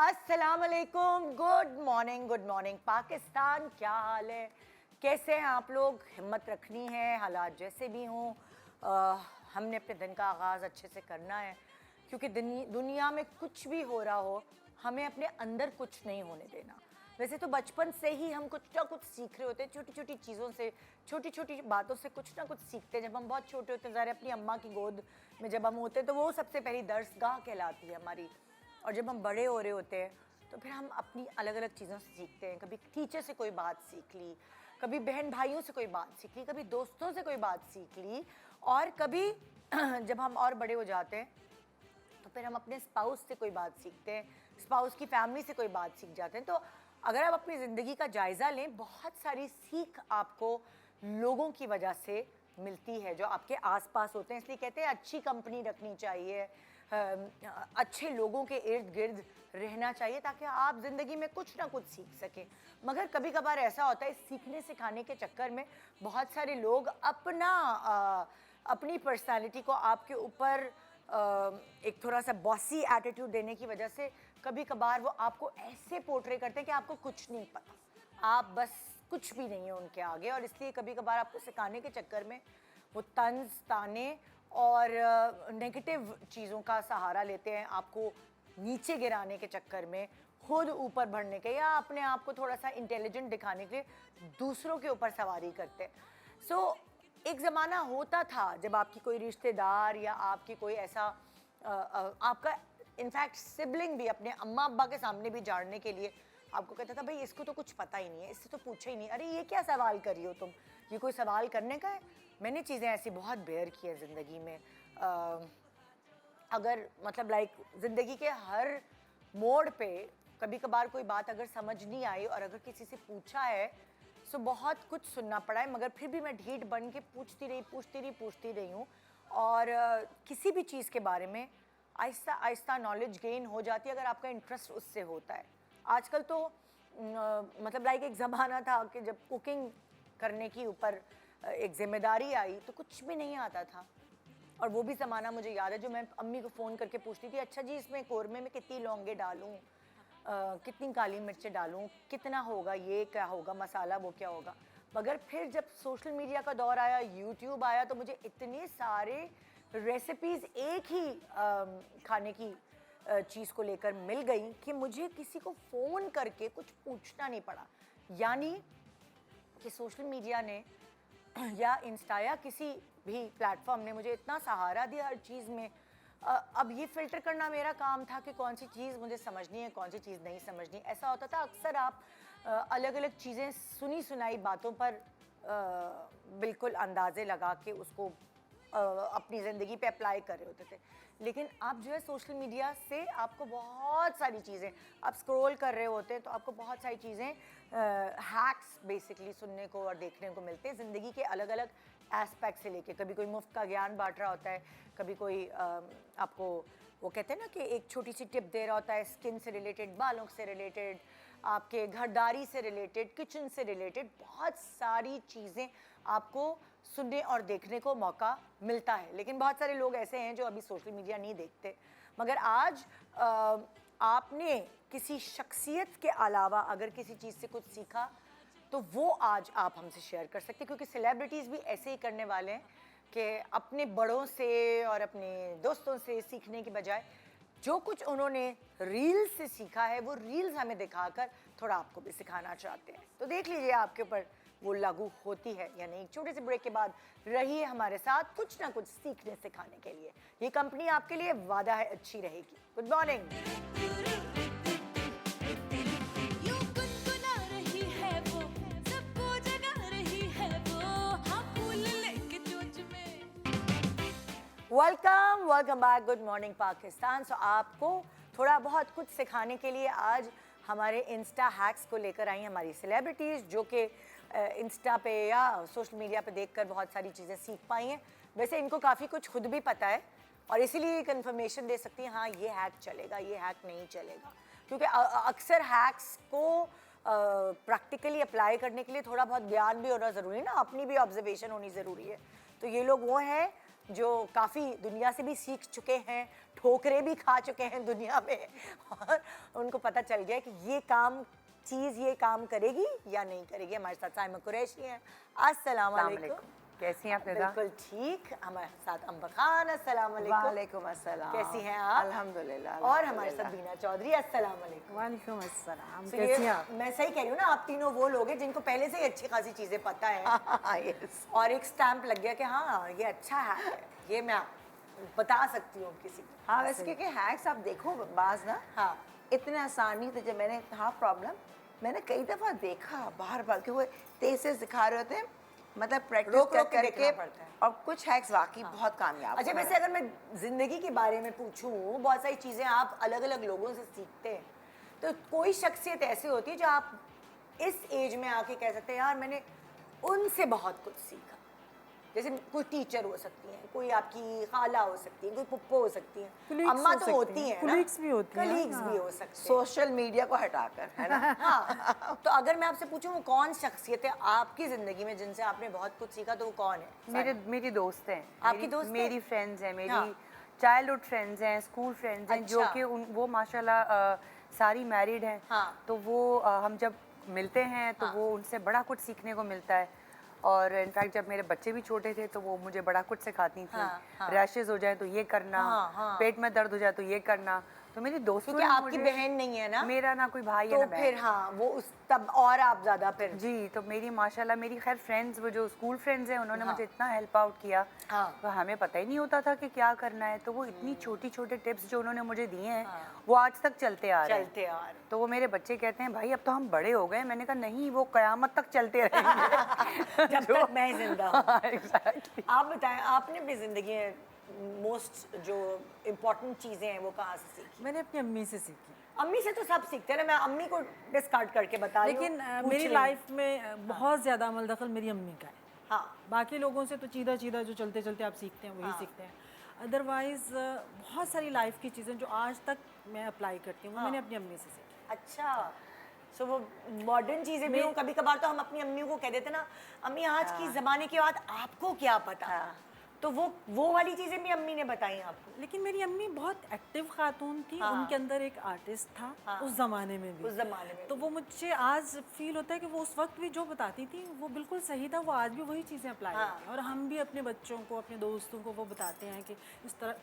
अस्सलाम वालेकुम, good morning Pakistan. क्या हाल है, कैसे हैं आप लोग? हिम्मत रखनी है, हालात जैसे भी हों। हमने अपने दिन का आगाज़ अच्छे से करना है, क्योंकि दुनिया में कुछ भी हो रहा हो, हमें अपने अंदर कुछ नहीं होने देना। वैसे तो बचपन से ही हम कुछ ना कुछ सीख रहे होते हैं, छोटी छोटी चीज़ों से, छोटी छोटी बातों से कुछ ना कुछ सीखते हैं। जब हम बहुत छोटे होते हैं, ज़ाहिर अपनी अम्मा की गोद में जब हम होते हैं, तो वो सबसे पहली दर्सगाह कहलाती है हमारी। और जब हम बड़े हो रहे होते हैं, तो फिर हम अपनी अलग अलग चीज़ों से सीखते हैं। कभी टीचर से कोई बात सीख ली, कभी बहन भाइयों से कोई बात सीख ली, कभी दोस्तों से कोई बात सीख ली, और कभी जब हम और बड़े हो जाते हैं, तो फिर हम अपने स्पाउस से कोई बात सीखते हैं, स्पाउस की फैमिली से कोई बात सीख जाते हैं। तो अगर आप अपनी ज़िंदगी का जायज़ा लें, बहुत सारी सीख आपको लोगों की वजह से मिलती है जो आपके आसपास होते हैं। इसलिए कहते हैं अच्छी कंपनी रखनी चाहिए, अच्छे लोगों के इर्द गिर्द रहना चाहिए, ताकि आप ज़िंदगी में कुछ ना कुछ सीख सकें। मगर कभी कभार ऐसा होता है, सीखने सिखाने के चक्कर में बहुत सारे लोग अपनी पर्सनालिटी को आपके ऊपर एक थोड़ा सा बॉसी एटीट्यूड देने की वजह से कभी कभार वो आपको ऐसे पोर्ट्रे करते हैं कि आपको कुछ नहीं पता, आप बस कुछ भी नहीं है उनके आगे। और इसलिए कभी कभार आपको सिखाने के चक्कर में वो तंज ताने और नेगेटिव चीज़ों का सहारा लेते हैं, आपको नीचे गिराने के चक्कर में, खुद ऊपर बढ़ने के या अपने आप को थोड़ा सा इंटेलिजेंट दिखाने के लिए दूसरों के ऊपर सवारी करते हैं। एक ज़माना होता था जब आपकी कोई रिश्तेदार या आपकी कोई ऐसा आपका इनफैक्ट सिबलिंग भी अपने अम्मा अब्बा के सामने भी जानने के लिए आपको कहता था, भाई इसको तो कुछ पता ही नहीं है, इससे तो पूछा ही नहीं, अरे ये क्या सवाल कर रही हो तुम, ये कोई सवाल करने का है। मैंने चीज़ें ऐसी बहुत बेयर की हैं ज़िंदगी में। अगर मतलब ज़िंदगी के हर मोड़ पे कभी कभार कोई बात अगर समझ नहीं आई और अगर किसी से पूछा है, सो बहुत कुछ सुनना पड़ा है, मगर फिर भी मैं ढीठ बन के पूछती रही हूँ। और किसी भी चीज़ के बारे में आहिस्ता आहिस्ता नॉलेज गेन हो जाती है, अगर आपका इंटरेस्ट उससे होता है। आजकल तो मतलब एक ज़माना था कि जब कुकिंग करने की ऊपर एक जिम्मेदारी आई तो कुछ भी नहीं आता था। और वो भी ज़माना मुझे याद है जो मैं अम्मी को फ़ोन करके पूछती थी, अच्छा जी इसमें कौरमे में कितनी लौंगे डालूँ, कितनी काली मिर्चें डालूँ, कितना होगा, ये क्या होगा मसाला, वो क्या होगा। मगर फिर जब सोशल मीडिया का दौर आया, यूट्यूब आया, तो मुझे इतने सारे रेसिपीज़ एक ही खाने की चीज़ को लेकर मिल गई कि मुझे किसी को फ़ोन करके कुछ पूछना नहीं पड़ा। यानी कि सोशल मीडिया ने या इंस्टा या किसी भी प्लेटफॉर्म ने मुझे इतना सहारा दिया हर चीज़ में। अब ये फ़िल्टर करना मेरा काम था कि कौन सी चीज़ मुझे समझनी है, कौन सी चीज़ नहीं समझनी। ऐसा होता था अक्सर आप अलग अलग चीज़ें सुनी सुनाई बातों पर बिल्कुल अंदाज़े लगा के उसको अपनी ज़िंदगी पे अप्लाई कर रहे होते थे। लेकिन अब जो है सोशल मीडिया से आपको बहुत सारी चीज़ें, आप स्क्रॉल कर रहे होते हैं तो आपको बहुत सारी चीज़ें हैक्स बेसिकली सुनने को और देखने को मिलते हैं ज़िंदगी के अलग अलग एस्पेक्ट से लेके। कभी कोई मुफ्त का ज्ञान बांट रहा होता है, कभी कोई आपको वो कहते हैं ना कि एक छोटी सी टिप दे रहा होता है, स्किन से रिलेटेड, बालों से रिलेटेड, आपके घरदारी से रिलेटेड, किचन से रिलेटेड, बहुत सारी चीज़ें आपको सुनने और देखने को मौका मिलता है। लेकिन बहुत सारे लोग ऐसे हैं जो अभी सोशल मीडिया नहीं देखते। मगर आज आपने किसी शख्सियत के अलावा अगर किसी चीज़ से कुछ सीखा तो वो आज आप हमसे शेयर कर सकते हैं, क्योंकि सेलिब्रिटीज़ भी ऐसे ही करने वाले हैं कि अपने बड़ों से और अपने दोस्तों से सीखने की बजाय जो कुछ उन्होंने रील्स से सीखा है वो रील्स हमें दिखाकर थोड़ा आपको भी सिखाना चाहते हैं। तो देख लीजिए आपके ऊपर वो लागू होती है या नहीं। एक छोटे से ब्रेक के बाद रहिए हमारे साथ कुछ ना कुछ सीखने सिखाने के लिए। ये कंपनी आपके लिए वादा है अच्छी रहेगी। Good morning. Welcome back, good morning Pakistan. आपको थोड़ा बहुत कुछ सिखाने के लिए आज हमारे इंस्टा हैक्स को लेकर आई हमारी सेलिब्रिटीज़, जो कि इंस्टा पे या सोशल मीडिया पे देखकर बहुत सारी चीज़ें सीख पाई हैं। वैसे इनको काफ़ी कुछ खुद भी पता है और इसीलिए कन्फर्मेशन दे सकती हैं, हाँ ये हैक चलेगा, ये हैक नहीं चलेगा। क्योंकि अक्सर हैक्स को प्रैक्टिकली अप्लाई करने के लिए थोड़ा बहुत ज्ञान भी होना ज़रूरी है ना, अपनी भी ऑब्जर्वेशन होनी ज़रूरी है। तो ये लोग वो हैं जो काफ़ी दुनिया से भी सीख चुके हैं, ठोकरें भी खा चुके हैं दुनिया में, और उनको पता चल गया कि ये काम करेगी या नहीं करेगी। हमारे साथ साइमा कुरैशी हैं। अस्सलाम वालेकुम। कैसी हैं आप निदा? बिल्कुल ठीक। हमारे साथ अंबा खान। अस्सलाम वालेकुम। वालेकुम अस्सलाम। कैसी हैं आप? अल्हम्दुलिल्लाह। और हमारे साथ बीना चौधरी। अस्सलाम वालेकुम। वालेकुम अस्सलाम। So कैसी ये हैं आप? मैं सही कह रही हूँ ना, आप तीनों वो लोग हैं जिनको पहले से ही अच्छी खासी चीजें पता है यस। और एक स्टैंप लग गया कि हाँ ये अच्छा है, ये मैं बता सकती हूँ किसी को। हाँ वैसे क्योंकि हैक्स आप देखो बाज ना, हाँ इतने आसान नहीं थे। जब मैंने कहा प्रॉब्लम, मैंने कई दफ़ा देखा बार बार कि वो तेज से सिखा रहे होते हैं, मतलब प्रैक्टिस रोक कर के देखना करके, पड़ता है। और कुछ हैक्स वाकई बहुत कामयाब अच्छा, हुए वैसे हैं। अगर मैं जिंदगी के बारे में पूछूं, बहुत सारी चीजें आप अलग अलग लोगों से सीखते हैं, तो कोई शख्सियत ऐसी होती है जो आप इस एज में आके कह सकते हैं यार मैंने उनसे बहुत कुछ सीखा। जैसे कोई टीचर हो सकती हैं, कोई आपकी खाला हो सकती है, कोई पुप्पो हो सकती है, Colleagues अम्मा हो तो सकती होती हैं, हैं ना, colleagues भी होती हैं, colleagues हाँ। भी हो सकते हैं। सोशल मीडिया को हटाकर, है ना? हाँ, तो अगर मैं आपसे पूछूं वो कौन शख्सियत है आपकी जिंदगी में जिनसे आपने बहुत कुछ सीखा, तो वो कौन है? मेरी दोस्त हैं। आपकी दोस्त हैं? मेरी फ्रेंड्स हैं, मेरी हाँ। चाइल्डहुड फ्रेंड्स हैं, स्कूल फ्रेंड्स हैं, जो अच्छा। कि वो माशाल्लाह सारी मैरिड हैं। हाँ। तो वो हम जब मिलते हैं तो हाँ। वो उनसे बड़ा कुछ सीखने को मिलता है। और इनफैक्ट जब मेरे बच्चे भी छोटे थे तो वो मुझे बड़ा कुछ सिखाती थी। हाँ, हाँ। रैशेज हो जाए तो ये करना, हाँ, हाँ। पेट में दर्द हो जाए तो ये करना। तो मेरी दोस्तों क्योंकि ने आपकी मुझे- बहन नहीं है ना, मेरा ना कोई भाई है तो ना बहन। फिर हाँ वो उस तब और आप ज्यादा फिर जी, तो मेरी माशाल्लाह मेरी खैर फ्रेंड्स, वो जो स्कूल फ्रेंड्स हैं, उन्होंने हाँ। मुझे इतना हेल्प आउट किया। हाँ। तो हमें पता ही नहीं होता था कि क्या करना है। तो वो इतनी छोटी छोटे टिप्स जो उन्होंने मुझे दिए हैं, हाँ। वो आज तक चलते आ रहे हैं। चलते आ रहे। तो वो मेरे बच्चे कहते हैं भाई अब तो हम बड़े हो गए। मैंने कहा नहीं, वो कयामत तक चलते रहेंगे। जब तक मैं जिंदा हूँ। हाँ, exactly। आप बताएं, आपने अपनी जिंदगी में मोस्ट जो इम्पोर्टेंट चीजें हैं वो कहाँ से सीखी? मैंने अपनी अम्मी से सीखी। अम्मी से तो सब सीखते हैं ना, मैं अम्मी को डिस्कार्ड करके बता रही हूँ, लेकिन पूछ मेरी रही हूँ। लाइफ में बहुत ज़्यादा अमल दखल मेरी अम्मी का है। हाँ बाकी लोगों से तो सीधा सीधा जो चलते चलते आप सीखते हैं वही हाँ। सीखते हैं। अदरवाइज़ बहुत सारी लाइफ की चीज़ें जो आज तक मैं अप्लाई करती हूँ वो हाँ। मैंने अपनी अम्मी से सीखी। अच्छा, सो वो मॉडर्न चीजें भी हों, कभी कभार तो हम अपनी अम्मी को कह देते ना, अम्मी आज की जमाने की बात आपको क्या पता। हाँ। तो वो वाली चीजें भी अम्मी ने बताई आपको? लेकिन मेरी अम्मी बहुत एक्टिव खातून थी। हाँ। उनके अंदर एक आर्टिस्ट था। हाँ। उस ज़माने में भी। उस जमाने में तो वो मुझे आज फील होता है कि वो उस वक्त भी जो बताती थी वो बिल्कुल सही था। वो आज भी वही चीज़ें अप्लाई हाँ। करती हैं और हम भी अपने बच्चों को, अपने दोस्तों को वो बताते हैं कि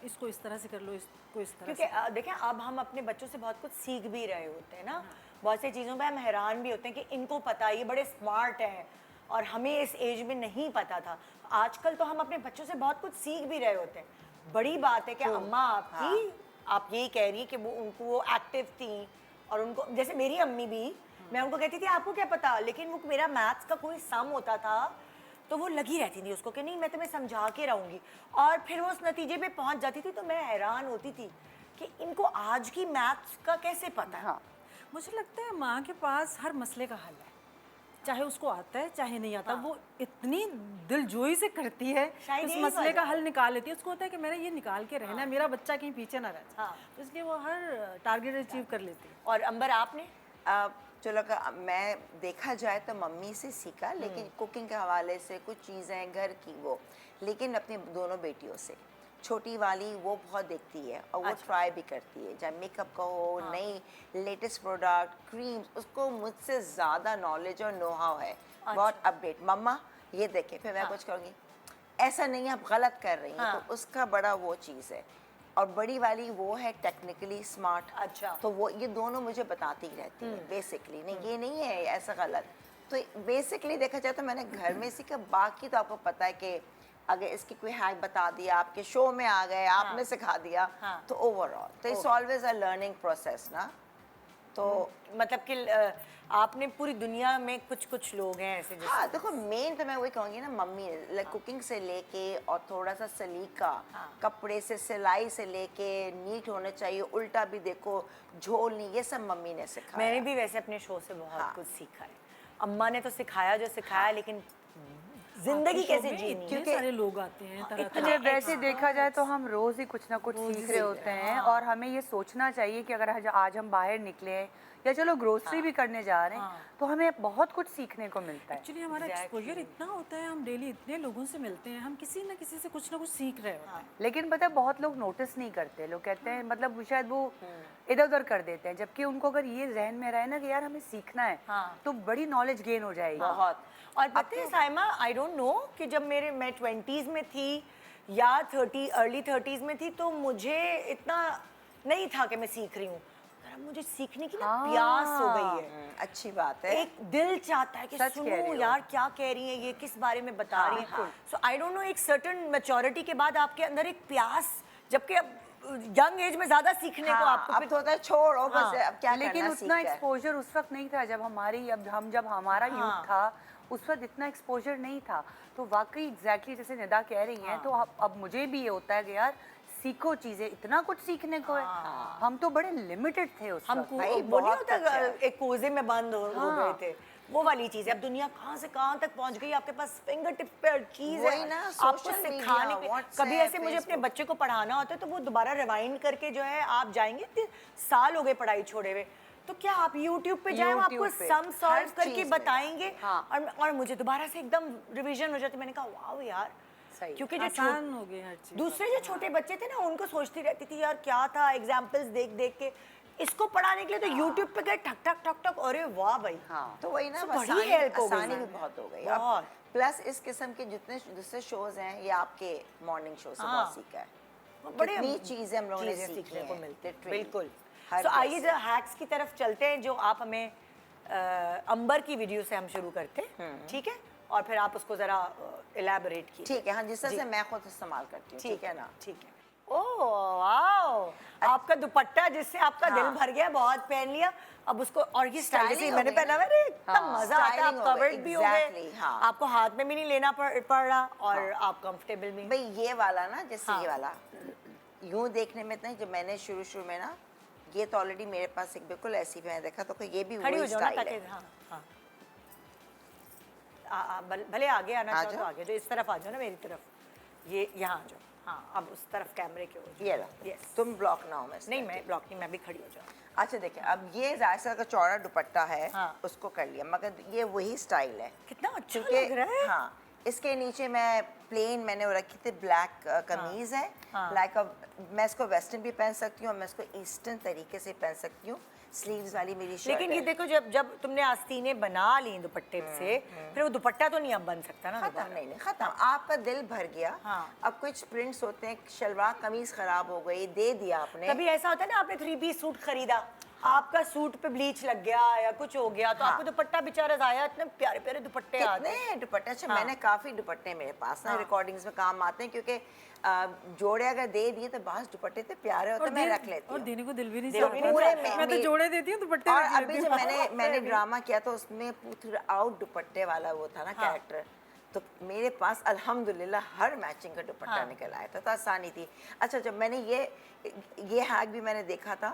इसको इस तरह से कर लो, इसको इस तरह क्योंकि से। देखें अब हम अपने बच्चों से बहुत कुछ सीख भी रहे होते हैं ना, बहुत सी चीज़ों पे हम हैरान भी होते हैं कि इनको पता है, ये बड़े स्मार्ट हैं और हमें इस एज में नहीं पता था। आजकल तो हम अपने बच्चों से बहुत कुछ सीख भी रहे होते हैं। बड़ी बात है कि अम्मा आपकी आप यही कह रही कि वो एक्टिव थी और उनको, जैसे मेरी अम्मी भी, मैं उनको कहती थी आपको क्या पता, लेकिन वो मेरा मैथ्स का कोई सम होता था तो वो लगी रहती थी उसको कि नहीं मैं तुम्हें समझा के रहूँगी, और फिर वो उस नतीजे पे पहुँच जाती थी। तो मैं हैरान होती थी कि इनको आज की मैथ्स का कैसे पता है। हाँ। मुझे लगता है माँ के पास हर मसले का हल है, चाहे उसको आता है चाहे नहीं आता। वो इतनी दिलजोई से करती है कि शायद उस यही मसले वजह का है। हल निकाल लेती है। उसको होता है कि मेरा ये निकाल के रहना है, मेरा बच्चा कहीं पीछे ना रह जाए। हाँ। तो इसलिए वो हर टारगेट अचीव कर लेती है। और अंबर आपने? चलो मैं देखा जाए तो मम्मी से सीखा, लेकिन कुकिंग के हवाले से कुछ चीज़ें घर की वो, लेकिन अपनी दोनों बेटियों से। छोटी वाली वो बहुत देखती है और वो ट्राई भी करती है, चाहे मेकअप का हो, नई लेटेस्ट प्रोडक्ट, क्रीम्स, उसको मुझसे ज़्यादा नॉलेज और नो हाउ है। बहुत अपडेट, मम्मा ये देखे, फिर मैं कुछ करूँगी ऐसा नहीं आप गलत कर रही हैं। तो उसका बड़ा वो चीज़ है। और बड़ी वाली वो है टेक्निकली स्मार्ट। अच्छा। तो वो ये दोनों मुझे बताती रहती है बेसिकली, नहीं ये नहीं है ऐसा गलत। तो बेसिकली देखा जाए तो मैंने घर में सीखा, बाकी तो आपको पता है कि अगर इसकी कोई हैक बता दिया, आपके शो में आ गए, आपने सिखा दिया, तो ओवरऑल तो it's always a learning process ना। तो मतलब कि आपने पूरी दुनिया में कुछ लोग हैं ऐसे जैसे। हाँ देखो, मेन तो मैं वही कहूँगी ना, मम्मी लाइक कुकिंग से लेके और थोड़ा सा सलीका, कपड़े से सिलाई से लेके, नीट होना चाहिए, उल्टा भी देखो, झोल नहीं, ये सब मम्मी ने सिखाया। मैंने भी वैसे अपने शो से बहुत कुछ सीखा है। अम्मा ने तो सिखाया जो सिखाया, लेकिन जिंदगी कैसे जीनी है। इतने सारे लोग आते हैं तरह तरह अच्छा, वैसे देखा जाए तो हम रोज ही कुछ ना कुछ सीख रहे होते हैं, और हमें ये सोचना चाहिए कि अगर आज हम बाहर निकले या चलो ग्रोसरी भी करने जा रहे हैं तो हमें बहुत कुछ सीखने को मिलता है। एक्चुअली हमारा एक्सपोजर इतना होता है, हम डेली इतने लोगों से मिलते हैं, हम किसी ना किसी से कुछ ना कुछ सीख रहे होते हैं। लेकिन पता है बहुत लोग नोटिस नहीं करते, लोग कहते हैं मतलब शायद वो इधर उधर कर देते हैं, जबकि उनको अगर ये जहन में रहे ना कि यार हमें सीखना है तो बड़ी नॉलेज गेन हो जाएगी। बहुत। और पता है साइमा, आई डोंट नो कि जब मैं 20s में थी या अर्ली 30s में थी तो मुझे इतना नहीं था कि मैं सीख रही हूँ। अब मुझे सीखने की ना प्यास हो गई है। अच्छी बात है। एक दिल चाहता है कि सच कह रही सुनो हो। यार क्या कह रही है ये, किस बारे में बता रही है। सो आई डोंट नो, एक सर्टेन मैच्योरिटी के बाद आपके अंदर एक प्यास, जबकि अब यंग एज में ज्यादा सीखने को आपको अब तो होता है छोड़ो बस, अब क्या लेकिन करना, उतना सीख कर। एक्सपोजर उस वक्त नहीं था जब हमारा यूथ था, उस वक्त इतना एक्सपोजर नहीं था। तो वाकई एग्जैक्टली जैसे निदा कह रही हैं, तो अब मुझे भी ये होता है कि यार सीखो चीजें, इतना कुछ सीखने को है। हम तो बड़े लिमिटेड थे उस हम वक्त। वो भाई, नहीं बहुत होता अच्छा है। एक कोजे में बंद हो गए थे, वो वाली चीज है। अब दुनिया कहाँ से कहाँ तक पहुंच गई, आपके पास फिंगर टिप पे हर चीज है। वही ना, आपको social सिखाने media, पे WhatsApp, कभी ऐसे मुझे अपने Facebook। बच्चे को पढ़ाना होता है तो वो दोबारा रिवाइंड करके जो है, आप जाएंगे 3 साल हो गए पढ़ाई छोड़े हुए, तो क्या आप YouTube पे जाए, वो आपको YouTube पे, सम सॉल्व हर करके चीज़ में। बताएंगे। हाँ। और मुझे दोबारा से एकदम रिवीजन हो जाती। मैंने कहा वाह यार, सही। क्योंकि जो आसान हो गई हर चीज। दूसरे जो छोटे बच्चे थे ना, उनको सोचती रहती थी यार क्या था, एग्जाम्पल्स देख देख के। इसको पढ़ाने के लिए तो यूट्यूब पे गए, ठक ठक ठक ठक, अरे वाह भाई। हाँ। तो वही ना, So, बस बड़ी help हो गई आसानी है। भी बहुत हो गई। बहुत। अब प्लस इस किस्म के जितने दूसरे शोज हैं, ये आपके मॉर्निंग शो से हाँ। बहुत सीखा है। बड़े कितनी चीजें हम लोगों ने चीजें सीखी सीखने हैं, को मिलती है, literally। बिल्कुल। हर तो आइए जैसे। जरा हैक्स की तरफ चलते हैं, जो आप हमें अंबर की वीडियो से हम शुरू करते हैं, ठीक है? और फिर आप उसको जरा इलैबोरेट कीजिए। ठीक है, हाँ, जिस तरह से मैं खुद इस्तेमाल करती हूँ, ठीक है ना। ठीक है। ओह वाओ, आपका दुपट्टा जिससे आपका दिल हाँ। भर गया, बहुत पहन लिया। अब उसको, और ये स्टाइलिश Styling हो मैंने गई पहना ना। हुआ है, इतना हाँ, मजा आता है। आप styling हो गई, कवर्ड भी हो गए, exactly, हाँ। आपको हाथ में भी नहीं लेना पड़ रहा, और आप कंफर्टेबल भी। भाई ये वाला ना, जैसे हाँ। ये वाला यूं देखने में नहीं, जब मैंने शुरू में ना, ये तो ऑलरेडी मेरे पास एक बिल्कुल ऐसी मैंने देखा, तो ये भी खड़ी हो वही जाओ ना, स्टाइल ताकि है। हाँ हाँ भले आगे आना आ चाहो तो जाओ। आगे, तो इस तरफ आ जाओ ना मेरी तरफ, ये यहाँ आ जाओ। हाँ, अब उस तरफ कैमरे के हो जाओ। ये लो, Yes। तुम ब्लॉक ना हो मैं नहीं, मैं ब्लॉक नहीं, मैं भी खड़ी हो जाऊँ। अच्छा देखिए, अब ये जायसा का चौड़ा दुपट्टा है, हाँ। उसको कर लिया, मगर ये वही स्टाइल है। कितना अच्छा क्योंकि लग रहा है। हाँ, इसके नीचे मैं प्लेन मैंने वो रखी थी, ब्लैक कमीज है, लाइक मैं इसको वेस्टर्न भी पहन सकती हूँ और मैं इसको ईस्टर्न तरीके से पहन सकती हूँ। स्लीव्स वाली मेरी शर्ट लेकिन ये है। देखो, जब तुमने आस्तीनें बना ली दुपट्टे से, फिर वो दुपट्टा तो नहीं अब बन सकता ना खत्म, दोबारा। नहीं खत्म, आपका दिल भर गया। हाँ। अब कुछ प्रिंट्स होते हैं, शलवार कमीज खराब हो गई, दे दिया आपने। कभी ऐसा होता है ना, आपने 3 पीस सूट खरीदा, आपका सूट पे ब्लीच लग गया या कुछ हो गया, तो हाँ। आपको दुपट्टा बेचारा जाया। इतने प्यारे प्यारे दुपट्टे आते हैं। कितने दुपट्टे, अच्छा हाँ। मैंने काफी दुपट्टे मेरे पास ना, हाँ। रिकॉर्डिंग्स में काम आते हैं, क्योंकि जोड़े अगर दे दिए तो बास दुपट्टे तो प्यारे होते, मैं रख लेती और हूँ। देने को दिल भी नहीं दिल भी चाहता। नहीं चाहता। मैं तो जोड़े देती हूँ, दुपट्टे और रख अभी लेती जो हूँ। मैंने ड्रामा किया तो उसमें थ्रू आउट दुपट्टे वाला वो था ना कैरेक्टर, तो मेरे पास अल्हम्दुलिल्लाह हर मैचिंग का दुपट्टा निकल आया था, तो आसानी थी। अच्छा, जब मैंने ये हैक भी मैंने देखा था,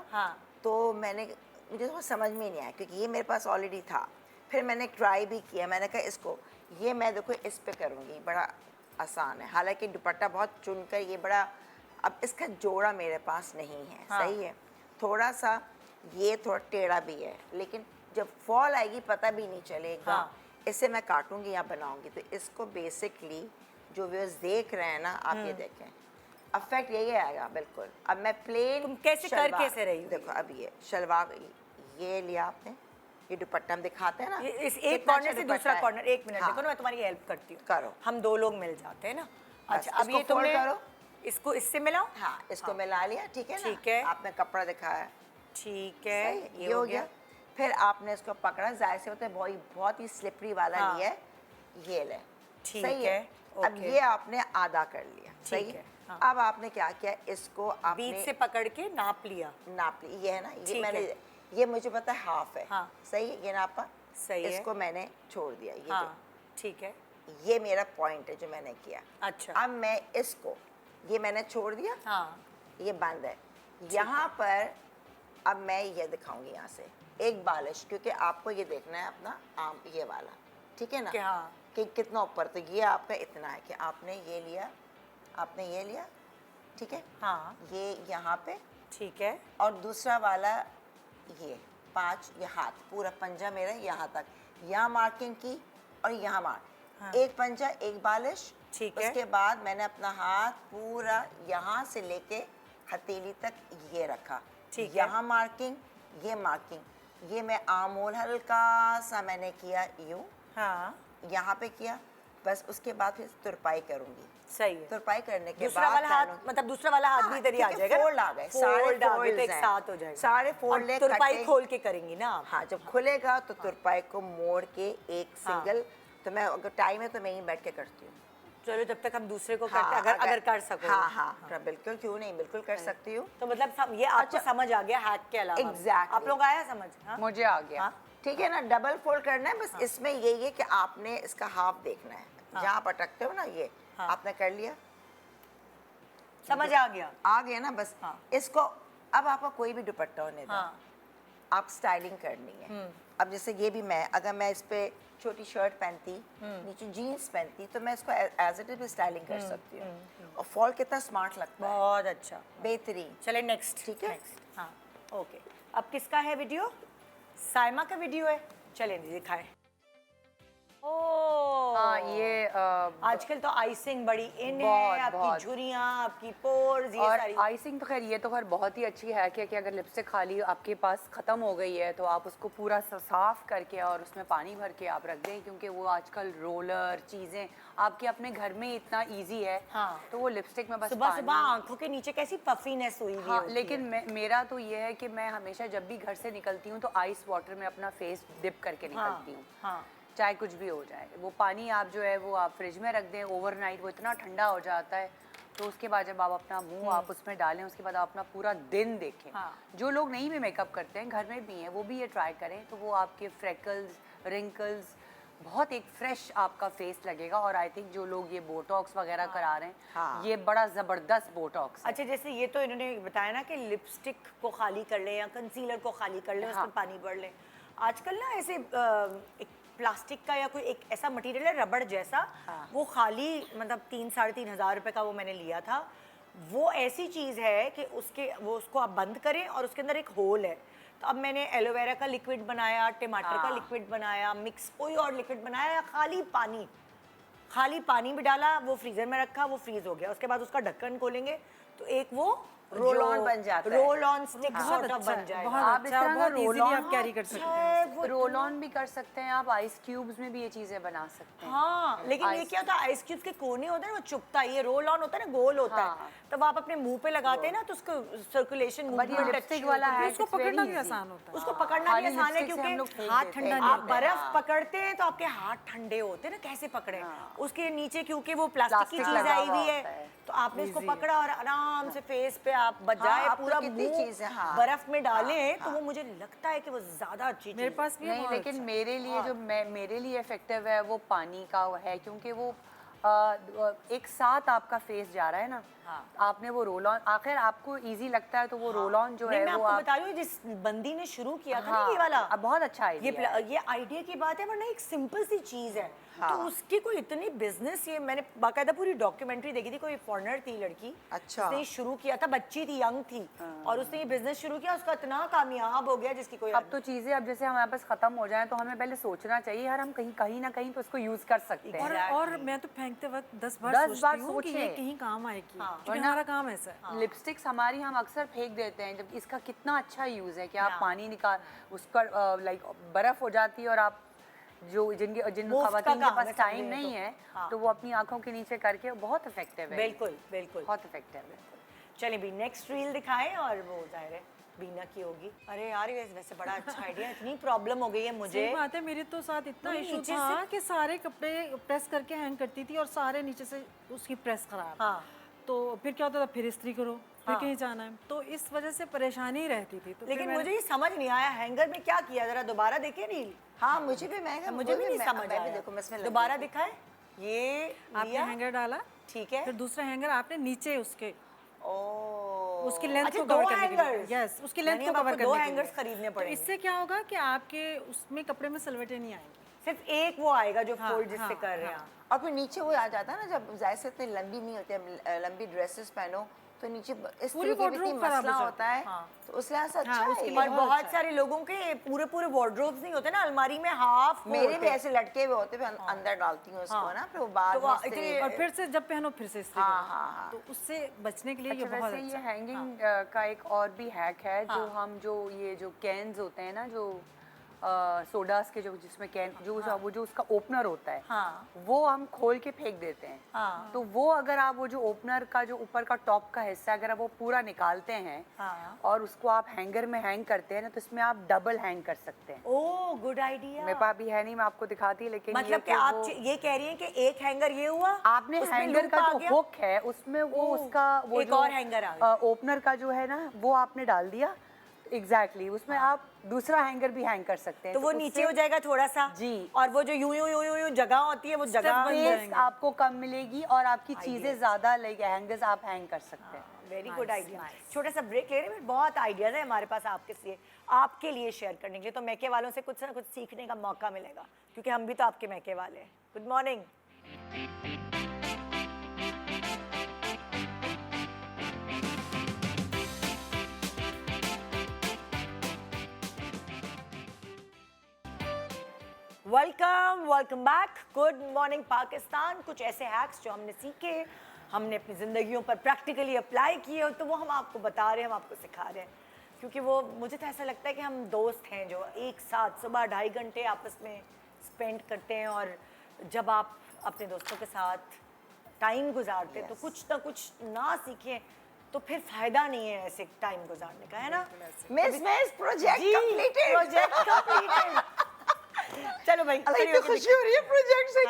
तो मुझे तो समझ में नहीं आया, क्योंकि ये मेरे पास ऑलरेडी था। फिर मैंने ट्राई भी किया, मैंने कहा इसको, ये मैं देखो इस पे करूँगी, बड़ा आसान है। हालांकि दुपट्टा बहुत चुनकर ये बड़ा, अब इसका जोड़ा मेरे पास नहीं है, सही है, थोड़ा सा ये थोड़ा टेढ़ा भी है, लेकिन जब फॉल आएगी पता भी नहीं चलेगा। इसे मैं काटूंगी या बनाऊंगी, तो इसको बेसिकली जो व्यूअर्स देख रहे हैं ना, आप ये देखें, अफेक्ट यही आएगा बिल्कुल। अब मैं प्लेन तुम कैसे कर कैसे रही हो? देखो, अब ये शलवार ये लिया आपने, ये दुपट्टा हम दिखाते हैं ना, इस एक कितना कॉर्नर अच्छा से दुपट्टा दूसरा है। कॉर्नर, एक मिनट हाँ। देखो ना, मैं तुम्हारी हेल्प करती हूँ। करो। हम 2 लोग मिल जाते हैं ना। अच्छा, अब इसको ये तुमने fold करो। इसको इससे मिलाओ। हाँ, इसको मिला लिया, ठीक है ना, ठीक है। आपने कपड़ा दिखाया, ठीक है, सही, ये हो गया। फिर आपने इसको पकड़ा, जाहिर से होता है बहुत ही स्लिपरी वाला हाँ। लिया है, ये ले, ठीक सही है, अब ओके। ये आपने आधा कर लिया, सही ठीक है। है, हाँ। अब आपने क्या किया, इसको आपने बीच से पकड़ के नाप लिया। नाप ली, ये है ना, ये ठीक मैंने है। ये मुझे पता है हाफ है, हाँ। सही है, ये नापा, सही है। इसको मैंने छोड़ दिया, ये हाँ, ठीक है। ये मेरा पॉइंट है जो मैंने किया। अच्छा। अब मैं इसको, ये मैंने छोड़ दिया, हाँ, ये बंद है, यहाँ पर अब मैं ये दिखाऊंगी यहाँ से एक बालिश, क्योंकि आपको ये देखना है अपना आम, ये वाला, ठीक है ना, कि हाँ। कि कितना ऊपर, तो ये आपका इतना है कि आपने ये लिया, आपने ये लिया, ठीक है, हाँ, ये यहाँ पे, ठीक है। और दूसरा वाला ये 5 ये हाथ पूरा पंजा मेरा यहाँ तक, यहाँ मार्किंग की और यहाँ मार्क, एक पंजा एक बालिश। ठीक है। उसके बाद मैंने अपना हाथ पूरा यहाँ से लेके हथेली तक ये रखा, ठीक है। यहाँ मार्किंग, ये मार्किंग, ये मैं आर्म होल हल्का सा मैंने किया यूं, हाँ यहाँ पे किया बस। उसके बाद फिर तुरपाई करूंगी। सही है। तुरपाई करने के दूसरा बाद वाला हाथ पैरों- मतलब दूसरा वाला हाथ भी इधर ही आ क्योंकि जाएगा। फोल्ड आ गए, सारे फोल्ड आ गए folds तो एक हैं। साथ हो जाएगा। सारे फोल्ड और ले तुरपाई कटे- खोल के करेंगी ना आप? हाँ, जब खुलेगा तो तुरपाई को मोड़ के एक हाँ। सिंगल, तो मैं अगर टाइम है तो मैं ही बैठ के करती हूँ। चलो जब तक हम दूसरे को हाँ, करते हैं, अगर कर सको। हाँ, बिल्कुल, क्यों नहीं, बिल्कुल कर सकती हूँ। तो मतलब ये आपको अच्छा। समझ आ गया हैक के अलावा? Exactly. आप लोग आया समझ? हाँ? मुझे आ गया। हाँ? ठीक है ना, डबल फोल्ड करना है बस। इसमें यही है कि आपने इसका हाफ देखना है, जहाँ आप अटकते हो ना ये आपने कर लिया, समझ आ गया। आ गया ना बस। हाँ। इसको अब आपका कोई भी दुपट्टा होने दो, हाँ। आप स्टाइलिंग करनी है। अब जैसे ये भी मैं, अगर मैं इस पे छोटी शर्ट पहनती, नीचे जीन्स पहनती, तो मैं इसको एज इट इज स्टाइलिंग कर सकती हूँ। और फॉल कितना स्मार्ट लगता है, बहुत अच्छा। बेहतरीन। चले नेक्स्ट। ठीक है। नेक्स्ट। हाँ ओके। अब किसका है वीडियो? साइमा का वीडियो है। चले दिखाएं। ओह हाँ, ये आजकल तो आइसिंग बड़ी इन बहुत, है, आपकी बहुत। झुर्रियाँ, आपकी पोर्स, ये और सारी। आइसिंग तो खैर ये तो खैर बहुत ही अच्छी है कि अगर लिपस्टिक खाली आपके पास ख़त्म हो गई है तो आप उसको पूरा साफ करके और उसमें पानी भर के आप रख दें, क्योंकि वो आजकल रोलर चीज़ें आपके अपने घर में इतना इजी है। हाँ। तो वो लिपस्टिक में बस सुबह पानी। सुबह आंखों के नीचे कैसी पफीनेस हुई हुई हाँ, होती लेकिन है। मेरा तो ये है कि मैं हमेशा जब भी घर से निकलती हूँ तो आइस वाटर में अपना फेस डिप करके निकलती हूँ। हाँ। चाहे कुछ भी हो जाए, वो पानी आप जो है वो आप फ्रिज में रख दें ओवरनाइट, वो इतना ठंडा हो जाता है। तो उसके बाद जब आप अपना मुंह आप उसमें डालें, उसके बाद आप अपना पूरा दिन देखें। हाँ। जो लोग नहीं भी मेकअप करते हैं, घर में भी हैं, वो भी ये ट्राई करें, तो वो आपके फ्रेकल्स, रिंकल्स, बहुत एक फ्रेश आपका फेस लगेगा। और आई थिंक जो लोग ये बोटॉक्स वगैरह करा रहे हैं, हाँ। ये बड़ा ज़बरदस्त बोटॉक्स है। अच्छा, जैसे ये तो इन्होंने बताया ना कि लिपस्टिक को खाली कर लें या कंसीलर को खाली कर लें, हाँ। उसमें पानी भर लें। आजकल ना ऐसे एक प्लास्टिक का या कोई एक ऐसा मटेरियल है रबड़ जैसा, वो खाली मतलब 3-3.5 हज़ार रुपए का वो मैंने लिया था। वो ऐसी चीज़ है कि उसको आप बंद करें और उसके अंदर एक होल है। तो अब मैंने एलोवेरा का लिक्विड बनाया, टमाटर का लिक्विड बनाया, मिक्स कोई और लिक्विड बनाया, या खाली पानी भी डाला, वो फ्रीजर में रखा, वो फ्रीज हो गया। उसके बाद उसका ढक्कन खोलेंगे तो एक वो रोल ऑन बन जाता है। रोल ऑन स्टिक बहुत सॉर्ट ऑफ अच्छा बन है, जाएगा। बहुत आप इस अच्छा, तरह का बहुत roll इजीली on आप कैरी कर सकते हैं। है, वो रोल ऑन भी कर सकते हैं आप, आइस क्यूब्स में भी ये चीज़ें बना सकते हैं। हाँ, लेकिन ये आइस क्या होता है, आइस क्यूब्स के कोने होते हैं ना, वो चुभता है। ये रोल ऑन होता है ना, गोल होता हाँ। है, तब आप अपने मुंह पे लगाते हैं ना तो उसको सर्कुलेशन बट ये मूवमेंट लिपस्टिक वाला है, उसको it's very पकड़ना भी easy। आसान होता है। उसको पकड़ना भी खाली आसान है, लिपस्टिक से हम लोग क्योंकि फेंक हाथ देते ठंडा हैं। नहीं आप बर्फ पकड़ते हैं तो आपके हाथ ठंडे होते हैं ना, कैसे पकड़े। उसके नीचे क्योंकि वो प्लास्टिक की प्लास्टिक चीज लगा आई हुआ हुई होता है, है। तो आपने उसको पकड़ा और आराम से फेस पे आप बजाए हाँ, अब तो पूरा कितनी मुंह चीज़ें, हाँ। बर्फ में डालें, तो वो मुझे लगता है कि वो ज्यादा अच्छी मेरे चीज पास भी है, नहीं, बहुत लेकिन अच्छा। मेरे लिए जो मेरे लिए इफेक्टिव है वो पानी का है, क्योंकि वो एक साथ आपका फेस जा रहा है ना। हाँ। आपने वो रोल ऑन, आखिर आपको इजी लगता है तो वो रोल ऑन जो नहीं, है मैं वो आपको आप बता रही हूँ, जिस बंदी ने शुरू किया था ना हाँ, ये वाला, बहुत अच्छा आइडिया है। ये आइडिया की बात है, वरना एक सिंपल सी चीज है। हाँ। तो उसकी कोई इतनी बिजनेस, ये मैंने बाकायदा पूरी डॉक्यूमेंट्री देखी थी, कोई फॉरेनर थी लड़की, अच्छा। उसने शुरू किया था, बच्ची थी, यंग थी, और उसने ये बिजनेस शुरू किया, उसका इतना कामयाब हो गया जिसकी कोई अब तो चीजें अब जैसे हमारे पास खत्म हो जाए तो हमें पहले सोचना चाहिए यार, हम कहीं ना कहीं तो उसको यूज कर सकते हैं। और मैं तो फेंकते वक्त 10 बार 10 बार सोचती हूँ कि ये सोचें। कहीं काम आएगी, क्योंकि वरना- हमारा काम ऐसा है। लिपस्टिक्स हमारी हम अक्सर फेंक देते हैं, जब इसका कितना अच्छा यूज है कि आप हाँ। पानी निकाल उसका लाइक बर्फ हो जाती है, और आप जिन मुफ्त का खवातीन के काम है, पास टाइम समझे नहीं तो। है हाँ। तो वो अपनी आंखों के नीचे करके बहुत इफेक्टिव है। बिल्कुल बिल्कुल। बहुत इफेक्टिव है। चलिए भी नेक्स्ट रील दिखाएं, और वो जाहिर है बीना की होगी। अरे यार, ये वैसे बड़ा अच्छा आइडिया, इतनी प्रॉब्लम हो गई है मुझे। सही बात है, मेरे तो साथ इतना नहीं, इशू नीचे था कि सारे कपड़े प्रेस करके हैंग करती थी और सारे नीचे से उसकी प्रेस खराब। हाँ। तो फिर क्या होता था, फिर इस्त्री करो, फिर कहीं जाना है, तो इस वजह से परेशानी रहती थी। तो लेकिन फिर मुझे ये समझ नहीं आया, हैंगर में क्या किया, जरा दोबारा देखिए रील। हाँ, मुझे भी मैं मुझे भी नहीं समझ मैं भी आया। देखो, मैं इसमें लगी दोबारा थी। दिखाए। ये आपने लिया, हैंगर डाला, ठीक है। फिर दूसरा हैंगर आपने नीचे उसके ओ, उसकी लेंथ अच्छा, को दो कवर करने के लिए, hangers। यस, उसकी लेंथ यानी को अब कवर आपको करने दो के लिए। hangers खरीदने तो पड़ेंगे। इससे क्या होगा कि आपके उसमें कपड़े में सलवटें नहीं आएंगी। सिर्फ एक वो आएगा जो हाँ, फोल्ड जिससे हाँ, कर रहे हैं हाँ। आप। और फिर नीचे वो आ जाता है ना, जब जाहिर से इतनी लंबी नहीं होती है, लंबी ड्रेसेस पहनो तो नीचे इस पूरी तरीके भी wardrobe खराब मसला हो होता है, हाँ। तो उस लिहाज से अच्छा हाँ, है उसके ये। लिए और बहुत बहुत अच्छा सारे लोगों के पूरे पूरे वार्डरोब्स नहीं होते ना, अलमारी में हाफ मेरे भी ऐसे लटके हुए होते हैं, अंदर डालती हूँ उसको ना, फिर वो बाद तो में वो इस्त्री- इतने- और फिर से जब पहनो फिर से इस्त्री हाँ, करो। हाँ, हाँ। तो उससे बचने के लिए अच्छा, ये बहुत वैसे ये अच्छा हैंगिंग का एक और भी हैक है जो हम जो ये जो कैन्स होते हैं ना, जो सोडास के जो जिसमें कैन वो जो उसका ओपनर होता है, हाँ। वो हम खोल के फेंक देते हैं। हाँ। तो वो अगर आप वो जो ओपनर का जो ऊपर का टॉप का हिस्सा अगर आप वो पूरा निकालते हैं हाँ। और उसको आप हैंगर में हैंग करते हैं ना, तो इसमें आप डबल हैंग कर सकते हैं। Oh good idea. मेरे पास अभी है नहीं, मैं आपको दिखाती, लेकिन ये मतलब कि कि आप वो- ये कह रही हैं कि एक हैंगर ये हुआ, आपने उसमें हैंगर लूप का आ जो गया? हुक है उसमें वो ओह, उसका वो एक जो और हैंगर आ गया। ओपनर का जो है ना वो आपने डाल दिया। एग्जैक्टली उसमें आप दूसरा हैंगर भी हैंग कर सकते हैं, तो वो नीचे हो जाएगा थोड़ा सा जी। और वो जो यूं यूं यूं यूं यूं जगह होती है वो जगह बन स्पेस जाएंगे। आपको कम मिलेगी और आपकी चीजें ज्यादा लाइक हैंगर्स आप हैंग कर सकते हैं। Very good idea. छोटा सा ब्रेक ले रहे हैं, बहुत आइडियाज है हमारे पास आपके लिए शेयर करने के लिए, तो मैके वालों से कुछ ना कुछ सीखने का मौका मिलेगा, क्योंकि हम भी तो आपके मैके वाले हैं। Good morning. Welcome back. Good morning Pakistan. कुछ ऐसे हैक्स जो हमने सीखे, हमने अपनी ज़िंदगियों पर प्रैक्टिकली अप्लाई किए, तो वो हम आपको बता रहे हैं, हम आपको सिखा रहे हैं, क्योंकि वो मुझे तो ऐसा लगता है कि हम दोस्त हैं जो एक साथ सुबह 2.5 घंटे आपस में स्पेंड करते हैं, और जब आप अपने दोस्तों के साथ टाइम गुजारते हैं तो कुछ ना कुछ ना सीखें तो फिर फ़ायदा नहीं है ऐसे टाइम गुजारने का, है ना? मिस प्रोजेक्ट जी, कंप्लीटेड। Project completed. चलो भाई, खड़ी इतनी होके खुशी हो रही है प्रोजेक्ट से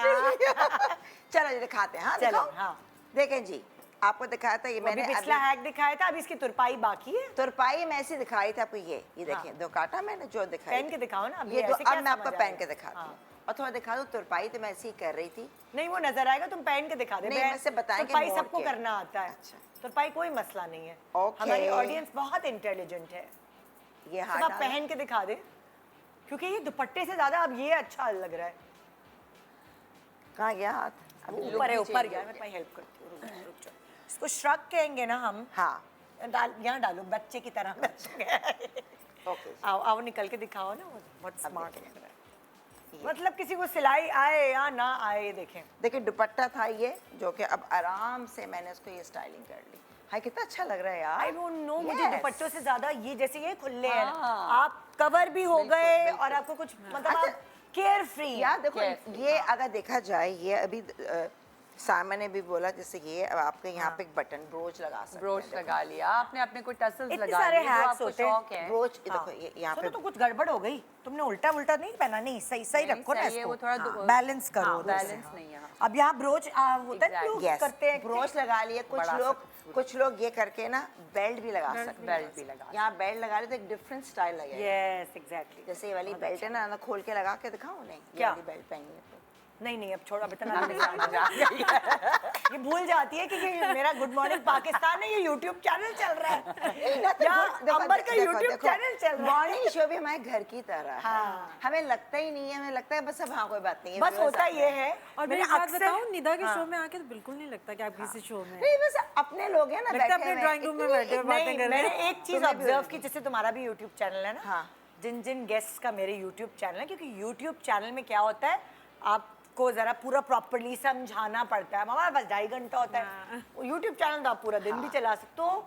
चलो जी दिखाते हैं। हाँ चलो, दिखाओ। हाँ। देखें जी, आपको दिखाया था ये वो अभी मैंने पिछला हैक दिखाया था, अभी इसकी तुरपाई बाकी है। तुरपाई में ऐसी दिखाई थी आपको, ये देखें, दो काटा मैंने जो दिखाई पहन थी। के दिखाओ ना, अभी ये दो, ऐसे क्या अब मैं आपको समझ पहन आएगा? के दिखाती हाँ। हूँ और थोड़ा दिखा दूँ। तुरपाई तो मैं ऐसे ही कर रही थी। नहीं वो नजर आएगा, तुम पहन के दिखा दे। नहीं, मैं से बताएं कि तुरपाई मोड़ सबको के। करना आता है। अच्छा। तुरपाई कोई मसला नहीं है। ओके। हमारी ऑडियंस बहुत इंटेलिजेंट है। ये सब हाथ आप डालो। पहन के दिखा दे, क्योंकि ये दुपट्टे से ज्यादा अब ये अच्छा लग रहा है। कहाँ गया हाथ? वो ऊपर है, ऊपर गया। मैं तुम्हारी हेल्प करती हूँ, रुक जाओ, रुक जाओ। इसको श्रग कहेंगे ना हम। हाँ यहाँ डालो, बच्चे की तरह। ओके। आओ आओ, निकल के दिखाओ ना, वो बहुत स्मार्ट लग रहा है। मतलब किसी को सिलाई आए या ना आए, देखें। देखिए दुपट्टा था ये, जो कि अब आराम से मैंने उसको ये स्टाइलिंग कर ली। हाय कितना अच्छा लग रहा है यार। आई डोंट नो, मुझे Yes. दुपट्टों से ज्यादा ये जैसे ये खुले हैं, हाँ। आप कवर भी हो गए और आपको कुछ मतलब अच्छा। आप केयर फ्री। यार देखो Yes, ये अगर देखा जाए, ये अभी सामा ने भी बोला जैसे ये अब आपके यहाँ पे एक बटन ब्रोच लगा सकते ब्रोच हैं। लगा लिया आपने, अपने कोई टसल्स इतने लगा सारे लिए जो hacks आपको होते हैं। शौक है। ब्रोच देखो ये यहाँ पे तो कुछ गड़बड़ हो गई, तुमने उल्टा उल्टा नहीं पहना। नहीं, सही सही नहीं, रखो ना सही है, इसको। वो थोड़ा बैलेंस करो। हाँ, बैलेंस नहीं है, हाँ। अब यहाँ ब्रोच होता है ना, लोग Yes, करते हैं ब्रोच लगा लिए। बढ़ा कुछ लोग ये करके ना बेल्ट भी लगा सकते हैं। बेल्ट भी लगा यहाँ बेल्ट लगा ले तो एक डिफरेंट स्टाइल लगेगा। Yes exactly. जैसे ये वाली बेल्ट है ना, ना खोल के लगा के दिखाऊं? नहीं, ये क्या? वाली बेल्ट पहनी है तो नहीं नहीं, अब छोड़ो, अब इतना नहीं ये भूल जाती है कि ये मेरा गुड मॉर्निंग पाकिस्तान है, ये यूट्यूब चैनल चल रहा है या अंबर का यूट्यूब चैनल चल रहा है। मॉर्निंग शो भी हमारे घर की तरह है। हाँ। हमें लगता ही नहीं है, हमें लगता है बस अब हाँ कोई बात नहीं है, बस viewers होता आते ये हैं। है। और मैंने मैं बात अक्सर- बताऊं, निदा के हाँ। शो में आके तो बिल्कुल नहीं लगता कि आप किसी शो में हैं। नहीं बस अपने लोग हैं ना लगता है बैठे अपने हुए, ड्राइंग रूम में इतनी- बैठे हुए बातें नहीं, कर रहे मैंने हैं। एक चीज तुम्हें भी ऑब्जर्व होगी। की, जैसे तुम्हारा भी यूट्यूब चैनल है ना, हाँ। जिन जिन गेस्ट्स का मेरे यूट्यूब चैनल है, क्योंकि यूट्यूब चैनल में क्या होता है, आपको जरा पूरा प्रॉपर्ली समझाना पड़ता है। हमारे पास 2.5 घंटा होता है, यूट्यूब चैनल तो आप पूरा दिन भी चला सकते हो।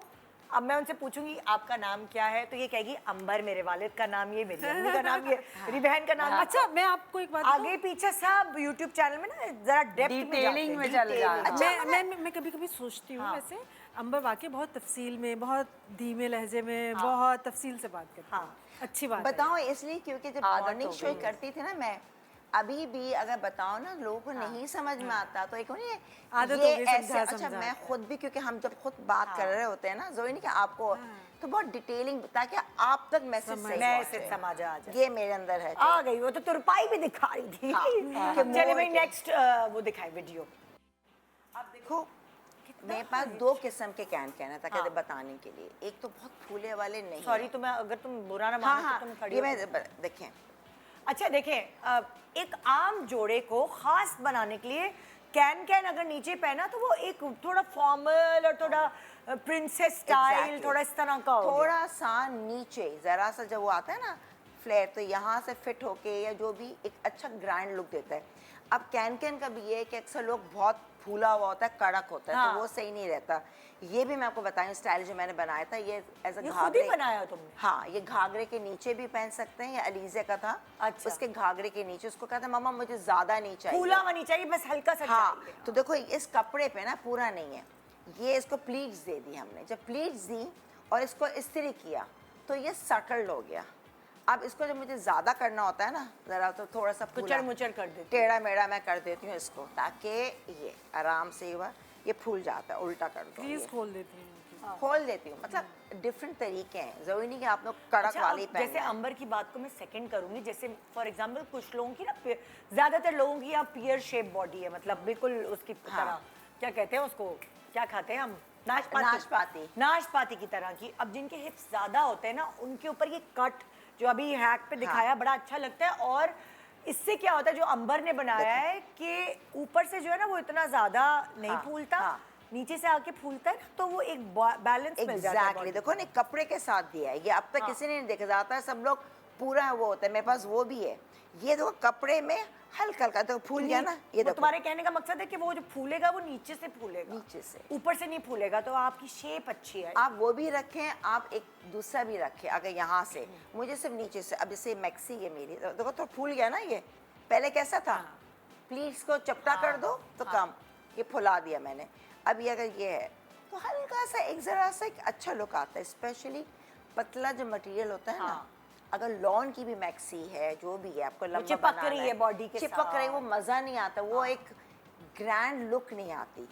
अब मैं उनसे पूछूंगी आपका नाम क्या है, तो ये कहेगी अंबर, मेरे वालिद का नाम ये, मेरी अम्मी का नाम ये, मेरी बहन का नाम ये। अच्छा, मैं आपको एक बात आगे पीछे सब यूट्यूब चैनल में ना जरा डेप्थ में Detailing में चल जाना। अच्छा, मैं कभी कभी सोचती हूँ हाँ। वैसे अंबर वाकई बहुत तफसील में, बहुत धीमे लहजे में, बहुत तफसील से बात करती है। हाँ। अच्छी बात है। बताओ इसलिए क्योंकि जब आदत मॉर्निंग हो शो गई करती थी ना मैं, अभी भी अगर बताओ ना लोगों को नहीं समझ में आता, तो एक नहीं आदत ये हो गई ऐसे। समझा अच्छा समझा मैं के। खुद भी, क्योंकि हम जब खुद बात कर रहे होते हैं ना जोई, नहीं कि आपको तो बहुत डिटेलिंग, ताकि आप तक मैसेज सही मैसेज पहुंचे। समझ आ जाए। ये मेरे अंदर है। आ गई वो तो तुरपाई भी दिखा रही थी। हाँ। चले भाई नेक्स्ट वो दिखाए वीडियो। अब देखो मेरे पास 2 किस्म के कैन है ताकि बताने के लिए। एक तो बहुत फूले वाले नहीं सॉरी, है। तो मैं अगर तुम बुरा ना हाँ मानो हाँ तो तुम खड़ी ये होके- मैं देखें। अच्छा देखें, एक आम जोड़े को खास बनाने के लिए कैन अगर नीचे पहना तो वो एक थोड़ा फॉर्मल और थोड़ा प्रिंसेस स्टाइल Exactly. थोड़ा इस तरह का हो गया। थोड़ा सा नीचे जरा सा जब वो आता है ना फ्लेयर, तो यहाँ से फिट होके या जो भी एक अच्छा ग्रैंड लुक देता है। अब कैन का भी ये है कि अक्सर लोग बहुत फूला हुआ होता है, कड़क होता है, हाँ। तो वो सही नहीं रहता। ये भी मैं आपको बताऊं स्टाइल जो मैंने बनाया था, ये एज अ ये खुद ही घाघरे बनाया तुमने? हाँ, ये घाघरे के नीचे भी पहन सकते हैं, या अलीजे का था। अच्छा। उसके घाघरे के नीचे उसको कहता है मम्मा मुझे ज्यादा नहीं चाहिए, फूला हुआ नहीं चाहिए, बस हल्का सा हाँ। चाहिए। तो देखो इस कपड़े पे ना पूरा नहीं है, ये इसको प्लीट्स दे दी हमने। जब प्लीट्स दी और इसको इस्त्री किया तो ये सटल्ड हो गया। अब इसको जब मुझे ज्यादा करना होता है ना जरा, तो थोड़ा सा कुचड़ मुचड़ कर देती टेढ़ा मेढ़ा मैं कर देती हूँ इसको, ताकि ये आराम से ये फूल जाता है। उल्टा कर दो, प्लीज ये खोल देती हूँ। खोल देती हूँ। मतलब डिफरेंट तरीके हैं, जरूरी नहीं कि आप लोग कड़क अच्छा, वाली अब जैसे पहने। अंबर की बात को मैं सेकंड करूंगी। जैसे फॉर एग्जांपल कुछ लोगों की ना ज्यादातर लोगों की या पियर शेप बॉडी है, मतलब बिल्कुल उसकी हाँ। तरह, क्या कहते हैं उसको, क्या खाते हैं हम, नाशपाती। नाशपाती की तरह की। अब जिनके हिप्स ज्यादा होते हैं ना, उनके ऊपर ये कट जो अभी हैक पे दिखाया बड़ा अच्छा लगता है। और इससे क्या होता है, जो अंबर ने बनाया है कि ऊपर से जो है ना वो इतना ज्यादा नहीं हाँ, फूलता, हाँ। नीचे से आके फूलता है ना, तो वो एक बैलेंस मिल जाता है एग्जैक्टली, body देखो ना कपड़े के साथ दिया है ये, अब तक किसी ने नहीं देखा जाता है, सब लोग पूरा वो होता है। मेरे पास वो भी है, ये देखो कपड़े में हल्का हल्का तो फूल गया ना, ये वो देखो तुम्हारे कहने का मकसद है कि वो जो फूलेगा वो नीचे से फूलेगा, नीचे से। ऊपर से नहीं फूलेगा, तो आपकी शेप अच्छी है। आप वो भी रखें, आप एक दूसरा भी रखें। अगर यहाँ से मुझे सिर्फ नीचे से, अब जैसे मैक्सी है मेरी, तो देखो तो फूल गया ना ये, पहले कैसा था, प्लीट्स को चपटा कर दो तो कम, ये फुला दिया मैंने। अब ये अगर ये है तो हल्का सा एक जरा सा एक अच्छा लुक आता है, स्पेशली पतला जो मटेरियल होता है ना। अगर लॉन की भी मैक्सी है, जो भी है, आपको लंबा चिपक बनाना रही है body के चिपक साथ। रही, वो मजा नहीं आता, वो एक ग्रैंड लुक नहीं आती।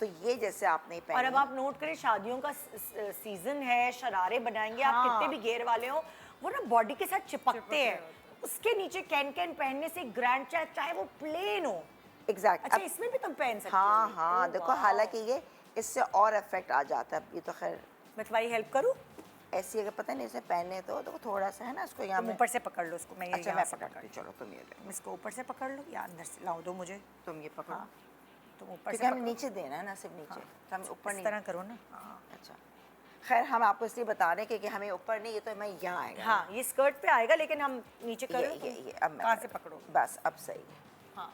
तो ये जैसे आपने और पहनी, अब आप नोट करें, शादियों का सीजन है, शरारे बनाएंगे आप, हाँ। कितने भी घेर वाले हो, वो ना बॉडी के साथ चिपकते हैं। उसके नीचे कैन पहनने से ग्रैंड, चाहे वो प्लेन हो। एग्जैक्ट। अच्छा, इसमें भी तुम पहन सकते हो? हाँ हाँ, ओह, देखो वाह। हालांकि ये इससे और इफेक्ट आ जाता है। ये तो खैर मैं तुम्हारी हेल्प करूँ? ऐसी अगर पता नहीं इसे पहने तो देखो थोड़ा सा है ना, इसको यहाँ तुम में। ऊपर से पकड़ लो उसको, मैं ये अच्छा यहाँ मैं से पकड़ती हूँ, चलो तुम ये ले, तुम इसको ऊपर से पकड़ लो या अंदर से लाओ, दो मुझे। तुम ये पकड़ो, तुम ऊपर क्योंकि से हमें पकड़ो। नीचे देना है ना, सिर्फ नीचे, तो हम ऊपर इस नहीं। तरह करो ना। अच्छा, खैर हम आपको इसलिए बता रहे हैं कि हमें ऊपर नहीं, ये तो हमें यहाँ आएगा। हाँ, ये स्कर्ट पे आएगा, लेकिन हम नीचे करो। ये अब मैं कहाँ से पकड़ो? बस अब सही है। हाँ।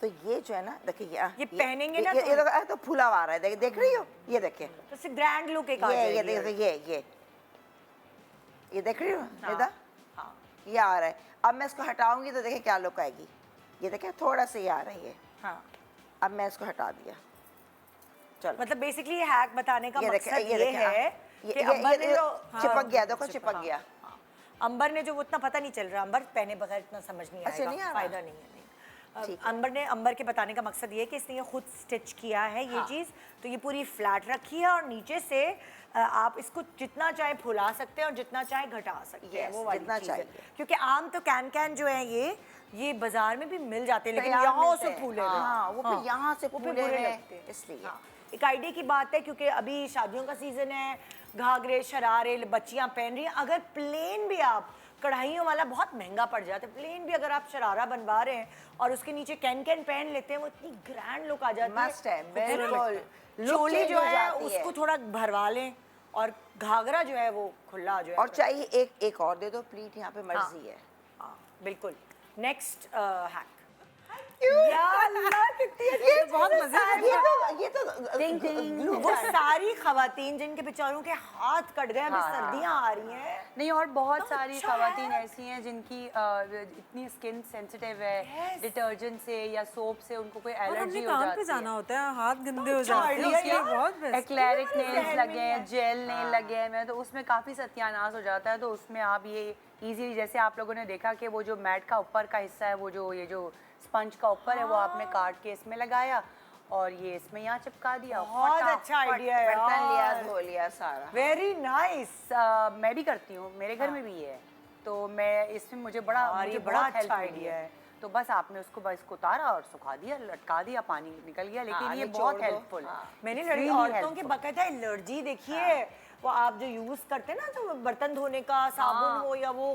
तो ये जो है ना, देखिए ये पहनेंगे ना ये तो- देखो, तो फूला हुआ आ रहा है, देख रही हो, ये देखिए, तो इससे ग्रैंड लुक एक आ ये जाएगी। देखो, ये देख रही हो निदा, हाँ। ये आ रहा है। अब मैं इसको हटाऊंगी तो देखिए क्या लुक आएगी। ये देखिए थोड़ा सा ये आ रही है। हाँ। अब मैं इसको हटा दिया, चलो मतलब बेसिकली ये हैक बताने का ये मकसद देखें, ये देखें, है ये कि अंबर ने जो चिपक गया, देखो चिपक गया। अंबर ने जो, वो इतना पता नहीं चल रहा, अंबर पहने बगैर इतना समझ नहीं अच्छा, आएगा, नहीं आ रहा? फायदा नहीं है। ठीक अंबर के बताने का मकसद ये है कि इसने ये खुद स्टिच किया है ये चीज़, तो ये पूरी फ्लैट रखी है, और नीचे से आप इसको जितना चाहे फुला सकते हैं और जितना चाहे घटा सकते हैं, Yes, वो वाली जितना चीज़ है। चाहिए। क्योंकि आम तो कैन जो है ये बाजार में भी मिल जाते हैं, लेकिन तैयार यहाँ मिलते से हैं। फूले हुए। हाँ, वो फिर यहाँ से वो फिर फूले बुरे हुए लगते हैं। इसलिए। हाँ, एक आइडिया की बात है, क्योंकि अभी शादियों का सीजन है, घाघरे शरारे बच्चियां पहन रही हैं। अगर प्लेन भी आप, कढ़ाइयों वाला बहुत महंगा पड़ जाता है, प्लेन भी अगर आप शरारा बनवा रहे हैं और उसके नीचे कैन पहन लेते हैं, वो इतनी ग्रैंड लुक आ जाती है। मस्ट है, खूबसूरत बिल्कुल। लगता है। Look चोली change जो हो है जाती है। उसको थोड़ा भरवा लें, और घाघरा जो है वो खुला जो है। और चाहिए एक और दे दो प्लीट, यहाँ पे मर्जी है। हाँ, बिल्कुल। Next hack. या अल्लाह, कितनी अच्छी, बहुत मजे की ये तो टिंग टिंग। वो सारी खवातीन जिनके बेचारों के हाथ कट गए, अभी हाँ। सर्दियां आ रही हैं। नहीं, और बहुत तो सारी अच्छा खवातीन है। ऐसी हैं जिनकी इतनी स्किन सेंसिटिव है, Yes. डिटर्जेंट से या सोप से उनको कोई और हमने एलर्जी हो काम जाती पे जाना है। होता है, हाथ गंदे हो अच्छा जाते हैं, idea उसके लिए यार। बहुत बेस्ट। एक्लेरिक तुम्हारे नेल्स जहन में लगे नहीं हैं, है। जेल नेल लगे हैं, मैं तो उसमें काफ़ी सत्यानाश हो जाता है। तो उसमें आप ये इजीली, जैसे आप लोगों ने देखा कि वो जो मैट का ऊपर का हिस्सा है, वो जो ये जो स्पंज का ऊपर है, वो आपने काट के इसमें लगाया और ये इसमें यहाँ चिपका दिया। बहुत अच्छा आइडिया है बर्तन लिया, यार। धो लिया सारा। Very nice. मैं भी करती हूँ, मेरे घर में भी है, तो मैं इसमें मुझे बड़ा यार, ये मुझे बड़ा बहुत अच्छा हेल्प idea है। तो बस आपने उसको बस उतारा और सुखा दिया, लटका दिया, पानी निकल गया। लेकिन हाँ, ये निचोड़ बहुत दो। हेल्पफुल है। हाँ। मैंने It's लड़ी really औरतों के helpful. बकायदा एलर्जी देखी है, वो आप जो यूज करते हैं ना तो बर्तन धोने का साबुन हो या वो,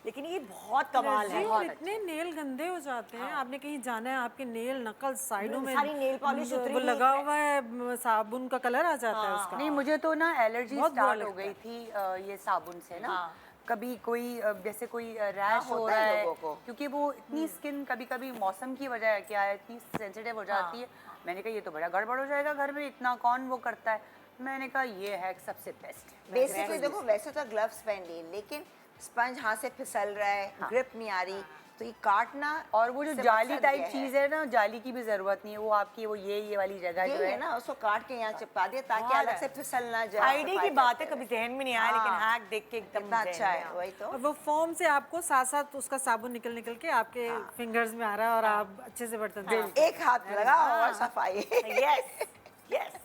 लेकिन ये बहुत कमाल है। जी, और इतने नेल गंदे हो जाते हैं, आपने कहीं जाना है आपके नेल नकल साइडों में सारी nail polish उतरी वो हुई लगा हुआ है, साबुन का कलर आ जाता है उसका। नहीं, मुझे तो ना एलर्जी बहुत बुरा स्टार्ट हो लगता गई है। थी ये साबुन से ना। हाँ। कभी कोई जैसे कोई रैश हो होता रहा है है लोगों को। क्योंकि वो इतनी स्किन कभी कभी मौसम की वजह है क्या है, इतनी सेंसिटिव हो जाती है। मैंने कहा ये तो बड़ा गड़बड़ हो जाएगा घर में, इतना कौन वो करता है। मैंने कहा ये है सबसे बेस्ट। बेसिकली देखो वैसे तो ग्लव्स पहन लिए, लेकिन स्पंज हाथ से फिसल रहा है, ग्रिप नहीं आ रही, तो ये काटना और वो जो से जाली मकसद टाइप ये है। चीज है ना, जाली की भी जरूरत नहीं है, वो आपकी वो ये वाली जगह जो यही है है ना, उसको काट के यहाँ चिपका दिया ताकि बहुत अलग है। से फिसल ना जाए। आईडी की सफाई बात है, करते कभी हुए। जहन में नहीं आया, लेकिन हाँ। हैक देख के एकदम कितना जहन अच्छा में है, आ। वही तो। और वो फोम से आपको साथ साथ उसका साबुन निकल निकल के आपके फिंगर्स में आ रहा है और आप अच्छे से बर्तन धो रहे हैं। एक हाथ लगाओ और सफाई। यस यस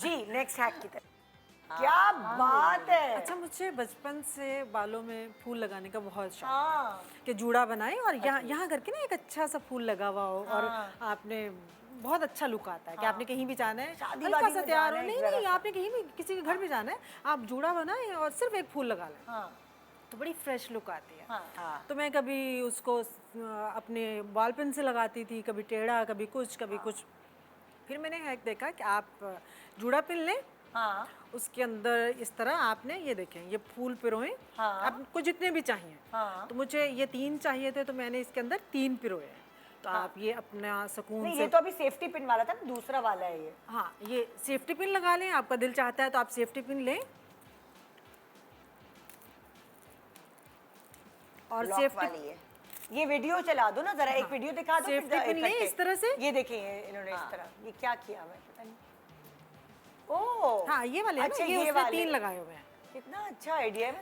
जी, नेक्स्ट हैक की तरफ। क्या बात है। अच्छा, मुझे बचपन से बालों में फूल लगाने का बहुत शौक हाँ कि जूड़ा बनाए और यहाँ करके ना एक अच्छा सा फूल लगा हुआ हो और आपने बहुत अच्छा लुक आता है कि आपने कहीं भी जाना है, शादी हल्का वादी सा में तैयार जाना हो, है, नहीं जरा नहीं सा। आपने कहीं भी किसी के घर भी जाना है, आप जूड़ा बनाए और सिर्फ एक फूल लगा लें, हाँ तो बड़ी फ्रेश लुक आती है। हाँ। तो मैं कभी उसको अपने बॉल पेन से लगाती थी, कभी टेढ़ा कभी कुछ। फिर मैंने हैक देखा कि आप जूड़ा पिन लें, हाँ उसके अंदर इस तरह आपने ये देखें, ये फूल पिरोए, हाँ। आपको जितने भी चाहिए। हाँ। तो मुझे ये 3 चाहिए थे, तो मैंने इसके अंदर 3 पिरोए हैं। तो आप ये अपना सुकून नहीं, से, ये तो अभी सेफ्टी पिन वाला था ना, दूसरा वाला है ये। हाँ, ये सेफ्टी पिन लगा लें, आपका दिल चाहता है तो आप सेफ्टी पिन लें और लॉक सेफ्टी वाली है। ये वीडियो चला दो ना जरा, एक वीडियो दिखा दो फिर सेफ्टी पिन लें इकट्ठे। इस तरह से। ये देखिए इन्होंने इस तरह ये क्या किया हुआ है पता नहीं। ओह हाँ, ये वाले हैं ना, अच्छा, ये उसने वाले। 3 लगाए हुए हैं। कितना अच्छा आइडिया है।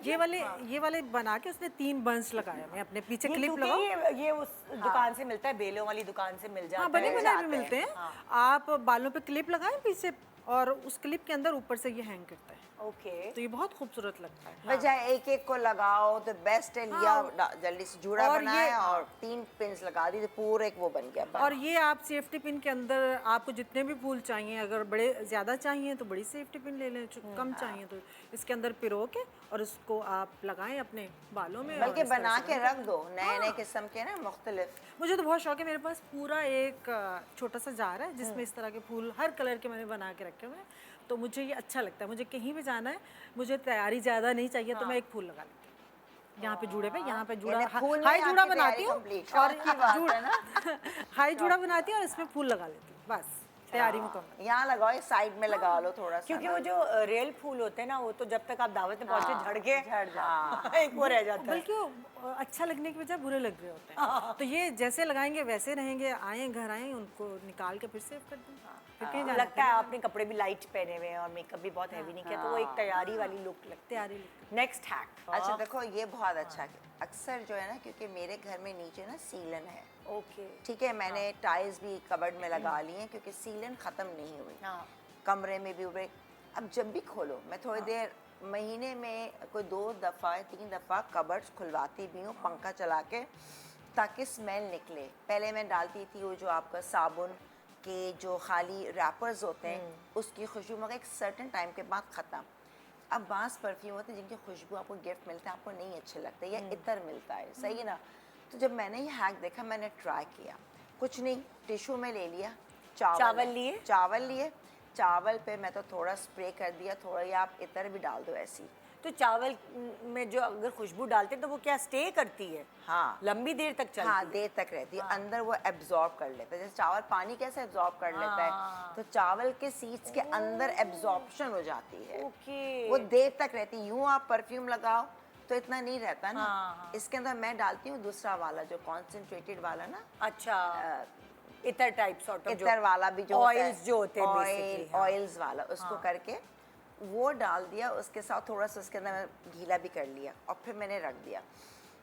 ये वाले बना के उसने 3 बंच लगाए हुए हैं, अपने पीछे ये क्लिप क्योंकि लगाओ। ये उस दुकान से मिलता है, बेलों वाली दुकान से मिल जाता हाँ, है। बने बनाए भी जाते मिलते हैं। हैं। आप बालों पे क्लिप लगाएं पीछे और उस क्लिप के अंदर ऊपर से ये हैंग करता है, ओके तो ये बहुत खूबसूरत लगता है। बजाय एक एक को लगाओ तो बेस्ट है, लिया जल्दी से जूड़ा और ये- बनाया और 3 पिन्स लगा दी तो पूरा एक वो बन गया। और ये आप सेफ्टी पिन के अंदर आपको जितने भी फूल चाहिए, अगर बड़े ज़्यादा चाहिए तो बड़ी सेफ्टी पिन ले लें, जो कम चाहिए तो इसके अंदर पिरो के और उसको आप लगाएं अपने बालों में। बल्कि और इस तरह बना से के रख दो, नए नए किस्म के ना मुख्तलिफ। मुझे तो बहुत शौक है, मेरे पास पूरा एक छोटा सा जार है जिसमें इस तरह के फूल हर कलर के मैंने बना के रखे हुए हैं। तो मुझे ये अच्छा लगता है, मुझे कहीं भी जाना है, मुझे तैयारी ज़्यादा नहीं चाहिए तो मैं एक फूल लगा लेती हूँ यहाँ पे जूड़े पे, यहाँ पे जूड़ा यानी फूल में हाई जूड़ा आपकी बनाती तैयारी हूँ complete। और शौक की बात है ना। हाई जूड़ा बनाती हूँ और इसमें फूल लगा लेती हूँ, बस तैयारी मुकम्मल। यहाँ लगाओ, साइड में लगा लो थोड़ा सा। क्योंकि वो जो रियल फूल होते हैं ना, वो तो जब तक आप दावत में पहुंचे झड़ के एक वो रह जाता है। बल्कि वो अच्छा लगने की बजाय बुरे लग रहे होते हैं, तो ये जैसे लगाएंगे वैसे रहेंगे, आए घर आए उनको निकाल के फिर सेव कर दें, फिर कहीं जाना लगता है आपने कपड़े भी लाइट पहने हुए हैं और मेकअप भी बहुत हैवी नहीं किया, तो वो एक तैयारी वाली लुक लगती है। तैयारी लगती नेक्स्ट हैक। अच्छा देखो, ये बहुत अच्छा है। अक्सर जो है ना, क्योंकि मेरे घर में नीचे ना सीलन है, ओके ठीक है, मैंने टाइल्स भी कबर्ड में लगा ली हैं क्योंकि सीलन ख़त्म नहीं हुई। हाँ। कमरे में भी उबरे, अब जब भी खोलो, मैं थोड़ी देर महीने में कोई 2 दफ़ा 3 दफ़ा कबर्ड्स खुलवाती भी हूँ पंखा चला के, ताकि स्मेल निकले। पहले मैं डालती थी वो जो आपका साबुन के जो खाली रैपर्स होते हैं उसकी खुशबू, मगर एक सर्टन टाइम के बाद ख़त्म। अब बांस परफ्यूम होते हैं जिनकी खुशबू आपको गिफ्ट मिलता है, आपको नहीं अच्छे लगते, या इतर मिलता है, सही है ना। तो जब मैंने ये हैक देखा, मैंने ट्राई किया, कुछ नहीं, टिशू में ले लिया, चावल लिए, चावल पे मैं तो थोड़ा स्प्रे कर दिया, थोड़ा, या आप इतर भी डाल दो ऐसी। तो चावल में जो अगर खुशबू डालते हैं तो वो क्या स्टे करती है? हाँ, लंबी देर तक चलती हाँ, है? देर तक रहती है, अंदर वो एब्जॉर्ब कर लेता है। जैसे चावल पानी कैसे एब्जॉर्ब कर लेता है, तो चावल के सीड्स के अंदर एब्जॉर्प्शन हो जाती है, ओके। वो देर तक रहती है। यूँ आप परफ्यूम लगाओ तो इतना नहीं रहता ना। इसके अंदर मैं डालती हूँ दूसरा वाला, जो कॉन्सेंट्रेटेड वाला ना, अच्छा, इतर टाइप सॉर्ट ऑफ इतर वाला भी जो ऑयल्स जो होते हैं basically, हाँ। ऑयल्स वाला, उसको करके वो डाल दिया, उसके साथ थोड़ा सा उसके अंदर मैं गीला भी कर लिया और फिर मैंने रख दिया।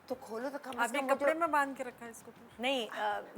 तो खोलो तो कम से आपने कम वो कपड़े जो में बांध के रखा है इसको तो? नहीं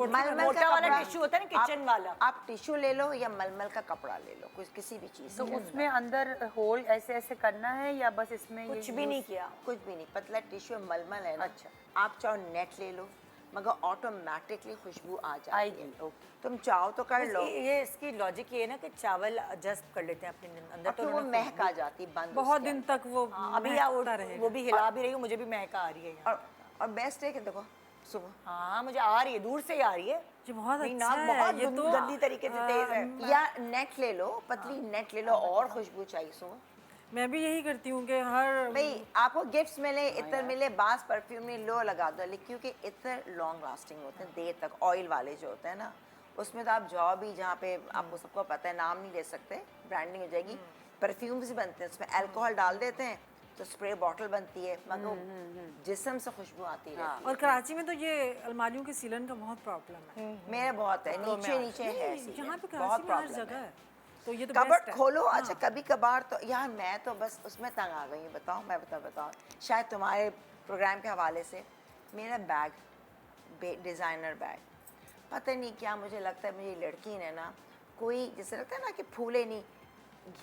मलमल मोटा का वाला कपड़ा, टिश्यू होता है ना, किचन वाला। आप टिश्यू ले लो या मलमल का कपड़ा ले लो, कुछ किसी भी चीज़ तो के उसमें अंदर होल ऐसे ऐसे करना है या बस इसमें कुछ भी नहीं किया। कुछ भी नहीं, पतला टिश्यू मलमल है ना। अच्छा। आप चाहो नेट ले लो, मगर ऑटोमेटिकली खुशबू आ जाती आएगी, है। ओके। तुम चाहो तो कर लो, ये इसकी लॉजिक ये है ना कि चावल एडजस्ट कर लेते हैं अपने अंदर, और तो फिर वो उन्होंने महक आ जाती बंद बहुत उसके दिन अंदर। तक वो हाँ, अभी महकता रहेगा। वो भी हिला भी रही हूँ, मुझे भी महक आ रही है यहाँ। और बेस्ट है कि देखो सुबह हाँ मुझे आ रही है, दूर से ही आ रही है। ये बहुत मेरी अच्छा नाक है, बहुत ये तो गंदी तरीके से तेज है। या नेट ले लो, पतली नेट ले लो, और खुशबू चाहिए सुबह। मैं भी यही करती हूँ कि हर भाई आपको गिफ्ट्स मिले, इत्र मिले, बास परफ्यूम में लो लगा दो, लेकिन क्योंकि इत्र लॉन्ग लास्टिंग होते हैं, देर तक ऑयल वाले जो होते हैं ना, उसमें तो आप जाओ भी जहाँ पे आपको सबको पता है, नाम नहीं ले सकते, ब्रांडिंग हो जाएगी। परफ्यूम्स बनते हैं, उसमें अल्कोहल डाल देते हैं तो स्प्रे बॉटल बनती है, मगर जिस्म से खुशबू आती रहती और कराची में तो ये अलमारियों के सीलन का बहुत प्रॉब्लम है। है। मेरा बहुत है, नीचे नीचे है सीलन, यहाँ पे बहुत कराची में हर प्रॉब्लम जगह है। है, तो ये तो कबर्ड बेस्ट है। खोलो, अच्छा कभी कभार तो यार मैं तो बस उसमें तंग आ गई हूँ, बताओ मैं बताऊँ शायद तुम्हारे प्रोग्राम के हवाले से। मेरा बैग डिज़ाइनर बैग, पता नहीं क्या मुझे लगता है, मेरी लड़की ने ना कोई जैसे लगता है ना कि फूले नहीं,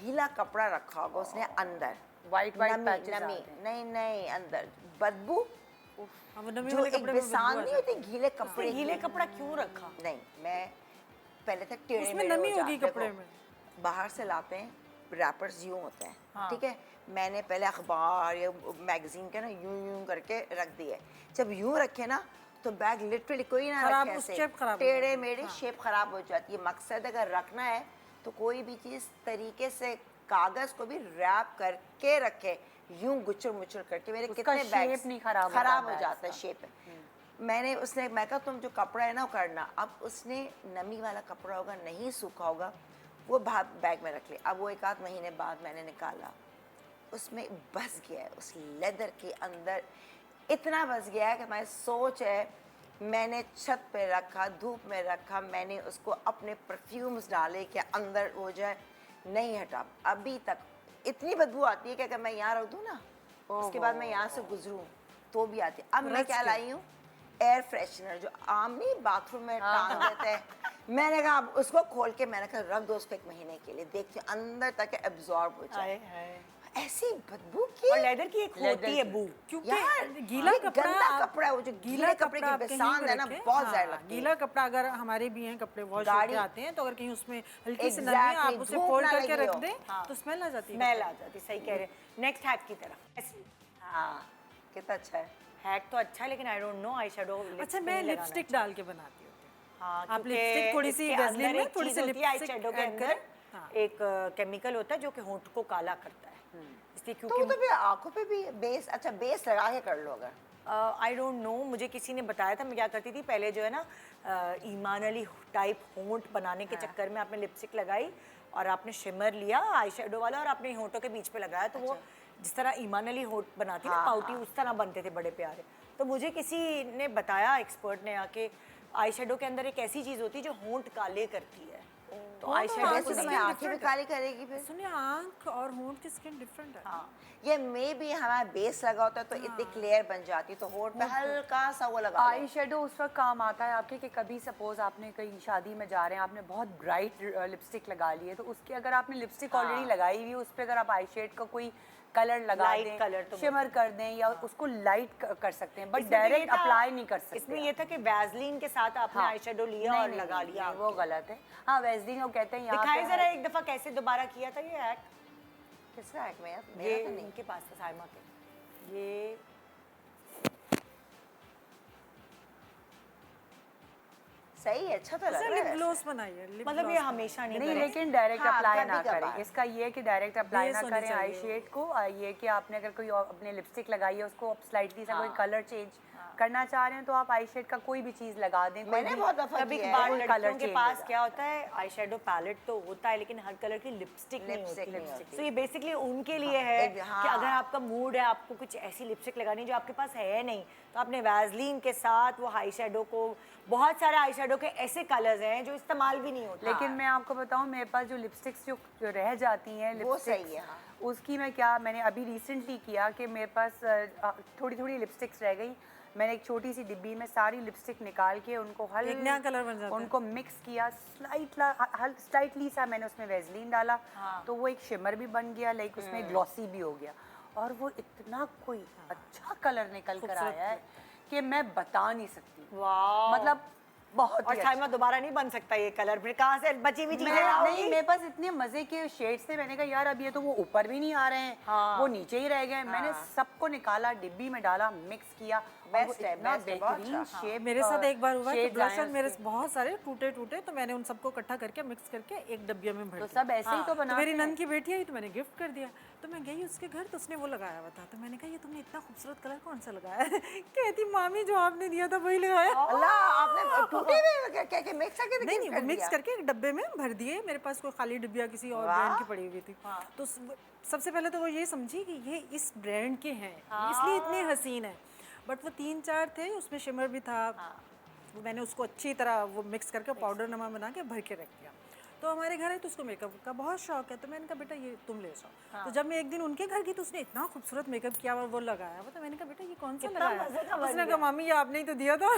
गीला कपड़ा रखा होगा उसने अंदर, White नमी patches नमी आते हैं। नहीं नहीं अंदर बदबू, अब नमी जो वाले एक कपड़े में बेसान बदबू नहीं आ होती गीले तो कपड़े गीले की। कपड़ा क्यों रखा? नहीं मैं पहले तक टेढ़े उसमें मेढ़े नमी हो होगी जाते, कपड़े देखो, में। बाहर से लाते हैं रैपर्स यूं होते हैं, हाँ। ठीक है, मैंने पहले अखबार या मैगजीन के ना यूं यूं करके रख दिए, जब यूं रखे ना तो बैग लिटरली कोई ना खराब, रखे उस ऐसे, shape खराब हो टेढ़े जाती है। मेढ़े शेप खराब हो जाती है। मकसद अगर रखना है तो कोई भी चीज़ तरीके से कागज को भी रैप करके रखे, यूं गुचर मुचर करके। मेरे उसका कितने बैग shape नहीं खराब होता खराब हो bags जाता है का। शेप। मैंने उसने मैं कहा तुम जो कपड़ा है ना वो करना, अब उसने नमी वाला कपड़ा होगा, नहीं सूखा होगा, वो बैग में रख लिया। अब वो एक आध महीने बाद मैंने निकाला, उसमें बस गया है, उस लेदर के अंदर इतना बस गया है कि मैं सोच है, मैंने छत पे रखा, धूप में रखा, मैंने उसको अपने परफ्यूम्स डाले कि अंदर हो जाए, नहीं हटा अभी तक। इतनी बदबू आती है कि अगर मैं यहाँ रख दूँ ना, उसके बाद मैं यहाँ से गुजरूँ तो भी आती है। अब मैं क्या लाई हूँ, एयर फ्रेशनर, जो आम नहीं बाथरूम में टांग देते हैं। मैंने कहा अब उसको खोल के मैंने कहा रख दो उसको 1 महीने के लिए, देखती हूँ अंदर तक एब्जॉर्ब हो जाए। ऐसी बदबू की, और लेदर की एक होती है बू, क्योंकि यार गीला ये कपड़ा गंदा आप- कपड़ा है, वो जो गीले कपड़े की आप कहीं बेसान भी है ना, रखें, बहुत हाँ, ज़्यादा लगती है। गीला कपड़ा अगर हमारे भी हैं कपड़े वॉश गाड़ी- होके आते हैं, तो अगर कहीं उसमें हल्की सी नमी है, Exactly, आप उसे धूप फोल्ड ना करके लगी रख हो। दें हाँ। तो स्मेल आ जाती है। स्मेल आ जाती, सही कह रहे हैं। नेक्स्ट हैक की तरफ। हाँ कितना अच्छा है। हैक तो अच्छा है, लेकिन I don't know eye shadow. अच्छा, मैं लिपस्टिक डाल के बनाती हूँ। हाँ, आप क्योंकि लिपस्टिक थोड़ी सी इसके वैसलीन अंदर में एक थोड़ी चीज़ सी होती है, आई लिपस्टिक शेडो के ऐड अंदर करें। हाँ। एक केमिकल होता है जो कि होंठ को काला करता है, इसलिए तो क्योंकि फिर आंखों पे भी बेस, अच्छा बेस लगा के कर लो अगर। आई डोंट नो, मुझे किसी ने बताया था। मैं क्या करती थी पहले, जो है ना ईमान अली टाइप होंठ बनाने के चक्कर में आपने लिपस्टिक लगाई और आपने शिमर लिया आई शेडो वाला और अपने होंठों के बीच पे लगाया, तो वो जिस तरह ईमान अली होंठ बनाती है ना पाउटी, उस तरह बनते थे बड़े प्यारे। तो मुझे किसी ने बताया, एक्सपर्ट ने आके, आई शेडो के अंदर एक ऐसी चीज़ होती है जो होंठ काले करती है, तो आई शेडो वैसे तो मैं आंखें भी काली करेगी फिर। सुनिए, आंख और होंठ की स्किन डिफरेंट है। हाँ, ये मे भी हमारा बेस लगा होता है तो इतनी क्लियर बन जाती है, तो होंठ पे हल्का सा वो लगा आई शेडो उस वक्त काम आता है आपके कि कभी सपोज आपने कहीं शादी में जा रहे हैं, आपने बहुत ब्राइट लिपस्टिक लगा ली है, तो उसके अगर आपने लिपस्टिक ऑलरेडी लगाई हुई है, उस पर अगर आप आई शेड का कोई कलर लगा Light दें, coloर तो शिमर कर दें या उसको लाइट कर सकते हैं, बट इसमें तो ये डायरेक्ट था- अप्लाई नहीं कर सकते। इसमें ये था कि वैसलीन के साथ आपने हाँ। आई शेडो लिया नहीं, और नहीं, लगा नहीं, लिया। नहीं, वो गलत है। हाँ, वैसलीन वो कहते हैं यहाँ दिखाए पे जरा है। एक दफा कैसे दोबारा किया था ये हैक। किसका है मेरा ये मेरा तो नहीं। इनके पास था, साइमा के। ये सही है, अच्छा तो लग अच्छा, रहा लिप है। ग्लोस बनाइए, लिप मतलब ये ग्लोस हमेशा नहीं नहीं, करें। लेकिन डायरेक्ट हाँ, अप्लाई कभी ना कभार। करें। इसका ये है कि डायरेक्ट अप्लाई बेस ना होनी करें आई चाहिए। शेड को। ये कि आपने अगर कोई और अपने लिपस्टिक लगाई है, उसको आप स्लाइटली सा कोई हाँ। कलर चेंज करना चाह रहे हैं, तो आप आई शेड का कोई भी चीज़ लगा दें। कोई मैंने भी- बहुत दफा कभी किया कभार है। वो लड़कियों colour के change पास होगा। क्या होता है, आई शेडो पैलेट तो होता है लेकिन हर कलर की लिपस्टिक नहीं लिपस्टिक होती। नहीं होती। तो ये बेसिकली उनके लिए है हाँ। कि अगर आपका मूड है, आपको कुछ ऐसी लिपस्टिक लगानी है जो आपके पास है नहीं, तो आपने वैसलीन के साथ वो आई शेडो को, बहुत सारे आई शेडो के ऐसे कलर्स हैं जो इस्तेमाल भी नहीं होते। लेकिन मैं आपको बताऊं, मेरे पास जो लिपस्टिक्स जो रह जाती हैं, वो सही लिपस्टिक्स, है, हाँ। उसकी मैंने अभी रिसेंटली किया कि मेरे पास थोड़ी थोड़ी लिपस्टिक्स रह गई। मैंने एक छोटी सी डिब्बी में सारी लिपस्टिक निकाल के उनको एक नया कलर बन जाता है। उनको मिक्स किया, स्लाइटली सा मैंने उसमें वेजलीन डाला, तो वो एक शिमर भी बन गया, लाइक उसमें ग्लॉसी भी हो गया, और वो इतना कोई अच्छा कलर निकल कर आया है कि मैं बता नहीं सकती। वाह मतलब बहुत और ही शायमा दोबारा नहीं बन सकता ये कलर, फिर कहाँ से बची हुई चीजें नहीं, लाओगी? मेरे पास इतने मजे के शेड्स थे, मैंने कहा यार अब ये तो वो ऊपर भी नहीं आ रहे हैं, हाँ। वो नीचे ही रह गए। मैंने सबको निकाला, डिब्बी में डाला, मिक्स किया, और वो Best है, इतना best है, बहुत बेहतरीन अच्छा। शेप मेरे साथ एक बार हुआ कि shades आए ब्लश हैं मेरे उसके। बहुत सारे टूटे टूटे, तो मैंने उन सबको इकट्ठा करके मिक्स करके एक डब्बे में भर तो दिया। सब ऐसे ही तो तो बनाते मेरी हैं। नंद की बेटी आई तो मैंने गिफ्ट कर दिया। तो मैं गई उसके घर तो उसने वो लगाया हुआ था, तो मैंने कहा ये तुमने इतना खूबसूरत कलर कौन सा लगाया है? कहती मामी जो आपने दिया था वही लगाया। अल्लाह, आपने टूटे हुए क्या मिक्स करके नहीं नहीं, कर वो मिक्स दिया? करके एक डब्बे में भर दिए। मेरे पास कोई खाली डिब्बिया किसी और ब्रांड की पड़ी हुई थी, तो सबसे पहले तो वो ये समझी कि ये इस ब्रांड के हैं, इसलिए इतने हसीन है। बट वो 3-4 थे, उसमें शिमर भी था। मैंने उसको अच्छी तरह वो मिक्स करके पाउडर नमा बना के भर के रख दिया। तो हमारे घर है तो उसको मेकअप का बहुत शौक है, तो मैंने कहा बेटा ये तुम ले जाओ। तो जब मैं एक दिन उनके घर गई तो उसने इतना खूबसूरत मेकअप किया और वो लगाया हुआ, तो मैंने कहा बेटा ये कौन सा लगाया मजे का है? बन उसने कहा मामी ये आपने ही तो दिया था।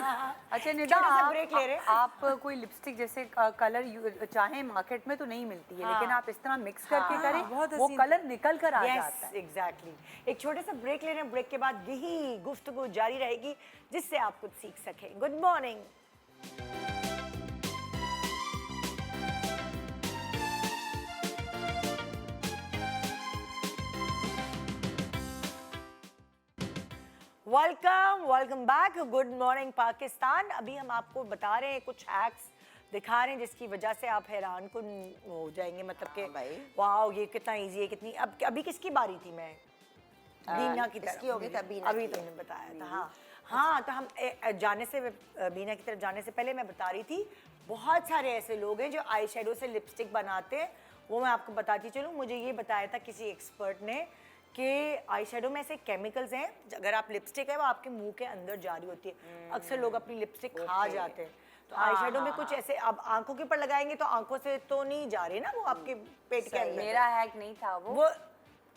अच्छा निदा, छोटा सा break ले रहे हैं। आप कोई लिपस्टिक जैसे कलर चाहे मार्केट में तो नहीं मिलती है, लेकिन आप इस तरह मिक्स करके करें, बहुत वो हसीन। कलर निकल कर आ जाता यस है। एग्जैक्टली। एक छोटे सा ब्रेक ले रहे हैं, ब्रेक के बाद यही गुफ्तगू जारी रहेगी जिससे आप कुछ सीख सकें। Good morning. Welcome back. Good morning Pakistan. अभी हम आपको बता रहे हैं कुछ हैक्स दिखा रहे हैं जिसकी वजह से आप हैरान कुन हो जाएंगे, मतलब कि भाई। वाओ ये कितना इजी है, कितनी। अब अभी किसकी बारी थी? मैं बीना की तरफ। इसकी होगी तब बीना अभी की तुमने बताया था। हाँ हाँ, तो हम जाने से बीना की तरफ जाने से पहले मैं बता रही थी बहुत सारे ऐसे लोग हैं जो आई शेडो से लिपस्टिक बनाते हैं। वो मैं आपको बताती चलूँ, मुझे ये बताया था किसी एक्सपर्ट ने कि आई शेडो में ऐसे केमिकल्स हैं, अगर आप लिपस्टिक है वो आपके मुंह के अंदर जारी होती है। अक्सर लोग अपनी लिपस्टिक खा जाते हैं, तो आई शेडो में कुछ ऐसे अब आंखों के ऊपर लगाएंगे तो आंखों से तो नहीं जा रही ना वो आपके पेट के अंदर। मेरा हैक नहीं था वो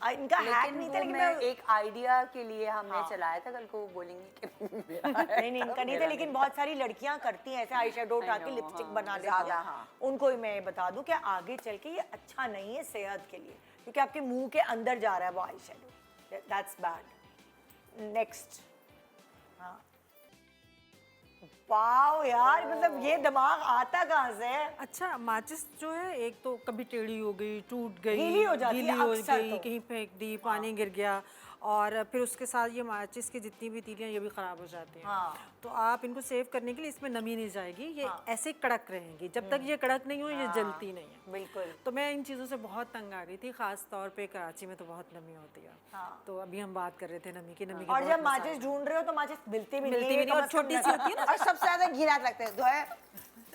इनका हैक लेकिन नहीं था, वो लेकिन मैं मैं एक आइडिया के लिए हमने चलाया था, कल को वो बोलेंगे कि मेरा नहीं नहीं इनका नहीं था, लेकिन बहुत सारी लड़कियां करती हैं ऐसे आई शेडो उठा के लिपस्टिक बना लेती हैं। ज़्यादा, हाँ। उनको ही मैं बता दूं कि आगे चल के ये अच्छा नहीं है सेहत के लिए, क्योंकि आपके मुंह के अंदर जा रहा है वो eye shadow. That's bad. Next. हाँ वाओ यार, मतलब ये दिमाग आता कहाँ से है? अच्छा, माचिस जो है एक तो कभी टेढ़ी हो गई, टूट गई, गीली हो जाती है गीली हो अक्सर गई, तो। कहीं फेंक दी, पानी गिर गया, और फिर उसके साथ ये माचिस की जितनी भी तीलियां ये भी खराब हो जाती हैं। हाँ। तो आप इनको सेव करने के लिए इसमें नमी नहीं जाएगी, ये ऐसे कड़क रहेंगी। जब तक ये कड़क नहीं हो ये जलती नहीं है। बिल्कुल। तो मैं इन चीज़ों से बहुत तंग आ गई थी, खास तौर पे कराची में तो बहुत नमी होती है। हाँ। तो अभी हम बात कर रहे थे नमी की और बहुत जब मसाला। माचिस ढूंढ रहे हो तो माचिस मिलती भी मिलती नहीं भी है, नहीं, और कम से कम छोटी सी होती है ना। और सबसे ज्यादा घिनात लगते हैं धोए।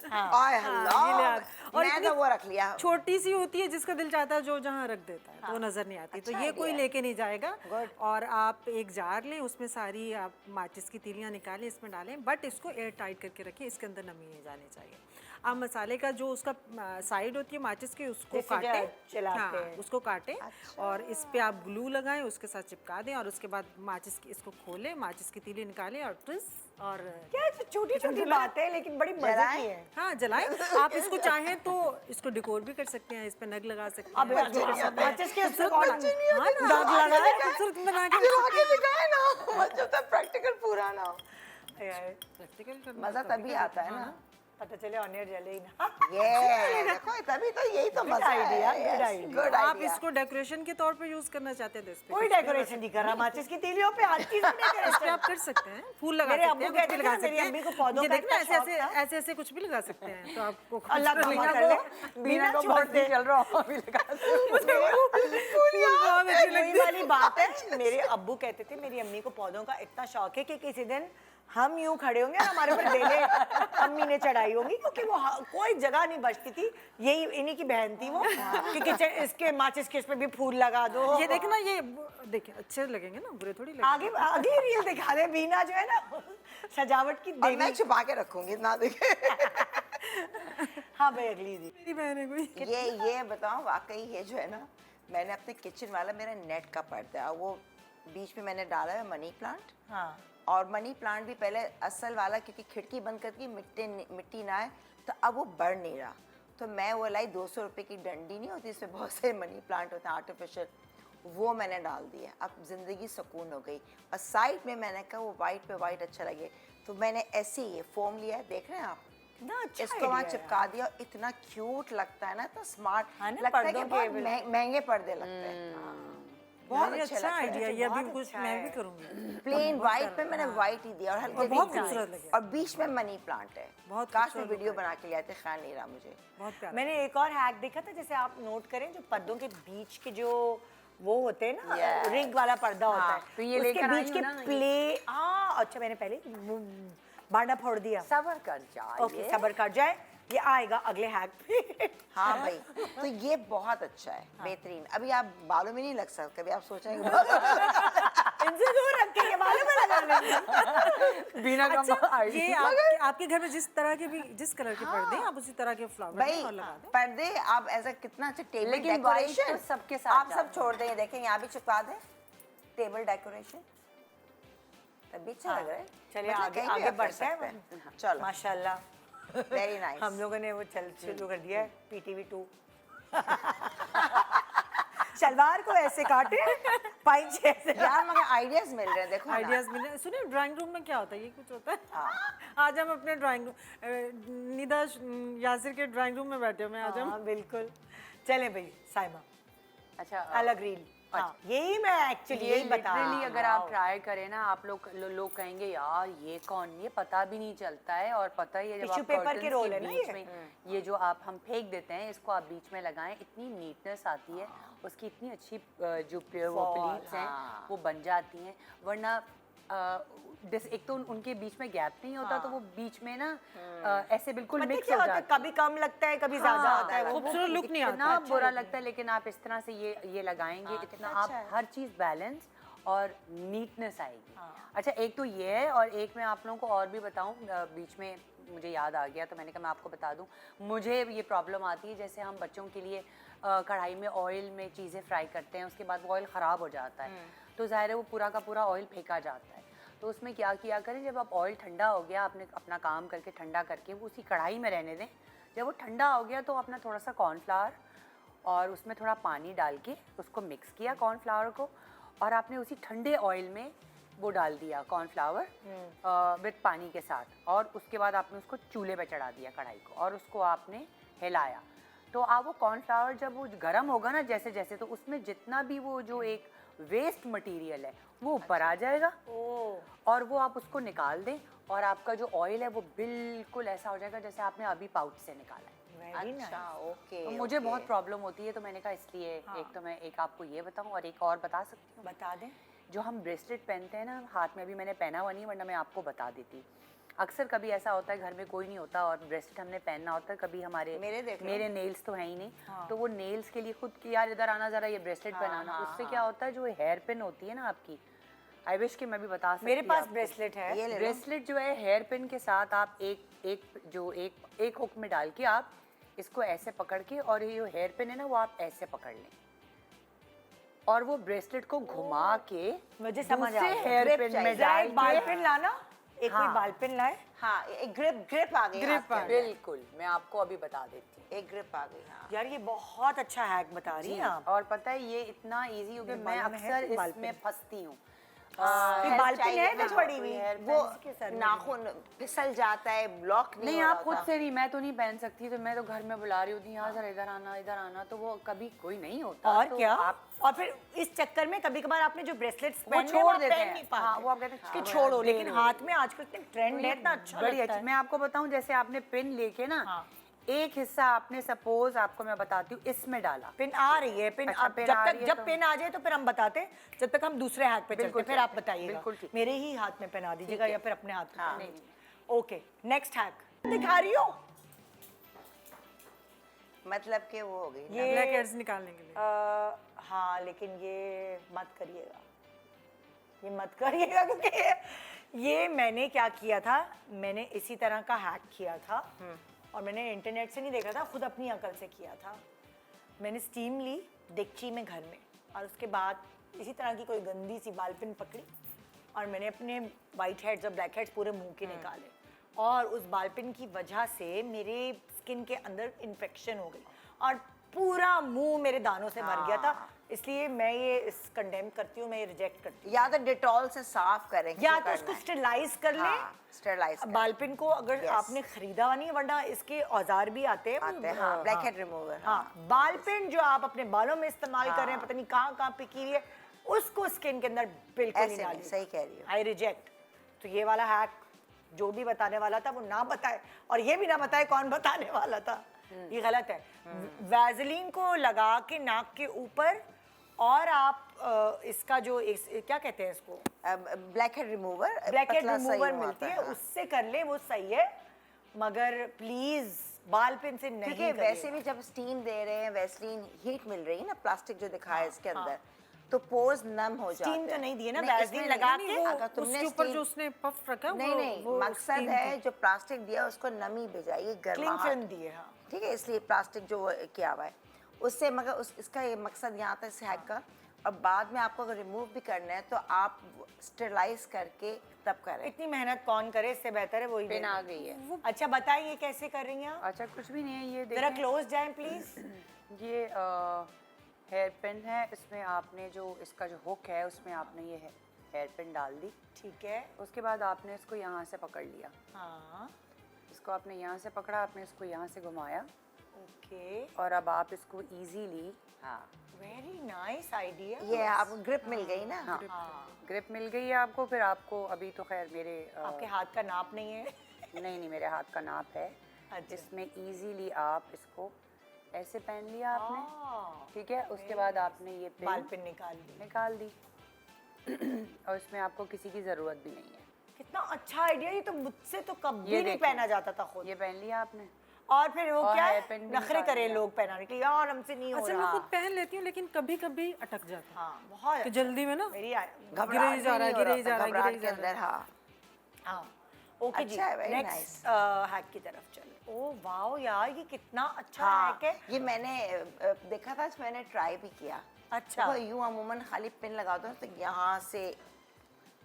हाँ। आय हाँ, अल्लाह, ये ले आते। और मैं इतनी तो वो रख लिया। छोटी सी होती है जिसका दिल चाहता है जो जहाँ रख देता है, तो वो नजर नहीं आती। तो अच्छा ये कोई idea। लेके नहीं जाएगा। Good। और आप एक जार लें, उसमें सारी आप माचिस की तीलियां निकालें, इसमें डालें, बट इसको एयर टाइट करके रखें, इसके अंदर नमी नहीं जानी चाहिए। आप मसाले का जो उसका साइड होती है माचिस की उसको जिससे काटें, चलाते हैं। उसको काटें और इस पे आप ग्लू लगाएं, उसके साथ चिपका दें, और उसके बाद माचिस की इसको खोलें, माचिस की तीली निकालें और ट्विस्ट और क्या छोटी छोटी बात है लेकिन बड़ी मजे की है। हाँ जलाएं। आप इसको चाहें तो इसको डेकोर भी कर सकते हैं, इस पे नग लगा सकते अब हैं। माचिस के उससे कौन हाँ ना, दाग लगा है? खूबसूरत बना के जला के दिखाए ना, जब तक प्रैक्टिकल पूरा ना हो। प्रैक्टिकल करना मजा तो तभी आता है ना। पता चले ऑनियर जले ही ना। ये देखो, तभी तो यही तो मजा idea, है। good Yes, idea। good आप idea। इसको डेकोरेशन के तौर पे यूज करना चाहते हैं तो इस पे कोई डेकोरेशन नहीं कर रहा, माचिस की तीलियों पे हर चीज में इस पे डेकोरेशन। आप कर सकते हैं, फूल लगा मेरे सकते अब्बू हैं, कुछ कहते भी थे लगा ना, मेरी सकते हैं। अम्मी को पौधों ये का देखना इतना ऐसे शौक था। ऐसे ऐसे कुछ भी लगा सकते हैं, तो आपको अल्लाह खूबसूरत तौबा लगेगा। कर ले, बीना को छोड़ दे। बर्थडे चल रहा हो अभी लगा बहुत अच्छी लगती वही वाली बात है। मेरे अब्बू कहते थे मेरी अम्मी को पौधों का इतना शौक है कि किसी दिन हम यूं खड़े होंगे और हमारे ऊपर बेले अम्मी ने चढ़ाई होंगी, क्योंकि वो कोई जगह नहीं बचती थी। यही इन्हीं की बहन थी वो कि किचन इसके माचिस के इस पे भी फूल लगा दो। ये देखना, ये देखिए अच्छे लगेंगे ना, बुरे थोड़ी लगेंगे। आगे आगे रील दिखा दे। बीना जो है ना सजावट की और मैं देवी। छुपा के रखूंगी ना देखे। हाँ भाई अगली दी। मेरी बहन है कोई। ये बताओ, वाकई ये जो है ना, मैंने अपने किचन वाला मेरा नेट का पर्दा है, वो बीच में मैंने डाला है मनी प्लांट। हाँ और मनी प्लांट भी पहले असल वाला, क्योंकि खिड़की बंद करके मिट्टी ना आए, तो अब वो बढ़ नहीं रहा। तो मैं वो लाई 200 रुपये की डंडी नहीं होती, इसमें बहुत सारे मनी प्लांट होते हैं आर्टिफिशियल, वो मैंने डाल दिया, अब ज़िंदगी सुकून हो गई। और साइड में मैंने कहा वो वाइट पे वाइट अच्छा लगे, तो मैंने ऐसे ही ये फोम लिया है, देख रहे हैं आप, कितना अच्छा इसको वहाँ idea है चिपका दिया। और इतना क्यूट लगता है ना, इतना स्मार्ट हाँ ना, लगता है कि पर्दों बहुत के महंगे पर्दे लगते हैं। बहुत ये अच्छे अच्छा लगते हैं। आइडिया, ये अभी बहुत कुछ अच्छा मैं है। भी करूँगी। प्लेन वाइट पे मैंने वाइट ही दिया और हल्के बहुत green खूबसूरत में। लगे। और बीच में मनी प्लांट है। बहुत काश मैं खूबसूरत वीडियो लुक है। बना के ले आते, ख्याल नहीं रहा मुझे। बहुत प्यारा। मैंने एक और हैक देखा था, जैसे आप नोट करें जो पर्दों के बीच के जो वो होते हैं ना, Yes. रिग वाला पर्दा होता हाँ, है, तो ये उसके लेकर आई बीच हूँ के ना, ये। प्ले, हाँ अच्छा, मैंने पहले बांडा फोड़ दिया। सबर कर जाइए। ओके, सबर कर जाए, ये आएगा अगले हैक पे। हाँ भाई, तो ये बहुत अच्छा है, बेहतरीन। अभी आप बालों में नहीं लग सकते, कभी आप सोचेंगे इनसे दूर रख के ये बालों में लगा लेंगे। बिना अच्छा, ये आपके घर में जिस तरह के भी, जिस कलर के पर्दे हैं, आप उसी तरह के फ्लावर भाई और लगा दें। पर्दे आप ऐसा कितना अच्छा टेबल लेकिन white डेकोरेशन तो सबके साथ आप सब जाता छोड़ दें, देखें यहाँ भी चिपका दें टेबल डेकोरेशन, तब भी अच्छा लग रहा है। चलिए मतलब आगे कहीं भी आगे आप कर बढ़ते सकते हैं। चलो, माशाल्लाह, वेरी नाइस। हम लोगों ने वो चल शुरू कर दिया है PTV 2। शलवार को ऐसे काटे, पाइंचे ऐसे। यार मगर आइडियाज मिल रहे हैं, देखो ना। आइडियाज मिले। सुनिए, ड्राइंग रूम में क्या होता है, ये कुछ होता है। आज हम अपने ड्राइंग रूम, निदा यासिर के ड्राइंग रूम में बैठे हुए हैं आज हम। हाँ बिल्कुल। चले भाई साइमा, अच्छा, अलग रील। हाँ, यही मैं एक्चुअली ये यही बता रही लिटरली हूँ। अगर आप ट्राई करें ना, आप लोग कहेंगे यार ये कौन, ये पता भी नहीं चलता है। और पता ही है जब टिश्यू आप पेपर के कर्टन्स रोल है ना बीच ये? में ये जो आप हम फेंक देते हैं, इसको आप बीच में लगाएं, इतनी नीटनेस आती है, उसकी इतनी अच्छी जो वो प्लीट्स हैं वो बन जाती हैं। वरना एक तो उनके बीच में गैप नहीं होता, तो वो बीच में ना ऐसे बिल्कुल पता है मिक्स क्या हो होता है, जाता है। कभी कम लगता है, कभी ज्यादा हाँ, होता है। वो खूबसूरत लुक नहीं आता। इतना बुरा लगता है, लेकिन आप इस तरह से ये लगाएंगे, इतना आप हर चीज़ बैलेंस और नीटनेस आएगी। अच्छा, एक तो ये है, और एक मैं आप लोगों को और भी बताऊं, बीच में मुझे याद आ गया तो मैंने कहा मैं आपको बता दूं। मुझे ये प्रॉब्लम आती है, जैसे हम बच्चों के लिए कढ़ाई में ऑयल में चीज़ें फ्राई करते हैं, उसके बाद वो ऑयल ख़राब हो जाता है, तो ज़ाहिर है वो पूरा का पूरा ऑयल फेंका जाता है। तो उसमें क्या किया करें, जब आप ऑयल ठंडा हो गया, आपने अपना काम करके ठंडा करके वो उसी कढ़ाई में रहने दें। जब वो ठंडा हो गया तो अपना थोड़ा सा कॉर्नफ्लावर और उसमें थोड़ा पानी डाल के उसको मिक्स किया कॉर्नफ्लावर को, और आपने उसी ठंडे ऑयल में वो डाल दिया कॉर्नफ्लावर विद पानी के साथ, और उसके बाद आपने उसको चूल्हे पे चढ़ा दिया कढ़ाई को, और उसको आपने हिलाया। तो आप वो कॉर्नफ्लावर जब वो गर्म होगा ना जैसे जैसे, तो उसमें जितना भी वो जो एक वेस्ट मटेरियल है वो ऊपर आ जाएगा, और वो आप उसको निकाल दें, और आपका जो ऑयल है वो बिल्कुल ऐसा हो जाएगा जैसे आपने अभी पाउच से निकाला है। अच्छा, ओके। तो मुझे बहुत प्रॉब्लम होती है, तो मैंने कहा इसलिए एक तो मैं एक आपको ये बताऊं, और एक और बता सकती हूँ। बता दें। जो हम ब्रेसलेट पहनते हैं ना हाथ में, अभी मैंने पहना हुआ नहीं, वरना मैं आपको बता देती। अक्सर कभी ऐसा होता है घर में कोई नहीं होता और ब्रेसलेट हमने पहनना होता है, कभी हमारे मेरे नेल्स तो हैं ही नहीं, तो वो नेल्स के लिए खुद की यार इधर आना जरा ये ब्रेसलेट पहनाना, उससे क्या होता है जो हेयर पिन होती है ना आपकी, आई विश कि मैं भी बता सकती। मेरे पास ब्रेसलेट है। ये ले लो। ब्रेसलेट जो है हेयर पिन के साथ आप एक हुक में डाल के आप इसको ऐसे पकड़ के, और ये जो हेयर पिन है ना वो आप ऐसे पकड़ लें, और वो ब्रेसलेट को घुमा के मुझे समझ आ दूसरे गया। हेयर Grip पिन में चाहिए। डाल एक बाल के, पिन लाना, एक कोई हाँ। बाल पिन लाए। हाँ, एक ग्रिप आ गई। Grip आ गई। बिल्कुल मैं आपको अभी बता देती हूँ। एक ग्रिप आ गई। हाँ, यार ये बहुत अच्छा हैक बता रही हैं आप। और पता है ये इतना इजी हो गया, मैं बालों में है अक्सर कोई बाल इसमें फंसती हूँ। कोई बाल पिन है तो पड़ी हुई hair वो के सर में नाखून फिसल जाता है, ब्लॉक नहीं, हो आप रहा खुद होता। से नहीं, मैं तो नहीं पहन सकती, तो मैं तो घर में बुला रही होती हूँ, यहाँ जरा इधर आना, तो वो कभी कोई नहीं होता। और तो क्या, आप और फिर इस चक्कर में कभी कभार आपने जो ब्रेसलेट्स वो पहने छोड़ वो देते पहन हैं। नहीं पाते। हाँ, वो आप कहते हैं, कि छोड़ो छोड़ो, यार, लेकिन ले लो। हाथ में आजकल इतने ट्रेंड है, इतना अच्छा बड़ी लगता अच्छी। है। मैं आपको बताऊं, जैसे आपने पिन लेके ना, हाँ। एक हिस्सा आपने सपोज आपको मैं बताती हूँ इसमें डाला, पिन आ रही है, पिन अच्छा, अब पिन जब आ तक रही है जब तो- पिन आ जाए तो फिर हम बताते हैं, जब तक हम दूसरे हैक पे चलते बिल्कुल हैं, फिर आप ठीक है, बताइएगा। बिल्कुल ठीक। मेरे ही हाथ में पहना दीजिएगा या फिर अपने हाथ में हाँ। पहना दीजिए। ओके, नेक्स्ट हैक दिखा रही हो। मतलब कि वो हो गई ना। ये ब्लैक हेड्स निकालने के लिए। हाँ, लेकिन ये मत करिएगा, ये मत करिएगा, क्योंकि ये मैंने क्या किया था, मैंने इसी तरह का हैक किया था, और मैंने इंटरनेट से नहीं देखा था, खुद अपनी अकल से किया था। मैंने स्टीम ली देगची में घर में, और उसके बाद इसी तरह की कोई गंदी सी बालपिन पकड़ी, और मैंने अपने वाइट हेड्स और ब्लैक हेड्स पूरे मुंह के निकाले, और उस बालपिन की वजह से मेरे स्किन के अंदर इन्फेक्शन हो गई और पूरा मुंह मेरे दानों से भर गया था। इसलिए मैं ये इस कंडेम करती हूँ, मैं ये रिजेक्ट करती या तो डिटॉल से साफ करें हूँ। या तो उसको स्टेरलाइज कर ले। स्टेरलाइज बालपिन को अगर Yes. आपने खरीदा हुआ नहीं है, वरना इसके औजार भी आते हैं। आते हैं, हाँ, ब्लैक हेड रिमूवर। हाँ, बालपिन जो आप अपने बालों में इस्तेमाल कर रहे हैं, पता नहीं कहाँ पिकी हुई है, उसको स्किन के अंदर बिल्कुल नहीं ऐसे नहीं, डालिए। सही कह रही हो। I reject. तो ये वाला हैक जो भी बताने वाला था वो ना बताए, और ये भी ना बताए कौन बताने वाला था। ये गलत है। वैसलीन को लगा के नाक के ऊपर, और आप इसका जो क्या कहते हैं इसको, black head remover, black head remover मिलती है, हाँ। उससे कर ले, वो सही है। मगर प्लीज बाल पिन से नहीं क्योंकि करिए। वैसे भी जब स्टीम दे रहे हैं, वैसलीन हीट मिल रही है ना, प्लास्टिक जो दिखा है इसके अंदर, तो पोर्स नम हो जाते हैं। स्टीम तो नहीं दी है ना, नहीं, वैसलीन इसमें लगा नहीं, के वो अगर तुमने उसके ऊपर steam- जो उसने पफ रखा है, नहीं नहीं, वो मकसद steam है थी। जो प्लास्टिक दिया उसको नमी भिजाइए, क्लिंग गर्माहट। फिल्म दी है। हाँ, ठीक है, इसलिए प्लास्टिक जो किया हुआ है उससे, मगर इसका ये मकसद यहाँ तक से हैक का, और बाद में आपको अगर रिमूव भी करना है तो आप स्टेरलाइज करके तब करें। इतनी मेहनत कौन करे, इससे बेहतर है वही पेन ले। आ गई है। अच्छा बताइए ये कैसे कर रही हैं आप? अच्छा कुछ भी नहीं है, ये जरा देखें, क्लोज जाएं प्लीज। ये हेयर पिन है। इसमें आपने जो इसका जो हुक है उसमें आपने ये हेयर पिन डाल दी। ठीक है। उसके बाद आपने इसको यहाँ से पकड़ लिया, हाँ, इसको आपने यहाँ से पकड़ा, आपने इसको यहाँ से घुमाया, ओके, और अब आप इसको इजीली, हाँ, वेरी नाइस आइडिया। ये आपको ग्रिप मिल गई ना। हाँ, हाँ, ग्रिप मिल गई है आपको। फिर आपको अभी तो खैर मेरे आपके हाथ का नाप नहीं है। नहीं नहीं, मेरे हाथ का नाप है। अच्छा। इसमें इजीली आप इसको ऐसे पहन लिया आपने, हाँ, ठीक है। उसके बाद आपने ये बाल पिन पिन निकाल ली। निकाल दी और इसमें आपको किसी की ज़रूरत भी नहीं है। कितना अच्छा आइडिया, ये तो मुझसे तो कभी ये नहीं देखिए। पहना जाता था खुद। ये पहन लिया आपने। और फिर वो और क्या hair है, pin भी नखरे निकाल करे लिया। लोग पहनाने के लिए, यार हमसे नहीं हो अच्छा मैं रहा। खुद पहन लेती हूँ, लेकिन कभी कभी अटक जाता है हाँ, बहुत कि अच्छा। जल्दी में ना मेरी घबराहट गिरे ही जा रहा है, नहीं हो गिरे ही जा रहा है, घबराहट गिरे ही के जा रहा अंदर, हाँ। हाँ, ओके जी, अच्छा है, very नेक्स्ट हैक की तरफ चले। ओ वाओ यार, ये कितना अच्छा हाँ, हैक है। ये मैंने देखा था, मैंने ट्राई भी किया। अच्छा। वो यूं अमूमन खाली पिन लगा दो तो यहाँ से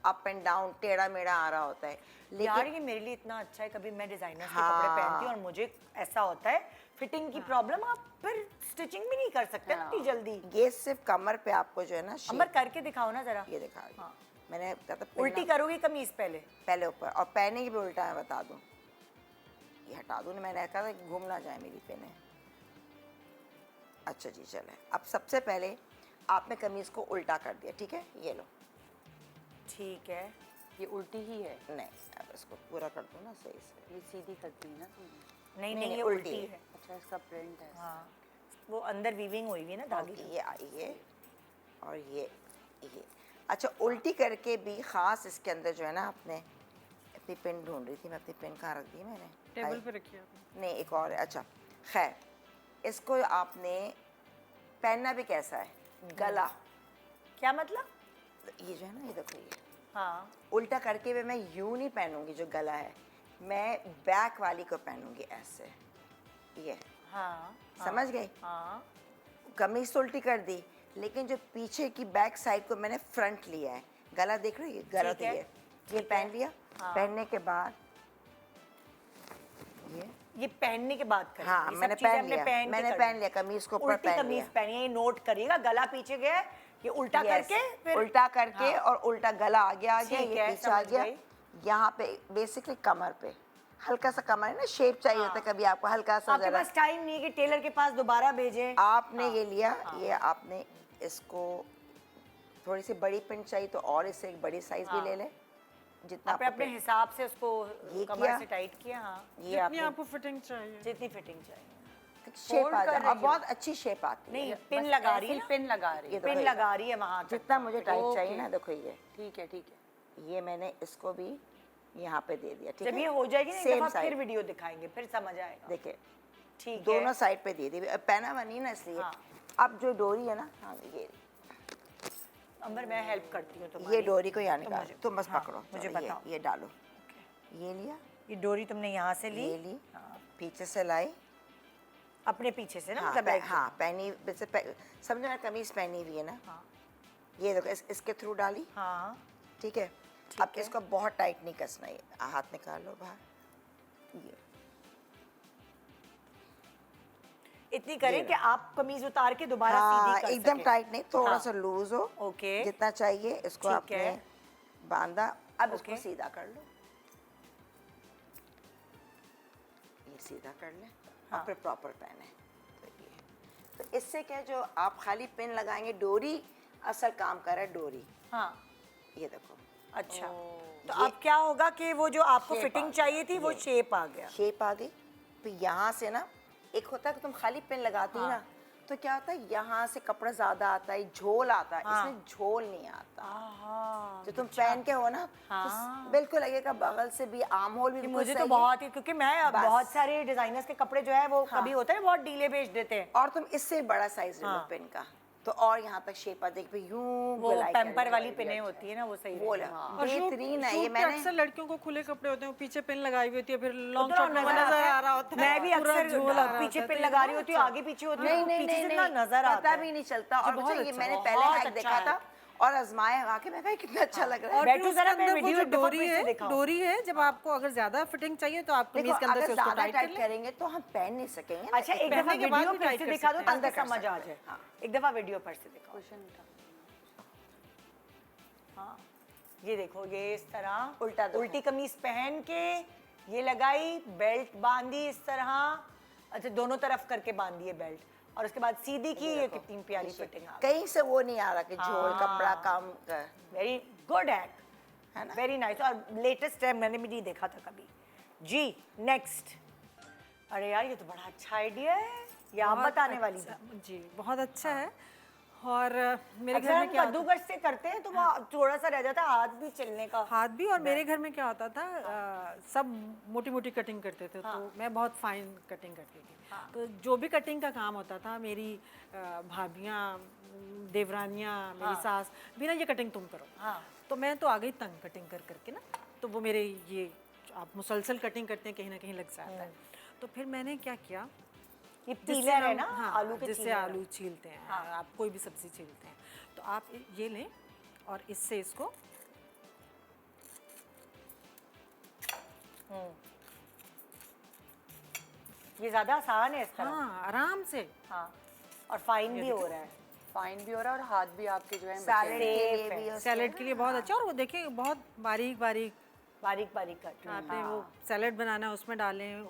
अप एंड डाउन टेढ़ा मेढ़ा आ रहा होता है, यार लेकिन ये मेरे लिए इतना अच्छा है, कभी मैं डिजाइनर के हाँ। कपड़े पहनती हूँ और मुझे ऐसा होता है फिटिंग की प्रॉब्लम, आप फिर स्टिचिंग भी नहीं कर सकते हाँ। इतनी जल्दी। ये सिर्फ कमर पे आपको जो है ना अंबर shape- करके दिखाओ ना जरा। ये दिखा रही हूँ। हाँ। मैंने कहा था पिन उल्टी ना- करोगी कमीज पहले। पहले ऊपर, और पहने की भी उल्टा मैं बता दूं, ये हटा दूं ना, मैंने कहा था घूम ना जाए मेरी पिने। अच्छा जी, चले। अब सबसे पहले आपने कमीज को उल्टा कर दिया, ठीक है, ये लो। ठीक है। ये उल्टी ही है, नहीं, अब इसको पूरा कर दो ना सही से। ये सीधी करती है ना तुमने। नहीं नहीं, नहीं, ये उल्टी उल्टी है। है। अच्छा इसका प्रिंट है। हाँ, वो अंदर वीविंग हुई हुई है ना धागे की। ये आई है, और ये। अच्छा, उल्टी करके भी खास इसके अंदर जो है ना, आपने अपनी पेन ढूंढ रही थी मैं, अपनी पेन कहाँ रख दी मैंने? Table I. पे रखी है आपने। नहीं, एक और है। अच्छा, खैर, इसको आपने पहनना भी कैसा है, गला, क्या मतलब? ये जो है ना, ये देखो, ये हाँ, उल्टा करके भी मैं यूं नहीं पहनूंगी जो गला है, मैं बैक वाली को पहनूंगी ऐसे, ये। हाँ, समझ गई? हाँ, कमीज तो उल्टी कर दी, लेकिन जो पीछे की बैक साइड को मैंने फ्रंट लिया है। गला देख रही है, गला ठीक तो है, ये पहन लिया। हाँ। पहनने के बाद ये पहनने के बाद करें। हाँ, ये सब मैंने चीजें पहन हमने लिया, पहन के मैंने करनी। पहन लिया, कमीज को ऊपर उल्टी पहन कमीज लिया। पहनी है, ये नोट करिएगा, गला पीछे गया है, ये उल्टा Yes, करके फिर उल्टा करके, हाँ। और उल्टा गला आगे आ गया, ठीक ये है, पीछे आ समझ गया। गई। यहाँ पे बेसिकली कमर पे हल्का सा, कमर है ना, शेप चाहिए होता है कभी आपको, हल्का सा आपके जरा। पास टाइम नहीं है कि टेलर के पास दोबारा भेजें। आपने ये लिया, ये आपने इसको थोड़ी सी बड़ी पिन चाहिए तो और इससे एक बड़ी साइज भी ले ले, जितना आपने अपने आपको हिसाब से उसको ये कमर किया। से टाइट किया। हाँ, ये जितनी आपने आपको फिटिंग चाहिए। जितनी फिटिंग चाहिए। शेप Fold आ कर जाए, रही अब हो। बहुत अच्छी शेप आती है। नहीं, बस पिन लगा ऐसे रही है ही ना, पिन लगा रही ये है। तो पिन भाई, लगा रही है वहां तक। जितना मुझे टाइट ओके। चाहिए ना, देखो ये ठीक है ठीक है। ये मैंने इसको भी यहाँ पे दे दिया, ठीक जब है। ये हो जाएगी ना, एक Same दफा फिर side, वीडियो दिखाएंगे, फिर समझ आएगा। देखिए ठीक है। दोनों साइड पे दे दी, अब पहना हुआ नहीं ना इसलिए। हाँ। अब जो डोरी है ना, हाँ, ये अंबर मैं हेल्प करती हूँ तुम्हारी। ये डोरी को यहाँ निकाल, मुझे- तुम बस हाँ, पकड़ो, मुझे चलो, बताओ। ये डालो, ये लिया, ये डोरी तुमने यहाँ से ली, ये ली, पीछे से लाई, अपने पीछे से ना, हाँ, मतलब बैक से। हाँ, पहनी वैसे समझो ना, कमीज पहनी हुई है ना, हाँ, ये देखो, इसके थ्रू डाली, हाँ, ठीक है। ठीक अब है। इसको बहुत टाइट नहीं कसना है, हाथ निकाल लो बाहर, इतनी करें कि आप कमीज उतार के दोबारा हाँ, सीधी कर एकदम सकें। टाइट नहीं, थोड़ा हाँ। सा लूज हो। ओके। जितना चाहिए इसको ठीक आपने है। बांधा। अब इसको ओके। सीधा कर लो, ये सीधा कर ले हाँ। और फिर प्रॉपर पहने। तो इससे क्या, जो आप खाली पिन लगाएंगे, डोरी असल काम कर रहा है, डोरी। हाँ, ये देखो, अच्छा। तो अब क्या होगा कि वो जो आपको शेप फिटिंग आ चाहिए थी वो ये। शेप आ गया। शेप आ गई। तो यहाँ से ना, एक होता है कि तुम खाली पिन लगाती हाँ। ना, तो क्या होता है, यहाँ से कपड़ा ज्यादा आता है, झोल आता है। हाँ। इसमें झोल नहीं आता। आहा, जो तुम पहन के हो ना, हाँ। तो बिल्कुल लगेगा बगल से भी, आर्म होल भी कि बिल्कुल मुझे तो सही है। बहुत ही, क्योंकि मैं बस। बहुत सारे डिजाइनर्स के कपड़े जो है वो हाँ। कभी होता है बहुत ढीले भेज देते हैं। और तुम इससे बड़ा साइज ले लो हाँ। पिन का, तो और यहाँ तक शेप आ जाएगी। यूं वो गोलाई पेम्पर करने वाली भी पिने अच्छा होती है ना, वो सही वो रहेगा। हाँ। और शूट बेहतरीन है ये। शूट पे मैंने अक्सर लड़कियों को खुले कपड़े होते हैं, पीछे पिन लगाई हुई होती है, फिर लॉन्ग उतना शॉट में नजर नजर आता आ रहा होता है। मैं भी पूरा अक्सर झोल आ रहा पीछे होता है, पिन तो ये लगा रही बहुत होती हूँ, अच्छा। आगे पीछे होती नहीं हूँ, नहीं पीछे नहीं से नहीं, इतना नजर आता पता है। भी नहीं चलता। और बहुत अच्छा, ये अच्छा, मैंने बहुत पहले हैक अच्छा देखा है। था और आजमाया आके, मैं कहा कितना अच्छा लग रहा है। और बैठो फिर जरा, उसके मैं अंदर वो वीडियो जो दफा डोरी फिर से है, दिखाओ। डोरी है, जब आपको अगर ज्यादा फिटिंग चाहिए तो आप देखो, कमीज के अंदर अगर से उसको ज्यादा टाइट कर टाइट लें। करेंगे तो हम पहन नहीं सकेंगे ना। अच्छा, एक दफा पहनने के बाद वीडियो भी फिर टाइट से कर दिखा दो सकते हैं। ताकि अंदर कर समझ आ सकते जाए। हैं, हाँ। एक दफा वीडियो पर से दिखाओ। हाँ, ये देखो, ये इस तरह उल्टा दो। उल्टी कमीज पहन के ये लगाई, बेल्ट बांधी इस तरह। अच्छा, दोनों तरफ करके बांधी है बेल्ट, और उसके बाद सीधी की। ये कितनी प्यारी फिटिंग आ कहीं से वो नहीं आ रहा कि झोल कपड़ा कम कर। वेरी गुड हैक, है ना? Very nice. और लेटेस्ट है, मैंने भी नहीं देखा था कभी। जी, नेक्स्ट। अरे यार, ये तो बड़ा अच्छा आइडिया है, ये आप बहुत बताने वाली अच्छा, थी। जी बहुत अच्छा है। और मेरे अक्सर घर में हम क्या होता कद्दूकस से करते हैं तो वो थोड़ा सा रह जाता है हाथ भी चलने का। हाथ भी, और मेरे घर में क्या होता था, सब मोटी मोटी कटिंग करते थे, हाँ। तो मैं बहुत फाइन कटिंग करती थी। तो जो भी कटिंग का काम होता था, मेरी भाभियाँ, देवरानियाँ, मेरी सास, बिना ये कटिंग तुम करो। हाँ। तो मैं तो आ गई तंग कटिंग कर करके ना, तो वो मेरे ये आप मुसलसल कटिंग करते हैं, कहीं ना कहीं लग जाता है। तो फिर मैंने क्या किया, ये जिससे पीलर है हम- ना, हाँ, आलू के जिससे छीलने वाला। आलू छीलते हैं, आप कोई भी सब्जी छीलते हैं, तो आप ये लें और इससे इसको ये ज्यादा आसान है इस तरह। हाँ आराम से। हाँ, और फाइन भी हो रहा है। फाइन भी हो रहा है और हाथ भी आपके जो है सैलेड के लिए Safe भी है। उसके सैलेड के लिए बहुत अच्छा। और वो देखिए बहुत बारीक बारीक बारीक बारीक कट। आपने वो सैलेड बनाना है, उसमें डालें,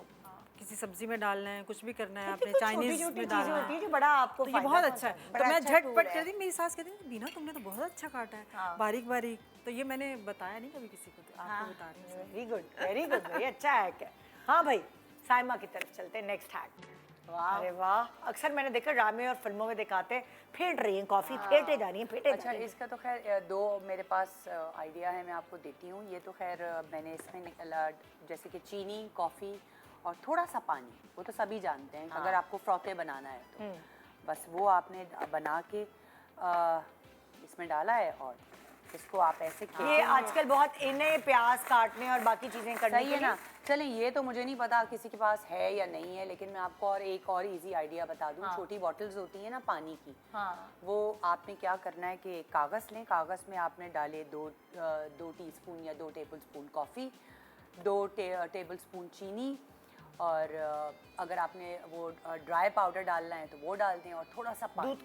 किसी सब्जी में डालना है, कुछ भी करना है, आपने छोटी चाइनीज छोटी में चीजें डालना होती है, है जो बड़ा आपको तो ये फायदा बहुत पहुंचा अच्छा है। है। तो बड़ा मैं अच्छा झटपट tool कर है। दी, मेरी सास कहती बीना तुमने तो बहुत अच्छा काटा है, हाँ। बारीक बारीक। तो ये मैंने बताया नहीं कभी किसी को, तो आपको बता रही हूँ। वेरी गुड, वेरी गुड भाई, अच्छा हैक है। हाँ भाई, साइमा की तरफ चलते हैं, नेक्स्ट हैक। अरे वाह, अक्सर मैंने देखा ड्रामे और फिल्मों में दिखाते हैं, फेंट रही हैं कॉफी, फेंटे जा रही हैं, फेंटे जा अच्छा, रही हैं। इसका तो खैर दो मेरे पास आइडिया है, मैं आपको देती हूँ। ये तो खैर मैंने इसमें निकला, जैसे कि चीनी, कॉफ़ी और थोड़ा सा पानी, वो तो सभी जानते हैं। अगर आपको फ्रॉते बनाना है तो बस वो आपने बना के इसमें डाला है, और इसको आप ऐसे ये आजकल बहुत इन्हें प्याज काटने और बाकी चीजें करने सही के है लिए। ना। चलें, ये तो मुझे नहीं पता किसी के पास है या नहीं है, लेकिन मैं आपको और एक और इजी आइडिया बता दूं। छोटी बॉटल्स होती हैं ना पानी की, हाँ। वो आपने क्या करना है कि कागज़ लें, कागज़ में आपने डाले 2 टीस्पून या 2 टेबलस्पून कॉफ़ी, 2 टेबलस्पून चीनी, और अगर आपने वो ड्राई पाउडर डालना है तो वो डाल दें, और थोड़ा सा पानी,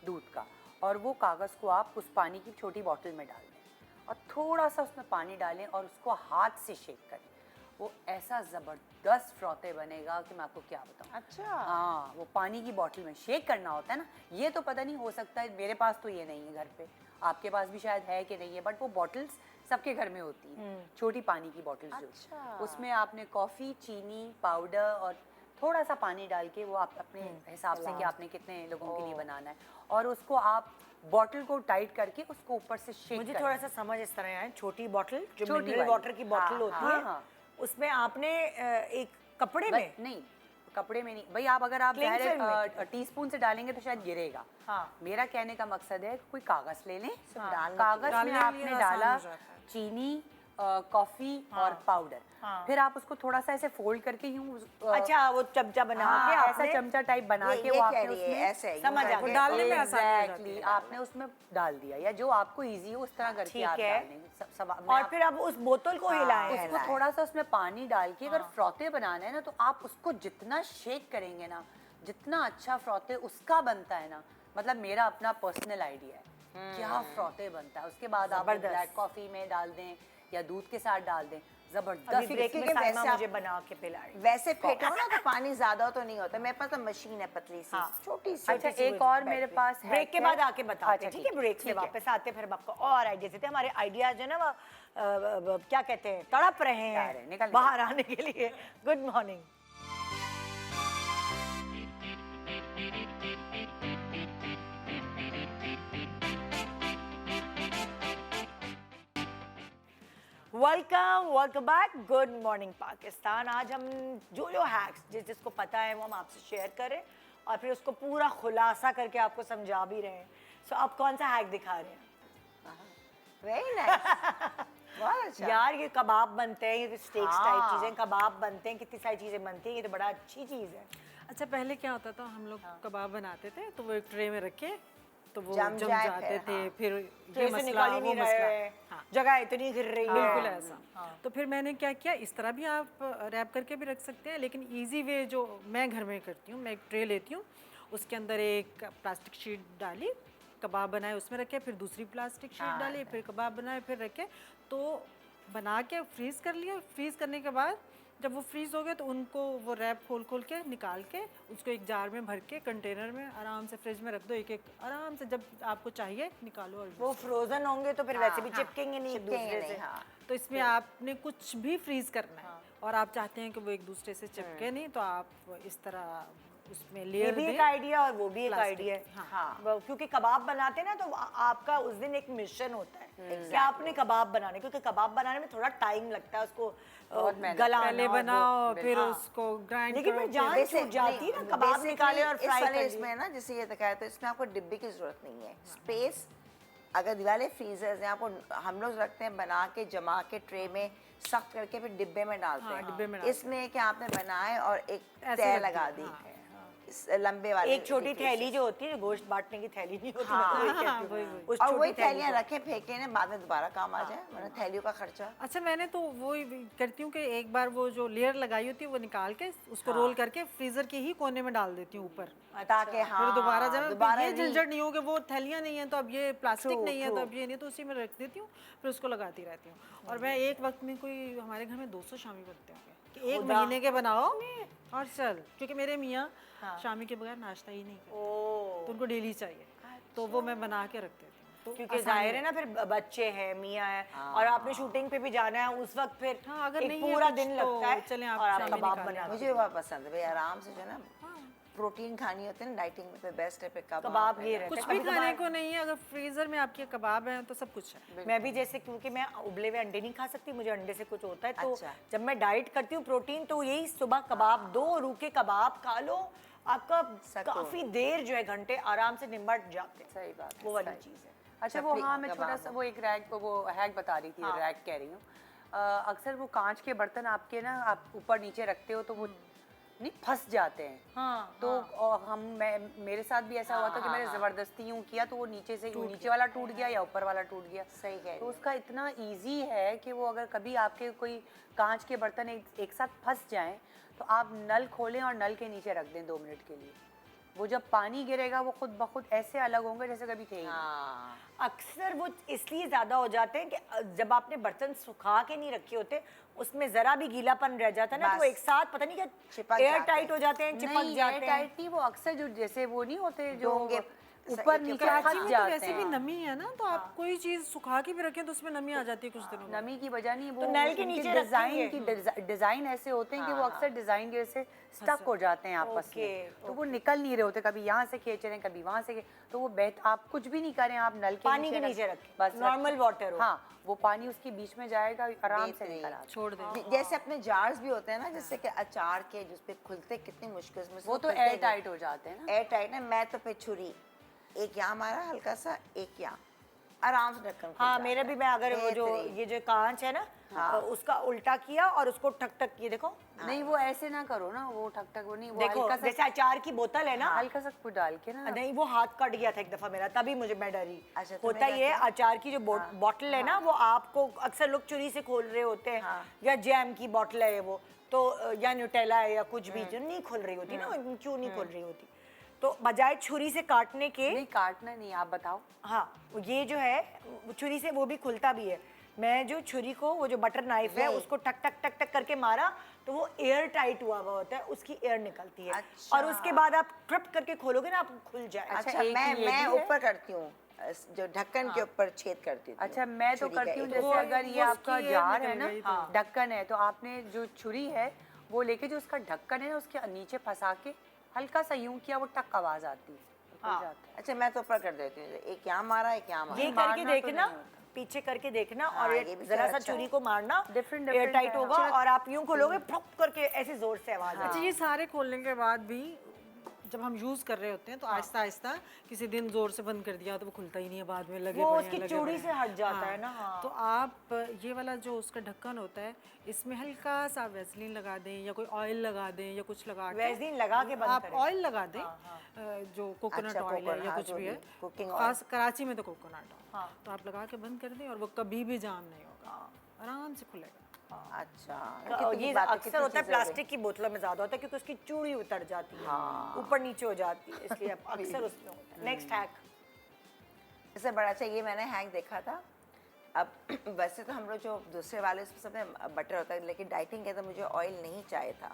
दूध का। और वो कागज़ को आप उस पानी की छोटी बॉटल में डाल दें और थोड़ा सा उसमें पानी डालें और उसको हाथ से शेक करें। वो ऐसा ज़बरदस्त फ्रॉते बनेगा कि मैं आपको क्या बताऊँ। अच्छा। हाँ, वो पानी की बॉटल में शेक करना होता है ना। ये तो पता नहीं, हो सकता है मेरे पास तो ये नहीं है घर पे, आपके पास भी शायद है कि नहीं है, बट वो बॉटल्स सबके घर में होती हैं, छोटी पानी की बॉटल्स जो। अच्छा। उसमें आपने कॉफ़ी, चीनी पाउडर और थोड़ा सा पानी डाल के, वो आप अपने हिसाब से कि आपने कितने लोगों के लिए बनाना है, और उसको आप बॉटल को टाइट करके उसको ऊपर से शेक मुझे करें। थोड़ा सा समझ इस तरह आया, छोटी बॉटल जो छोटी मिनरल वाली। वाटर की बॉटल हाँ, होती हाँ, है, हाँ। उसमें आपने एक कपड़े भाई, में नहीं, कपड़े में नहीं भाई, आप अगर आप Cleanser डायरेक्ट टीस्पून से डालेंगे तो शायद गिरेगा। हाँ। मेरा कहने का मकसद है कोई कागज ले लें, डालने कागज डालने में के आपने लिए आसान डाला हो जाता है। चीनी, कॉफी और पाउडर, फिर आप उसको थोड़ा सा ऐसे फोल्ड करके यूं अच्छा वो चमचा बना के ऐसा आपने चमचा टाइप बना ये के वो कह आपने रही है, उसमें ऐसे है, समझ आ यूं गया। डालने में आसानी हो जाती Exactly, आपने उसमें डाल दिया, या जो आपको इजी हो उस तरह करके ठीक आप है। डाल देंगे। मैं और आप- फिर अब उस बोतल को हिलाएं। उसको थोड़ा सा उसमें पानी डाल के अगर फ्रॉते बनाना है ना, तो आप उसको जितना शेक करेंगे ना, जितना अच्छा फ्रॉते उसका बनता है ना, मतलब मेरा अपना पर्सनल आइडिया है क्या फ्रॉते बनता है। उसके बाद आप जबरदस्त। ब्लैक कॉफी में डाल दें या दूध के साथ डाल दें, अभी जबरदस्त। ब्रेक में क्योंकि साइमा वैसे आप- मुझे बना के पिलाई। वैसे फेंटो ना तो पानी ज्यादा तो नहीं होता, मेरे पास तो मशीन है पतली सी, हाँ। छोटी सी। अच्छा, सी एक वो और बैठ मेरे पे। पास ब्रेक के hack बाद है। आके बताते हैं, अच्छा, ठीक है? ब्रेक से ठीक है। वापस आते हैं, फिर हम आपको और आइडियाज देते हैं। हमारे आइडियाज जो है ना वो क्या कहते हैं, तड़प रहे आ रहे हैं, निकल हैं बाहर आने के लिए। Good morning. Welcome back. Good morning Pakistan. आज हम जो जो हैक्स जिसको पता है वो हम आपसे शेयर करें और फिर उसको पूरा खुलासा करके आपको समझा भी रहे हैं। सो आप कौन सा हैक दिखा रहे हैं? वेरी नाइस, बहुत अच्छा। यार ये कबाब बनते हैं, ये स्टेक्स टाइप हाँ। चीज़ें, कबाब बनते हैं, कितनी सारी चीज़ें बनती हैं, ये तो बड़ा अच्छी चीज़ है। अच्छा, पहले क्या होता था, हम लोग कबाब बनाते थे तो वो एक ट्रे में रखे तो वो जम जम जाए जाते फिर, थे, हाँ। फिर ट्रे ये से मसला निकाल ही वो नहीं मसला। रहे, हाँ, जगह इतनी गिर रही है। बिल्कुल ऐसा। तो फिर मैंने क्या किया, इस तरह भी आप रैप करके भी रख सकते हैं, लेकिन इजी वे जो मैं घर में करती हूँ, मैं एक ट्रे लेती हूँ, उसके अंदर एक प्लास्टिक शीट डाली, कबाब बनाए उसमें रखे, फिर दूसरी प्लास्टिक शीट डाली, फिर कबाब बनाए, फिर रखे, तो बना के फ्रीज़ कर लिया। फ्रीज़ करने के बाद जब वो फ्रीज़ हो गए तो उनको वो रैप खोल खोल के निकाल के उसको एक जार में भर के कंटेनर में आराम से फ्रिज में रख दो, एक एक आराम से, जब आपको चाहिए निकालो और वो फ्रोजन होंगे तो फिर वैसे भी चिपकेंगे नहीं एक चिपकेंगे दूसरे नहीं, से। हाँ। तो इसमें आपने कुछ भी फ्रीज करना है और आप चाहते हैं कि वो एक दूसरे से चिपके नहीं, तो आप इस तरह उसमें ये लेयर भी एक दें। आइडिया और वो भी एक प्लास्टिक आइडिया है। की, हाँ। हाँ। क्योंकि कबाब बनाते हैं ना तो आपका उस दिन एक मिशन होता है कि आपने कबाब बनाने, क्योंकि कबाब बनाने में थोड़ा टाइम लगता है, उसको बहुत मेहनत। गलाना पहले और वो- बनाओ, फिर हाँ। उसको ग्राइंड लेकिन करो, फिर जान फिर- छूट जाती है ना, कबाब basically निकाले और इस फ्राई वाले कर इसमें लिए। ना, जैसे ये दिखाया तो इसमें आपको डिब्बे की जरूरत नहीं है। स्पेस अगर दिवाले फ्रीजर्स हैं, आपको हम लोग रखते हैं बना के, जमा के ट्रे में सख्त करके फिर डिब्बे में डालते हाँ, हैं। डिब्बे में डालते हैं। इसमें क्या आपने बनाए और एक ऐसे तय रख लगा दिया, दी, हाँ, इस लंबे वाले एक छोटी डिब्बे थैली से। जो होती है, गोश्त बांटने की थैली नहीं होती, हाँ, मैं तो वही हाँ, कहती वही, हूँ। वही। उस और छोटी वही थैली थैलियाँ को। रखें फेंके ने, बाद में दोबारा काम आ जाए, वरना थैलियों का खर्चा। अच्छा, मैंने तो वो करती हूँ कि एक बार वो जो लेयर लगाई होती है वो निकाल के उसको रोल करके फ्रीजर के ही कोने में डाल देती हूँ ऊपर, ताकि हाँ फिर दोबारा जब दोबारा ये झंझट नहीं हो कि वो थैलियाँ नहीं है तो अब ये प्लास्टिक नहीं है तो अब ये नहीं, तो उसी में रख देती हूँ, फिर उसको लगाती रहती हूँ। और मैं एक वक्त में कोई, हमारे घर में 200 शामी बनते होंगे कि एक महीने के बनाओ और चल, क्योंकि मेरे मियाँ शामी के बगैर नाश्ता ही नहीं करते, ओ, तो उनको डेली चाहिए, तो वो मैं बना के रख देती हूँ। तो क्योंकि आसानी जाहिर है ना, फिर बच्चे हैं, मियाँ है, और आपने शूटिंग पे भी जाना है उस वक्त, फिर हाँ, अगर एक नहीं है पूरा कुछ दिन तो लगता है चलें आप और आप शामी कबाब निकाल लें। बना मुझे बहुत पसंद है भाई, आराम से जो है ना प्रोटीन खानी होती है ना, डाइटिंग में तो बेस्ट है फिर कबाब ये रहता कुछ है। भी कभी खाने कभार- को नहीं है, अगर फ्रीजर में आपके कबाब हैं तो सब कुछ है। मैं भी जैसे, क्योंकि मैं उबले हुए अंडे नहीं खा सकती, मुझे अंडे से कुछ होता है, तो अच्छा। जब मैं डाइट करती हूँ प्रोटीन, तो यही सुबह कबाब, 2 रूखे कबाब खा लो, आपका सकून। काफी देर जो है, घंटे आराम से निमट जाते हैं। सही बात है, वो वाली सही। चीज़ है। अच्छा, वो हाँ, मैं छोटा सा वो एक रैक, वो हैक बता रही थी, रैक कह रही हूँ। अक्सर वो कांच के बर्तन आपके ना, आप ऊपर नीचे रखते हो तो वो नहीं फंस जाते हैं। हाँ, तो मेरे साथ भी ऐसा हुआ था कि मैंने जबरदस्ती यूं किया तो वो नीचे से नीचे वाला टूट गया या ऊपर वाला टूट गया। सही कह रही तो हो। उसका इतना इजी है कि वो अगर कभी आपके कोई कांच के बर्तन एक साथ फंस जाएं तो आप नल खोलें और नल के नीचे रख दें 2 मिनट के लिए। वो जब पानी गिरेगा वो खुद ब खुद ऐसे अलग होंगे जैसे कभी थे ही नहीं। हाँ, अक्सर वो इसलिए ज्यादा हो जाते हैं कि जब आपने बर्तन सुखा के नहीं रखे होते, उसमें जरा भी गीलापन रह जाता है ना, तो वो बस। एक साथ पता नहीं क्या चिपक एयर जाते टाइट हैं। हो जाते हैं, चिपक नहीं, जाते हैं। टाइट नहीं, वो अक्सर जो जैसे वो नहीं होते जो डोंगे, ऊपर एक नीचे कराची फंस में तो जाते वैसे भी हैं। नमी है ना, तो आप कोई चीज सुखा के भी रखें तो उसमें नमी आ जाती है कुछ दिनों में। नमी की वजह नहीं, वो तो नल के उनके नीचे डिजाइन रखेंगे। की डिजाइन ऐसे होते हैं कि वो अक्सर डिजाइन की वजह से स्टक हो जाते हैं आपस ओके, में, तो वो निकल नहीं रहे होते, कभी यहाँ से खींच रहे हैं कभी वहाँ से तो वो आप कुछ भी नहीं करें, आप नल के पानी के नीचे रखें, बस normal रखें। water हो। हाँ, वो पानी उसके बीच में जाएगा, आराम से बेहतरीन। निकल आता छोड़ दें। जैसे अपने जार्स भी होते हैं ना, जैसे कि अचार के जिसपे खुलते कितनी मुश्किल से वो तो खुलते एयर नहीं। टाइट हो जाते हैं ना। एयर टाइट है। मैं तो पे छुरी एक यहाँ मारा हल्का सा, एक यहाँ आराम से ढक्कन खुल हाँ जाता मेरे भी, है। मैं अगर वो जो बेहतरीन। ये जो कांच है ना उसका उल्टा किया और उसको ठक ठक किए, देखो नहीं वो ऐसे ना करो ना, वो ठक ठक वो नहीं, वो देखो हल्का सा जैसे अचार की बोतल है ना, हल्का सा कुछ डाल के ना। नहीं वो हाथ कट गया था एक दफा मेरा, तभी मुझे मैं डरी। अच्छा, तुम्हें होता क्या ये किया? अचार की जो बॉटल है ना, वो आपको अक्सर लोग चुरी से खोल रहे होते हैं, या जैम की बॉटल है वो तो, या न्यूटेला है या कुछ भी, जो नहीं खुल रही होती ना, क्यों नहीं खुल रही होती, तो बजाय छुरी से काटने के, नहीं काटना नहीं, आप बताओ। हाँ ये जो है छुरी से वो भी खुलता भी है। मैं जो छुरी को, वो जो बटर नाइफ है, उसको टक टक टक टक करके मारा तो वो एयर टाइट हुआ होता है, उसकी एयर निकलती है। अच्छा। और उसके बाद आप ट्रिप करके खोलोगे ना, आप खुल जाए। अच्छा एक मैं ये भी है। ऊपर करती हूँ, जो ढक्कन के ऊपर छेद करती हूँ। अच्छा मैं तो छुरी का करती हूँ एक- जैसे वो- अगर ये वो आपका उसकी एयर जार है निकल ना, गई तो। ढक्कन है, तो आपने जो छुरी है वो लेके जो उसका ढक्कन है ना उसके नीचे फंसा के हल्का सा यूं किया, वो टक आवाज आती है, खुल जाता है। अच्छा मैं तो ऊपर कर देती हूँ, एक यहाँ मारा, एक यहाँ मारा। ये मारना करके तो देखना, नहीं होता। पीछे करके देखना, हाँ, और ये ये भी जरा सा अच्छा छुरी है। को मारना, Different एयर टाइट है। होगा, और आप यूं खोलोगे फ्लॉप करके ऐसे जोर से आवाज अच्छा आएगी। ये सारे खोलने के बाद भी जब हम यूज कर रहे होते हैं तो आहिस्ता आहिस्ता किसी दिन जोर से बंद कर दिया तो वो खुलता ही नहीं है, बाद में लगे वो पड़े उसकी हैं, लगे चूड़ी पड़े से हैं। हट जाता है ना, हाँ। तो आप ये वाला जो उसका ढक्कन होता है, इसमें हल्का सा वैसलीन लगा दें या कोई ऑयल लगा दें या कुछ लगा के, वैसलीन लगा के बंद आप करें। ऑयल लगा दें, जो कोकोनट अच्छा, ऑयल है कोकोनट, या हाँ, कुछ जो भी है, भी, cooking oil। खास कराची में तो कोकोनट ऑयल, हाँ। तो आप लगा के बंद कर दें और वो कभी भी जाम नहीं होगा, आराम से खुलेगा। अच्छा ये अक्सर होता है प्लास्टिक की बोतलों में ज्यादा होता है, क्योंकि उसकी चूड़ी उतर जाती है, ऊपर नीचे हो जाती है, इसलिए अक्सर उसमें होता है। नेक्स्ट हैक, इससे बड़ा अच्छा ये मैंने हैंक देखा था। अब वैसे तो हम लोग जो दूसरे वाले उसमें सब में बटर होता है, लेकिन डाइटिंग के तो मुझे ऑयल नहीं चाहिए था,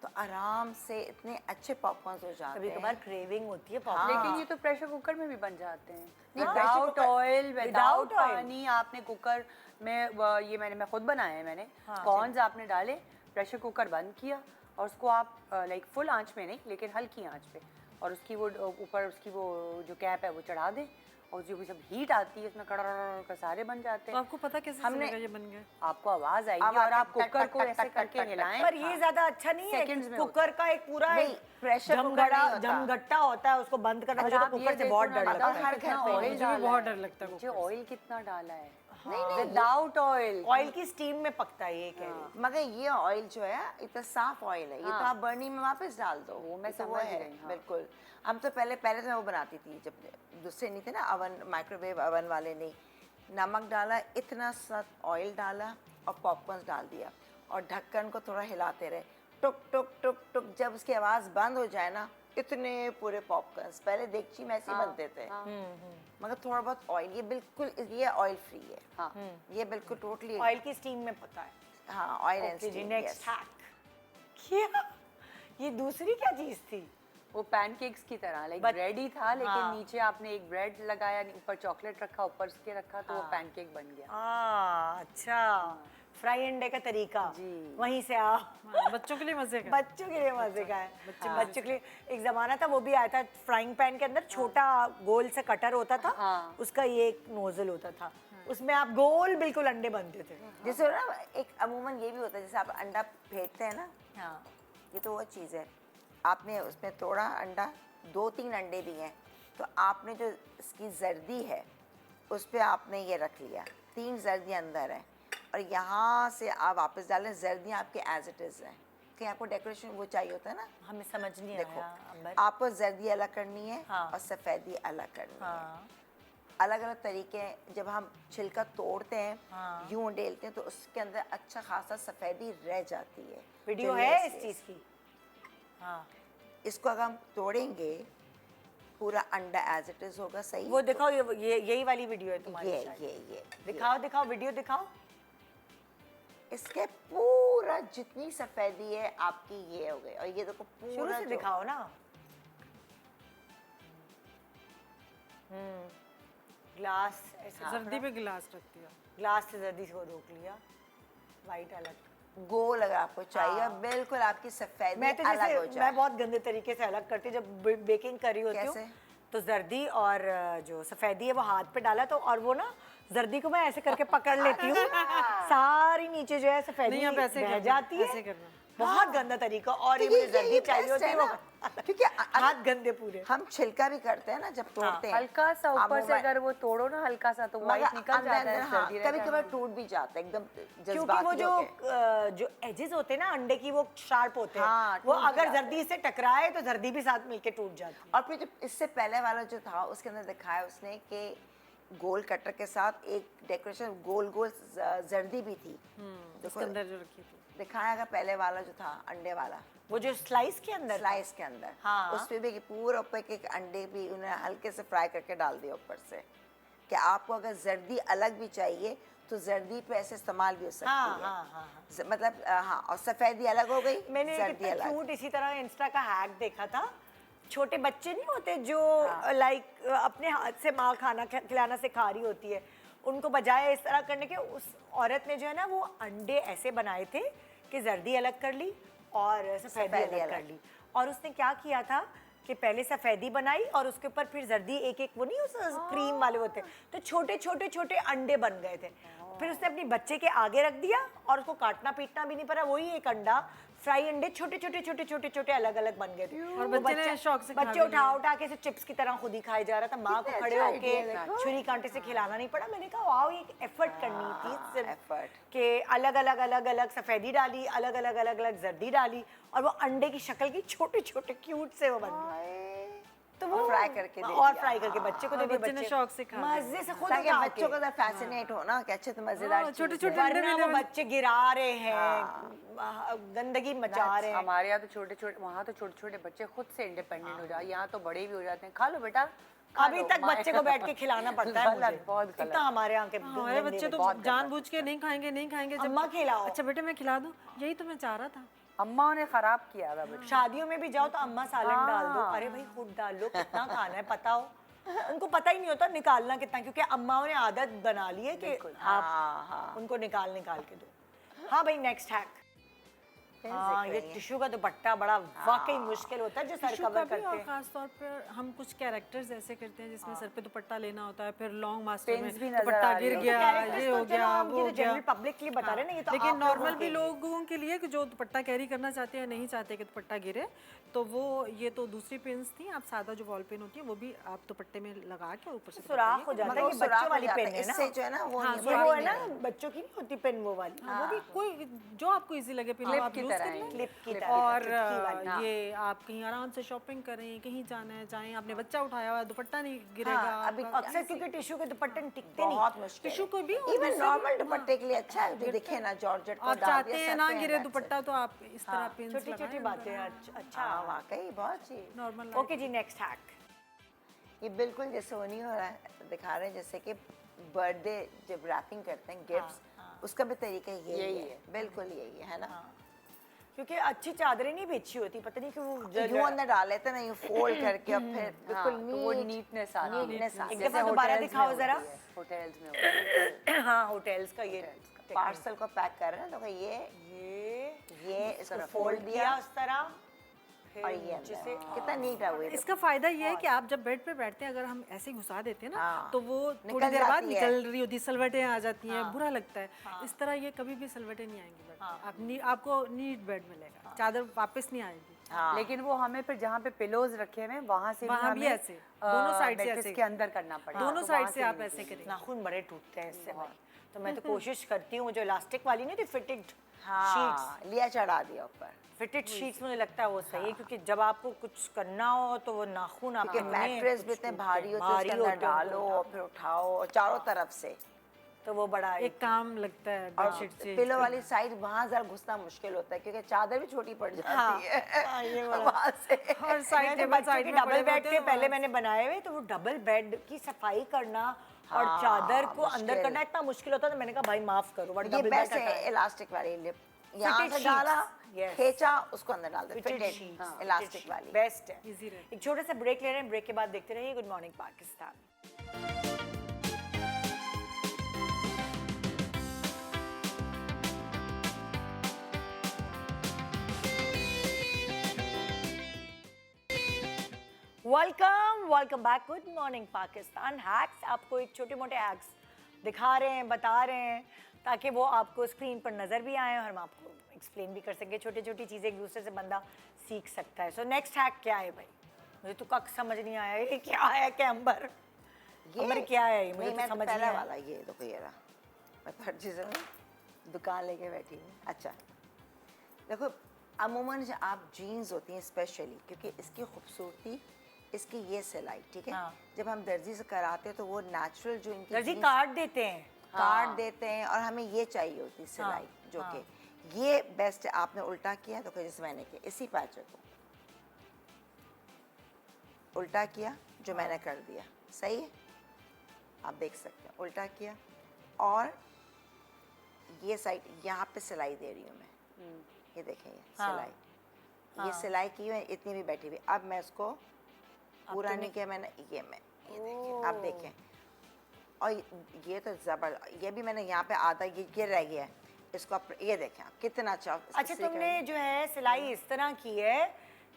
तो आराम से इतने अच्छे पॉपकॉर्न्स हो जाते कभी हैं। कभार क्रेविंग होती है लेकिन ये तो प्रेशर कुकर में भी बन जाते हैं, नहीं, without pressure cooker- oil, without without oil। पानी। आपने कुकर में ये मैं खुद बनाया है, मैंने कॉर्न्स आपने डाले, प्रेशर कुकर बंद किया और उसको आप लाइक फुल आंच में नहीं लेकिन हल्की आंच पे, और उसकी वो ऊपर उसकी वो जो कैप है वो चढ़ा दें, और जो जब हीट आती है उसमें कड़र का सारे बन जाते तो हैं। आपको पता कैसे हमने- चलेगा ये बन गया? आपको आवाज आएगी आवाज और आप टक, टक, कुकर टक, को टक, ऐसे टक, करके टक, टक, हिलाएं। पर ये ज्यादा अच्छा नहीं है। Seconds में कुकर का एक पूरा नहीं, pressure cooker नहीं होता। झमघट्टा होता है, उसको बंद करना, मुझे तो आप ये कुकर से देखो बहुत ना, डर दादा, लगता है। हर घर कितना पे ऑयल मुझे भी डाला बहुत है। डर लगता है नीचे कुकर से। ऑयल कितना डाला है, नहीं, विदाउट ऑयल। ऑयल की स्टीम में पकता है, ये कह रही हूँ। मगर ये ऑयल जो है इतना साफ ऑयल है, ये तो आप बर्नी में वापस डाल दो, वो मैं ये तो समझ है गई, हाँ। बिल्कुल। हम तो पहले तो मैं वो बनाती थी, जब दूसरे नहीं थे ना अवन, माइक्रोवेव अवन वाले नहीं, नमक डाला, इतना सा ऑयल डाला और पॉपकॉर्न डाल दिया और ढक्कन को थोड़ा हिलाते रहे, टुक टुक टुक टुक, जब उसकी आवाज़ बंद हो जाए ना, इतने पूरे पॉपकॉर्न्स, पहले देगची में ऐसे ही बनते थे, मगर थोड़ा बहुत ऑयल, ये बिल्कुल ये ऑयल फ्री है, हाँ। ये बिल्कुल टोटली, ऑयल की स्टीम में पता है। हाँ ऑयल एंड ओके जी, स्टीम, नेक्स्ट हैक। क्या ये दूसरी क्या चीज थी? वो पैनकेक्स की तरह लाइक But- ब्रेड ही था, लेकिन हाँ। नीचे आपने एक ब्रेड लगाया, ऊपर चॉकलेट रखा, ऊपर उसके रखा, तो वो पैनकेक बन गया। अच्छा, फ्राई अंडे का तरीका जी। वहीं से आ। हाँ, बच्चों के लिए मजे का। बच्चों के लिए मजे का है। बच्चों के लिए एक जमाना था, वो भी आया था, फ्राइंग पैन के अंदर छोटा गोल से कटर होता था, हाँ। उसका ये एक नोजल होता था, उसमें आप गोल बिल्कुल अंडे बनते थे। जैसे ना एक अमूमन ये भी होता है, जैसे आप अंडा फेंटते हैं ना, हाँ, ये तो वो चीज़ है, आपने उसमें तोड़ा अंडा, 2-3 अंडे भी हैं, तो आपने जो इसकी जर्दी है उस पर आपने ये रख लिया, 3 जर्दी अंदर है, और यहाँ से आप वापस डालें, जर्दियाँ आपके एज इट इज़ हैं, कि आपको डेकोरेशन वो चाहिए होता है ना, हमें समझ नहीं देखो आया अंबर। आपको जर्दी अलग करनी है हाँ। और सफ़ेदी अलग करनी है, हाँ, अलग अलग तरीके हैं। जब हम छिलका तोड़ते हैं, हाँ। यूं डेलते हैं, तो उसके अंदर अच्छा खासा सफ़ेदी रह जाती है। वीडियो जो है लेस इस लेस। चीज की? हाँ, इसको अगर हम तोड़ेंगे, पूरा अंडा एज इट इज होगा, सही। वो दिखाओ, ये यही वाली वीडियो है तुम्हारी ये शायद। ये दिखाओ दिखाओ, वीडियो दिखाओ। इसके पूरा जितनी सफेदी है आपकी ये हो गई, और ये देखो शुरू पूरा से जो- दिखाओ ना। ग्लास ऐसे सर्दी पे गिलास रख दिया। ग्लास से जर्दी को रोक लिया, वाइट अलग। गोल अगर आपको चाहिए, बिल्कुल आपकी सफेदी मैं तो अलग हो जैसे जाए। मैं बहुत गंदे तरीके से अलग करती हूँ, जब बेकिंग कर रही होती कैसे? हूँ तो जर्दी और जो सफेदी है वो हाथ पे डाला, तो और वो ना जर्दी को मैं ऐसे करके पकड़ लेती हूँ, सारी नीचे जो है सफेदी नहीं, आप ऐसे बह करना, जाती है, ऐसे करना। बहुत गंदा तरीका। और ये तो मुझे जर्दी ये चाहिए best होती है है वो ना, क्योंकि हाथ गंदे पूरे। हम छिलका भी करते हैं ना जब तोड़ते हैं, हल्का सा आप ऊपर से मोबाइल- अगर वो तोड़ो ना हल्का सा तो मगर वाइट निकल अंदर जाता है, अंदर हाँ, सर्दी रहता कभी है। कभार टूट भी जाता है एकदम क्योंकि वो जज्बाती जो होके। जो एजेस होते हैं ना अंडे की वो शार्प होते हैं, हाँ, वो टूट भी अगर जाते जर्दी से टकराए तो जर्दी भी साथ मिलके टूट जाती है। और फिर जो इससे पहले वाला जो था उसके अंदर दिखाया उसने कि गोल कटर के साथ एक डेकोरेशन गोल गोल जर्दी भी थी। इसके अंदर जो रखी थी दिखाया पहले वाला जो था अंडे वाला, वो जो स्लाइस के अंदर स्लाइस के अंदर, हाँ। उस पे भी पूरा ऊपर के एक अंडे भी उन्हें हल्के से फ्राई करके डाल दिया ऊपर से, कि आपको अगर जर्दी अलग भी चाहिए तो जर्दी पे ऐसे इस्तेमाल भी हो सकती हाँ, है। हाँ, हाँ, मतलब हाँ, और सफेदी अलग हो गई, मैंने जर्दी कितना अलग। क्यूट इसी तरह इंस्टा का हैक देखा था। छोटे बच्चे नहीं होते जो हाँ। लाइक अपने हाथ से माँ खाना खिलाना सिखा रही होती है, उनको बजाय इस तरह करने के उस औरत ने जो है ना वो अंडे ऐसे बनाए थे कि जर्दी अलग कर ली और सफेदी अलग कर ली। और उसने क्या किया था कि पहले सफेदी बनाई और उसके ऊपर फिर जर्दी एक एक, वो नहीं उस क्रीम वाले होते, तो छोटे छोटे छोटे अंडे बन गए थे। फिर उसने अपनी बच्चे के आगे रख दिया और उसको काटना पीटना भी नहीं पड़ा, वही एक अंडा फ्राई अंडे छोटे छोटे छोटे छोटे छोटे अलग अलग बन गए थे। और वो बच्चे ने शौक से खा बच्चे भी उठा उठा के चिप्स की तरह खुद ही खाए जा रहा था। माँ को कितने खड़े अच्छा होके idea देखो। छुरी कांटे से खिलाना नहीं पड़ा। मैंने कहा वाओ, ये एफर्ट करनी थी सिर्फ effort। कि अलग अलग अलग अलग सफेदी डाली, अलग अलग अलग अलग जर्दी डाली और वो अंडे की शक्ल की छोटे छोटे क्यूट से वो बन गए। तो वो फ्राई करके दे और दिया। फ्राई करके बच्चे को दे दिया। बच्चे ने शौक से खा लिया। मजे से खुद ताकि उठा बच्चों के। को फैसिनेट हो ना कि अच्छे तो मजेदार हाँ, चीज़ छोटे-छोटे है। अंडे वरना भी वो ले- बच्चे गिरा रहे हैं, गंदगी मचा रहे हैं। हमारे यहाँ तो छोटे छोटे, वहाँ तो छोटे छोटे बच्चे खुद से इंडिपेंडेंट हो जाते, यहाँ तो बड़े भी हो जाते हैं। खा लो बेटा, खा अभी लो, तक माँ- बच्चे को बैठ के खिलाना पड़ता है गलत, मुझे। बहुत गलत। कितना हमारे यहाँ के हमारे गंदे बच्चे तो बच्चे। जानबूझ के नहीं खाएंगे नहीं खाएंगे। जब अम्मा खिलाओ। अच्छा बेटे मैं खिला दूं, यही तो मैं चाह रहा था। अम्मा ने खराब किया था बेटा। शादियों में भी जाओ तो अम्मा सालन डाल दो। हाँ। अरे भाई खुद डाल लो, कितना खाना है पता हो। उनको पता ही नहीं होता निकालना कितना, क्योंकि अम्माओं ने आदत बना ली है कि आप हाँ हाँ उनको निकाल निकाल के दो। हाँ भाई, नेक्स्ट हैक। हाँ, ये टिश्यू का दुपट्टा बड़ा वाकई मुश्किल होता है जो सर टिश्यू का कवर भी, करते और हैं। खास तौर पर हम कुछ कैरेक्टर्स ऐसे करते हैं जिसमें सर पे दुपट्टा लेना होता है, फिर लॉन्ग मास्टर में Pins भी नजर दुपट्टा आ रही गिर है। गया, कैरेक्टर्स ये तो हो चलो गया हम वो ये हो तो गया। जनरल पब्लिक के लिए बता रहे हैं ना, ये तो लेकिन आप लोगों नॉर्मल के भी लिए। लोगों के लिए कि जो दुपट्टा कैरी करना चाहते हैं, नहीं चाहते कि दुपट्टा गिरे, तो वो ये तो दूसरी पिन्स थी। आप सादा जो बॉल पिन होती है वो भी आप दुपट्टे में लगा के ऊपर से सुराख हो जाता है, मतलब ये वो सुराख बच्चों हो वाली जाता पेन है ना। इससे जो है ना वो हाँ, नहीं ये वो है पड़ती ना बच्चों की नहीं होती पेन वो वाली। वो भी कोई जो आपको इजी लगे पिन Clip आप की यूज तरह कर है। लें। क्लिप की तरह और चुटकी वाली। ये आप कहीं आराम से शॉपिंग करें, कहीं जाना है जाएं, आपने बच्चा उठाया हुआ है, दुपट्टा नहीं गिरेगा हाँ, अभी आपका। अक्सर क्योंकि टिश्यू के दुपट्टे टिकते नहीं। बहुत मुश्किल टिश्यू को भी और इवन दूसरे नॉर्मल भी, दुपट्टे के लिए अच्छा है जो दिखे ना जॉर्जेट को आप डाल चाहते दिया हैं सर ना पे, गिरे that's it। दुपट्टा तो आप इस तरह पिन छोटी छोटी बातें अच्छा। हाँ वाकई बहुत चीज नॉर्मल ओके जी, नेक्स्ट हैक। ये बिल्कुल जैसे वो नहीं हो रहा है, दिखा रहे हैं जैसे कि बर्थडे जब रैपिंग करते हैं गिफ्ट्स, उसका भी तरीका यही है, बिल्कुल यही है ना। क्योंकि अच्छी चादरें नहीं बेची होती, पता नहीं कि वो यूं अंदर डाल लेते हैं ना, यूं फोल्ड करके और फिर बिल्कुल तो वो नीट नीटनेस आती है। नीटनेस आती एक है। दफा दोबारा दिखाओ जरा। होटल्स में होती है। हाँ, होटल्स का ये पार्सल को पैक कर रहे हैं तो ये इसको फोल्ड किया दिया उस तरह, फिर और ये नीचे अंदर। से कितना नीट है वो, ये इसका फायदा ये है कि आप जब बेड पे बैठते हैं, अगर हम ऐसे घुसा देते हैं ना, हाँ, तो वो थोड़ी निकल देर बाद जाती है। निकल रही होती है, सलवटें आ जाती हैं, बुरा लगता है। इस तरह ये कभी भी सलवटें नहीं आएंगी बेड पे। आपको नीट बेड मिलेगा, चादर वापस नहीं आएगी। हाँ। लेकिन वो हमें फिर जहाँ पे पिलोज रखे हुए हैं वहाँ से वहाँ भी हमें, ऐसे, दोनों साइड से mattress ऐसे। के अंदर करना पड़ेगा। दोनों तो साइड वहाँ से आप भी ऐसे करें। नाखून बड़े टूटते हैं इससे भाई। तो मैं तो कोशिश करती हूँ, जो इलास्टिक वाली नहीं थी फिटेड शीट्स, हाँ लिया चढ़ा दिया ऊपर, फिटेड शीट्स मुझे लगता है वो सही है, क्योंकि जब आपको कुछ करना हो तो वो नाखून आपके क्योंकि मैट्रेस भी इतने भारी होते हैं, उसके अंदर डालो और फिर उठाओ और चारों तरफ से, तो वो बड़ा एक काम लगता है और बेडशीट से। पिलो वाली साइड वहाँ जरा घुसना मुश्किल होता है क्योंकि चादर भी छोटी पड़ जाती है ये वाला। वहाँ से। और साइड टेबल बच्चों साइड के में डबल पड़े बेड रहते थे हैं, पहले मैंने बनाए हुए, तो वो डबल बेड की सफाई करना और हाँ, चादर को अंदर मुश्किल। करना इतना मुश्किल होता, तो मैंने कहा भाई माफ करो, बट ये डबल बेस्ट बेड है इलास्टिक वाली लिप, यहाँ Fitted से डाला sheets, yes. खींचा उसको अंदर डाल दो, फिटेड फिटेड शीट्स इलास्टिक वाली। बेस्ट है। Easy रहता एक छोटा सा ब्रेक ले रहे हैं, ब्रेक के बाद देखते रहिए good morning Pakistan. Welcome back, good morning Pakistan. Hacks, आपको एक छोटे मोटे हैक्स दिखा रहे हैं, बता रहे हैं। ताकि वो आपको स्क्रीन पर नज़र भी आए और हम आपको एक्सप्लेन भी कर सकें। छोटी छोटी चीज़ें एक दूसरे से बंदा सीख सकता है। सो नेक्स्ट हैक क्या है भाई? मुझे तो कख समझ नहीं आया ये क्या है कैम्बर? कैम्बर क्या है ये? मुझे नहीं, तो मैं तो समझ नहीं पहला आया। वाला ये देखो ये रहा। मैं तो हर चीज़ में दुकान लेके बैठी हूँ। अच्छा देखो, अमूमन जो आप जीन्स होती हैं स्पेशली, क्योंकि इसकी खूबसूरती इसकी ये सिलाई, ठीक है। हाँ। जब हम दर्जी से कराते हैं तो वो नेचुरल जो इनकी दर्जी jeans काट देते हैं। काट देते हैं और हमें ये चाहिए होती है सिलाई, जो कि ये बेस्ट है। आपने उल्टा किया देखो, जैसे मैंने किया इसी पैचर को उल्टा किया, जो मैंने कर दिया सही है, आप देख सकते हैं। उल्टा किया और ये साइड यहाँ पे सिलाई दे रही हूँ मैं, ये देखें ये सिलाई, ये सिलाई की हुई है, इतनी भी बैठी हुई। अब मैं इसको पूरा नहीं किया मैंने, ये देखिए, आप देखें। और ये तो जबर, ये भी मैंने यहाँ पे आधा ये रह गया है, इसको आप ये देखें आप कितना अच्छा। अच्छा, तुमने जो है सिलाई इस तरह की है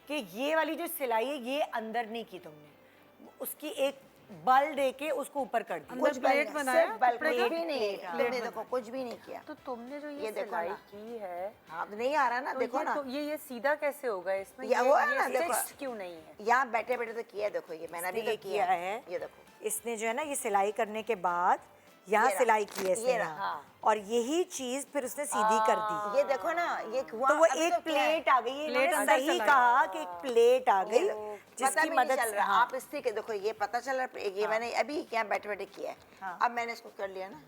कि ये वाली जो सिलाई है ये अंदर नहीं की तुमने, उसकी एक बल दे के उसको ऊपर कर दिया। अंदर प्लेट बनाया, बल कपड़े कुछ का? भी नहीं, प्लेट, तुमने देखो कुछ भी नहीं किया। तो तुमने जो ये ये देखो सिलाई ना। की है, हाँ तो नहीं आ रहा ना, तो देखो ये ना, तो ये सीधा कैसे होगा इसमें? ये वो है ना, ये देखो। stitched क्यों नहीं है? यहाँ बैठे बैठे तो किया, देखो ये मैंने इसने अभी ये तो किया है। ये देखो, इसने जो है ना ये सिलाई करने के बाद यहाँ ये रहा, सिलाई की है इसने ये रहा, यहाँ। हाँ। और यही चीज फिर उसने सीधी कर दी। ये देखो ना, ये हुआ। तो वो अभी एक तो क्या है? प्लेट आ गई, इन्होंने अंदर सही चला कहा कि एक प्लेट आ गई ये पता जिसकी भी नहीं मदद चल से रहा। हाँ। आप इससे के देखो, ये पता चल रहा है, ये मैंने अभी यहाँ बैठे बैठे किया है। हाँ। अब मैंने इसको कर लिया ना,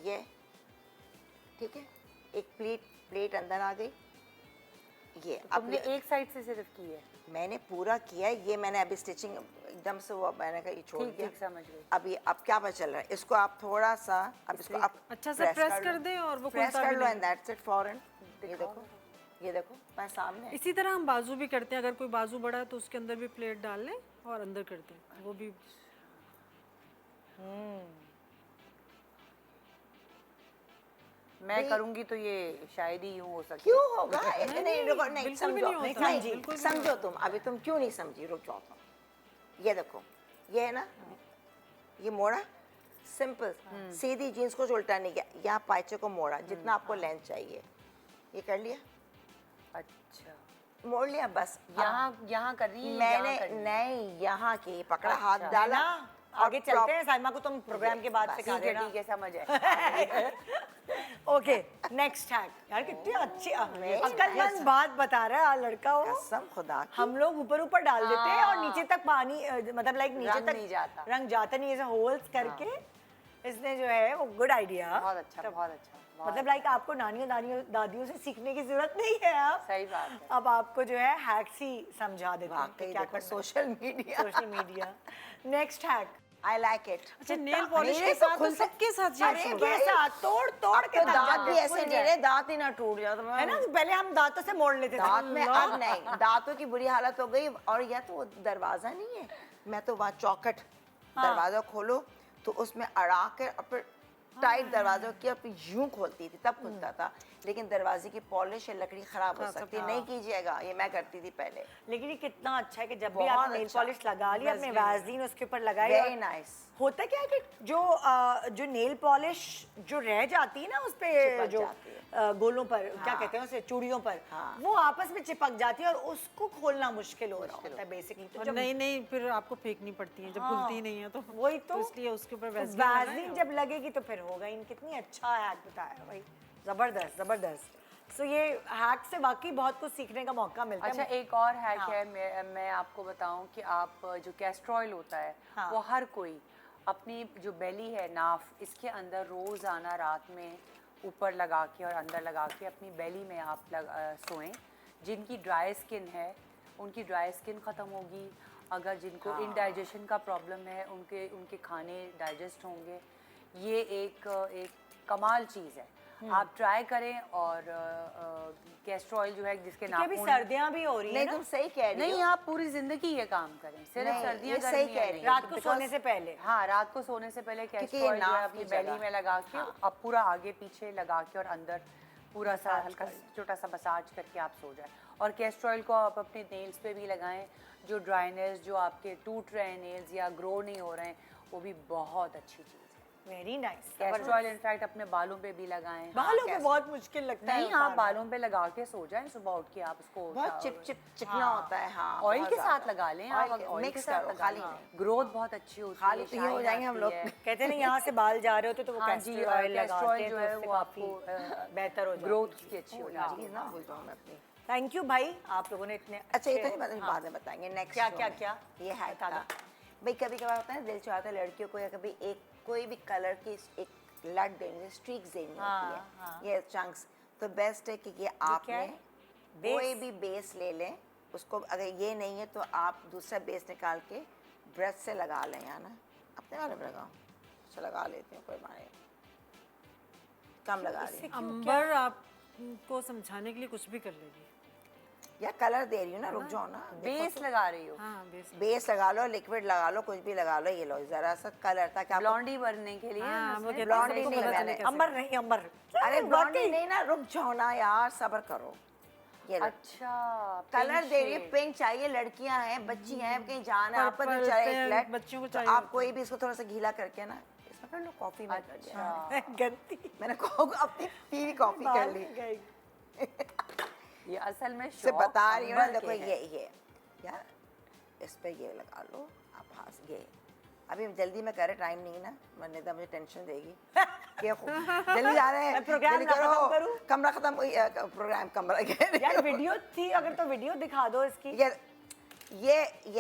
ये ठीक है, एक प्लेट अंदर आ गई। ये अब तुमने एक साइड से सिर्फ की है? मैंने पूरा किया है, ये मैंने अभी स्टिचिंग एकदम से वो मैंने कहा ये छोड़ ठीक दिया। ठीक, समझ गई। अब ये अब क्या पता चल रहा है, इसको आप थोड़ा सा अब इसको आप अच्छा से press कर दें और वो प्रेस खुलता कर भी लो नहीं। एंड दैट्स इट फॉरन। ये देखो मैं सामने है। इसी तरह हम बाजू भी करते हैं, अगर कोई बाजू बड़ा है तो उसके अंदर भी प्लेट डाल लें और अंदर करते हैं, वो भी। मैं करूंगी तो ये शायद ही यूं हो सके। क्यों होगा? नहीं रुको, नहीं बिल्कुल भी समझो, नहीं होता, नहीं बिल्कुल भी समझो तुम, अभी तुम क्यों नहीं समझी, रुक जाओ तुम। ये देखो, ये है ना, ये मोड़ा सिंपल, सीधी जीन्स को उल्टा नहीं किया, यहाँ पाइचे को मोड़ा जितना आपको लेंथ चाहिए, ये कर लिया, अच्छा, मोड़ लिया बस। यहाँ कर रही है, यहाँ मैंने कर रही है। नहीं यहाँ की पकड़ा, हाथ डाला और आगे चलते हैं, साइमा को तुम प्रोग्राम के बाद बस, सिखा ठीक है देना। ठीक है, समझ है। Okay, next hack. यार कितनी अच्छी अक्लमंद बात बता रहा है लड़का वो। कसम खुदा की। हम लोग ऊपर ऊपर डाल देते हैं और नीचे तक पानी मतलब लाइक नीचे रंग तक नहीं जाता। रंग जाता नहीं, ऐसे होल्स करके इसने जो है वो गुड आइडिया। बहुत अच्छा, बहुत अच्छा, बहुत मतलब लाइक आपको नानियों दादियों से सीखने की जरूरत नहीं है। आप सही बात है। अब आपको जो है हैक्स ही समझा देते हैं कि वाकई क्या देखो, करना social media. Social media. Next hack. I like it. अच्छा, नेल पॉलिश मेरे के तो साथ तो खुद से- सबके साथ ये अरे shoot भाई, है। के साथ तोड़ तोड़ के तो दांत दांत भी जाते ऐसे हैं। नहीं रहे, दांत ही ना टूट जाए तो है ना, पहले हम दांतों से मोड़ लेते थे। दांत में अब नहीं, दांतों की बुरी हालत हो गई। और या तो वो दरवाजा नहीं है, मैं तो वहाँ चौखट दरवाजा खोलो तो उसमें अड़ा कर और फिर टाइट दरवाजा किया, फिर यूं खोलती थी तब खुलता था। लेकिन दरवाजे की पॉलिश या लकड़ी खराब हो सकती है, नहीं कीजिएगा, ये मैं करती थी पहले। लेकिन ये कितना अच्छा है कि जब भी बहुत आप नेल अच्छा। पॉलिश लगा ली, अपने वैसलीन उसके ऊपर लगाई। वेरी और नाइस। होता क्या है कि जो नेल पॉलिश जो रह जाती है ना उस पे, चिपक जो जाती है। गोलों पर क्या कहते हैं उसे, चूड़ियों पर, हाँ। वो आपस में चिपक जाती है और उसको खोलना मुश्किल हो रहा होता है बेसिकली। तो और जब नहीं नहीं, फिर आपको फेंकनी पड़ती है जब हाँ, खुलती नहीं है तो। वही तो इसलिए उसके ऊपर वैसलीन जब लगेगी तो फिर होगा। इन कितनी अच्छा हैक बताया भाई, जबरदस्त जबरदस्त। सो ये हैक से वाकई बहुत कुछ सीखने का मौका मिलता अच्छा, है। एक और हैक है, मैं आपको बताऊं कि आप जो कैस्टर ऑयल होता है, हाँ। वो हर कोई अपनी जो बेली है, नाफ, इसके अंदर रोज़ाना रात में ऊपर लगा के और अंदर लगा के अपनी बेली में आप सोएं। जिनकी ड्राई स्किन है उनकी ड्राई स्किन ख़त्म होगी। अगर जिनको इनडाइजेशन का प्रॉब्लम है उनके खाने डाइजेस्ट होंगे। ये एक कमाल चीज़ है, आप ट्राई करें। और कैस्टर ऑयल जो है जिसके क्योंकि अभी नाखून, सर्दियां भी हो रही है नहीं ना, तुम सही कह रही नहीं हो। आप पूरी जिंदगी ये काम करें, सिर्फ नहीं, सर्दियाँ ये सही गर्मियाँ कह रही नहीं। हो। रात को सोने से पहले। हाँ, रात को सोने से पहले कैस्टर क्योंकि ये ऑयल जो है नाक अपनी की बेली जगह। में लगा के अब पूरा आगे पीछे लगा के और अंदर पूरा सा हल्का छोटा सा मसाज करके आप सो जाए। और कैस्टर ऑयल को आप अपने नेल्स पे भी लगाएं। जो ड्राई नेल्स, जो आपके टूट रहे हैं नेल्स या ग्रो नहीं हो रहे हैं, वो भी बहुत अच्छी चीज़ है। Very nice. Castor oil in fact अपने बालों पे भी लगाएं। बालों पे बहुत मुश्किल लगता है नहीं, हाँ उतारना। बालों पे लगा के सो जाएं, सुबह उठ के आप उसको बहुत चिकना होता है। हाँ, ऑयल बहुत के ज़्यादा। साथ लगा लें आप, ऑयल के मिक्स साथ करो, लगा खाली लें। नहीं। ग्रोथ बहुत अच्छी होती है, खाली तो ये हो शाइन जाएंगे हम आती लोग। है। कहते हैं ना यहाँ से बाल जा रहे होते तो वो हाँ जी, कैस्टर ऑयल कैस्टर लगाते ऑयल हैं जो तो है उससे वो काफी आपको बेहतर हो जाती है। ग्रोथ उसकी अच्छी हो जाती चीज़ है। ना भूल जाऊँ मैं अपनी। थैंक यू भाई, आप लोगों ने इतने अच्छा ये तो अच्छे- नहीं बाद में बताएंगे। नेक्स्ट क्या क्या क्या ये है बता दो। भाई कभी कभार होता है दिल चाहता है लड़कियों को या कभी एक कोई भी कलर की एक लट देनी, स्ट्रीक्स देनी होती है, ये चंक्स। तो बेस्ट है कि ये क्या आपने है? कोई भी बेस ले लें उसको, अगर ये नहीं है तो आप दूसरा बेस निकाल के ब्रश से लगा लें, या ना अपने वाले में लगाओ। अच्छा लगा लेते हैं, कोई माने कम लगा लें। अंबर आपको समझाने के लिए कुछ भी कर लेगी। या कलर दे रही हूँ ना, रुक जाओ ना। बेस लगा रही हो, हाँ बेस। बेस लगा लो, लिक्विड लगा लो, कुछ भी लगा लो। ये लो जरा सा कलर ताकि आपको ब्लॉन्डी बनने के लिए हाँ, उसमें वो कहते हैं ब्लॉन्डी सबको नहीं पता मैंने- चले कैसे। अंबर नहीं अंबर। अरे वाकई। ब्लॉन्डी नहीं ना, रुक जाओ ना यार, सब्र करो। ये लो। अच्छा कलर दे रही है, पिंक चाहिए, लड़कियां हैं, बच्ची हैं, कहीं जाना है, आपका Purple, दिल चाहे pink, एक फ्लैट, बच्चियों को तो चाहिए आप होता कोई भी इसको थोड़ा सा गीला करके ना इसमें कर लो, कॉफी में कर दिया। अच्छा गंदी मैंने अपनी पीली कॉफी कर ली। गई। ये असल में से शौक बता रही हूँ ना, अंबर देखो के है। ये यार इस पे ये लगा लो आप हाथ। ये अभी जल्दी में करे, टाइम नहीं ना, वरना तो मुझे टेंशन देगी कि जल्दी जा रहे हैं, मैं प्रोग्राम जल्दी ना खत्म करो, करूं? कमरा खत्म, प्रोग्राम कमरा यार वीडियो थी, अगर तो वीडियो दिखा दो इसकी। ये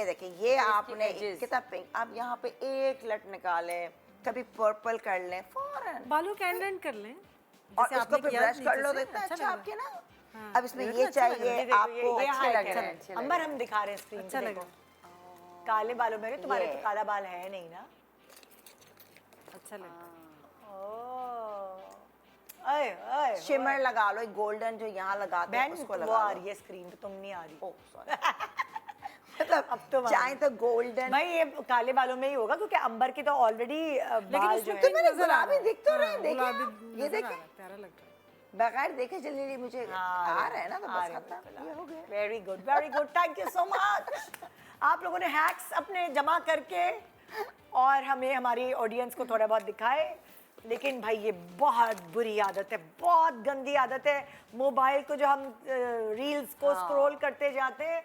देखिए, ये आपने edges। कितना पिंक, आप यहाँ पे एक लट निकालें, कभी पर्पल कर लें फौरन, बालों का एंड कर लें और जैसे इसको आपने फिर किया ब्रश कर नीचे लो, से, तो इतना अच्छा लग रहा आपके ना। हाँ, अब इसमें मेरे ये को अच्छा लग रहा चाहिए ये देखो, आपको। ये अच्छे हाई लग कलर रहे है। हैं, अच्छे लग अंबर रहे हम दिखा रहे हैं स्क्रीन अच्छा पे, लग देखो रहा काले बालों में, तुम्हारे ये। तो काला बाल है नहीं ना। अच्छा लग रहा है। ओह ओए ओए शिमर लगा लो, गोल्डन जो यहाँ लगाते हैं बहन उसको वो लगा आ लो। रही है स्क्रीन पे, तुम नहीं आ रही। Oh sorry. मतलब अब तो चाहे तो गोल्डन, भाई ये काले बालों में ही होगा क्योंकि अंबर की तो ऑलरेडी बाल जो उसमें है तो मैंने नजर आ गुलाबी रहा है। दिख तो रहे हाँ, हैं, देखे गुलाबी आप? ये नजर आ देखे रहा है, प्यारा लग रहा है। बगैर देखे जल्दी मुझे आ रहा है ना, तो आ बस रहे हैं, खत्म, बिल्कुल, ये हो गया। Very good, thank you so much. आप लोगों ने हैक्स अपने जमा करके और हमें हमारी ऑडियंस को थोड़ा बहुत दिखाए, लेकिन भाई ये बहुत बुरी आदत है, बहुत गंदी आदत है। मोबाइल को जो हम रील्स को स्क्रॉल करते जाते हैं,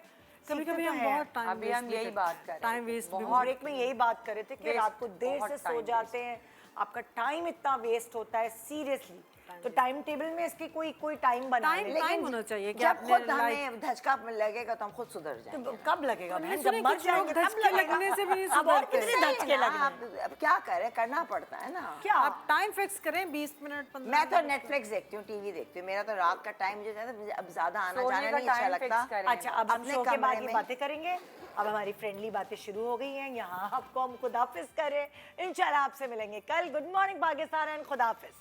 कभी सीखते कभी तो हम हैं। बहुत टाइम अभी हम यही बात कर रहे टाइम थे। वेस्ट भी और एक में यही बात कर रहे थे कि Waste, रात को देर बहुत से सो time जाते हैं, आपका टाइम इतना वेस्ट होता है सीरियसली। तो टाइम टेबल में इसकी कोई टाइम बना टाइम लें। टाइम होना चाहिए कि जब आपने खुद हमें धचका लगेगा तो हम खुद सुधर जाएंगे। तो कब लगेगा बहन? सुने जब मर कुछ लोग जाएंगे तब धचके लगेगा। लगने से भी नहीं अब और सुधरते। कितने धचके ना, लगने? अब क्या करें, करना पड़ता है ना। क्या आप टाइम फिक्स करें 20 मिनट 15 मैं तो नेटफ्लिक्स देखती हूँ, टीवी देखती हूँ। मेरा तो रात का टाइम जो है मुझे अब ज्यादा आना सोने जाना का नहीं अच्छा time लगता। fix करें। अच्छा, अब हम अपने शो के बाद कमरे ये में। बातें करेंगे। अब हमारी फ्रेंडली बातें शुरू हो गई हैं। यहाँ आपको हम खुदाफिज करें, इंशाल्लाह आपसे मिलेंगे कल। Good morning Pakistan and खुदाफिज।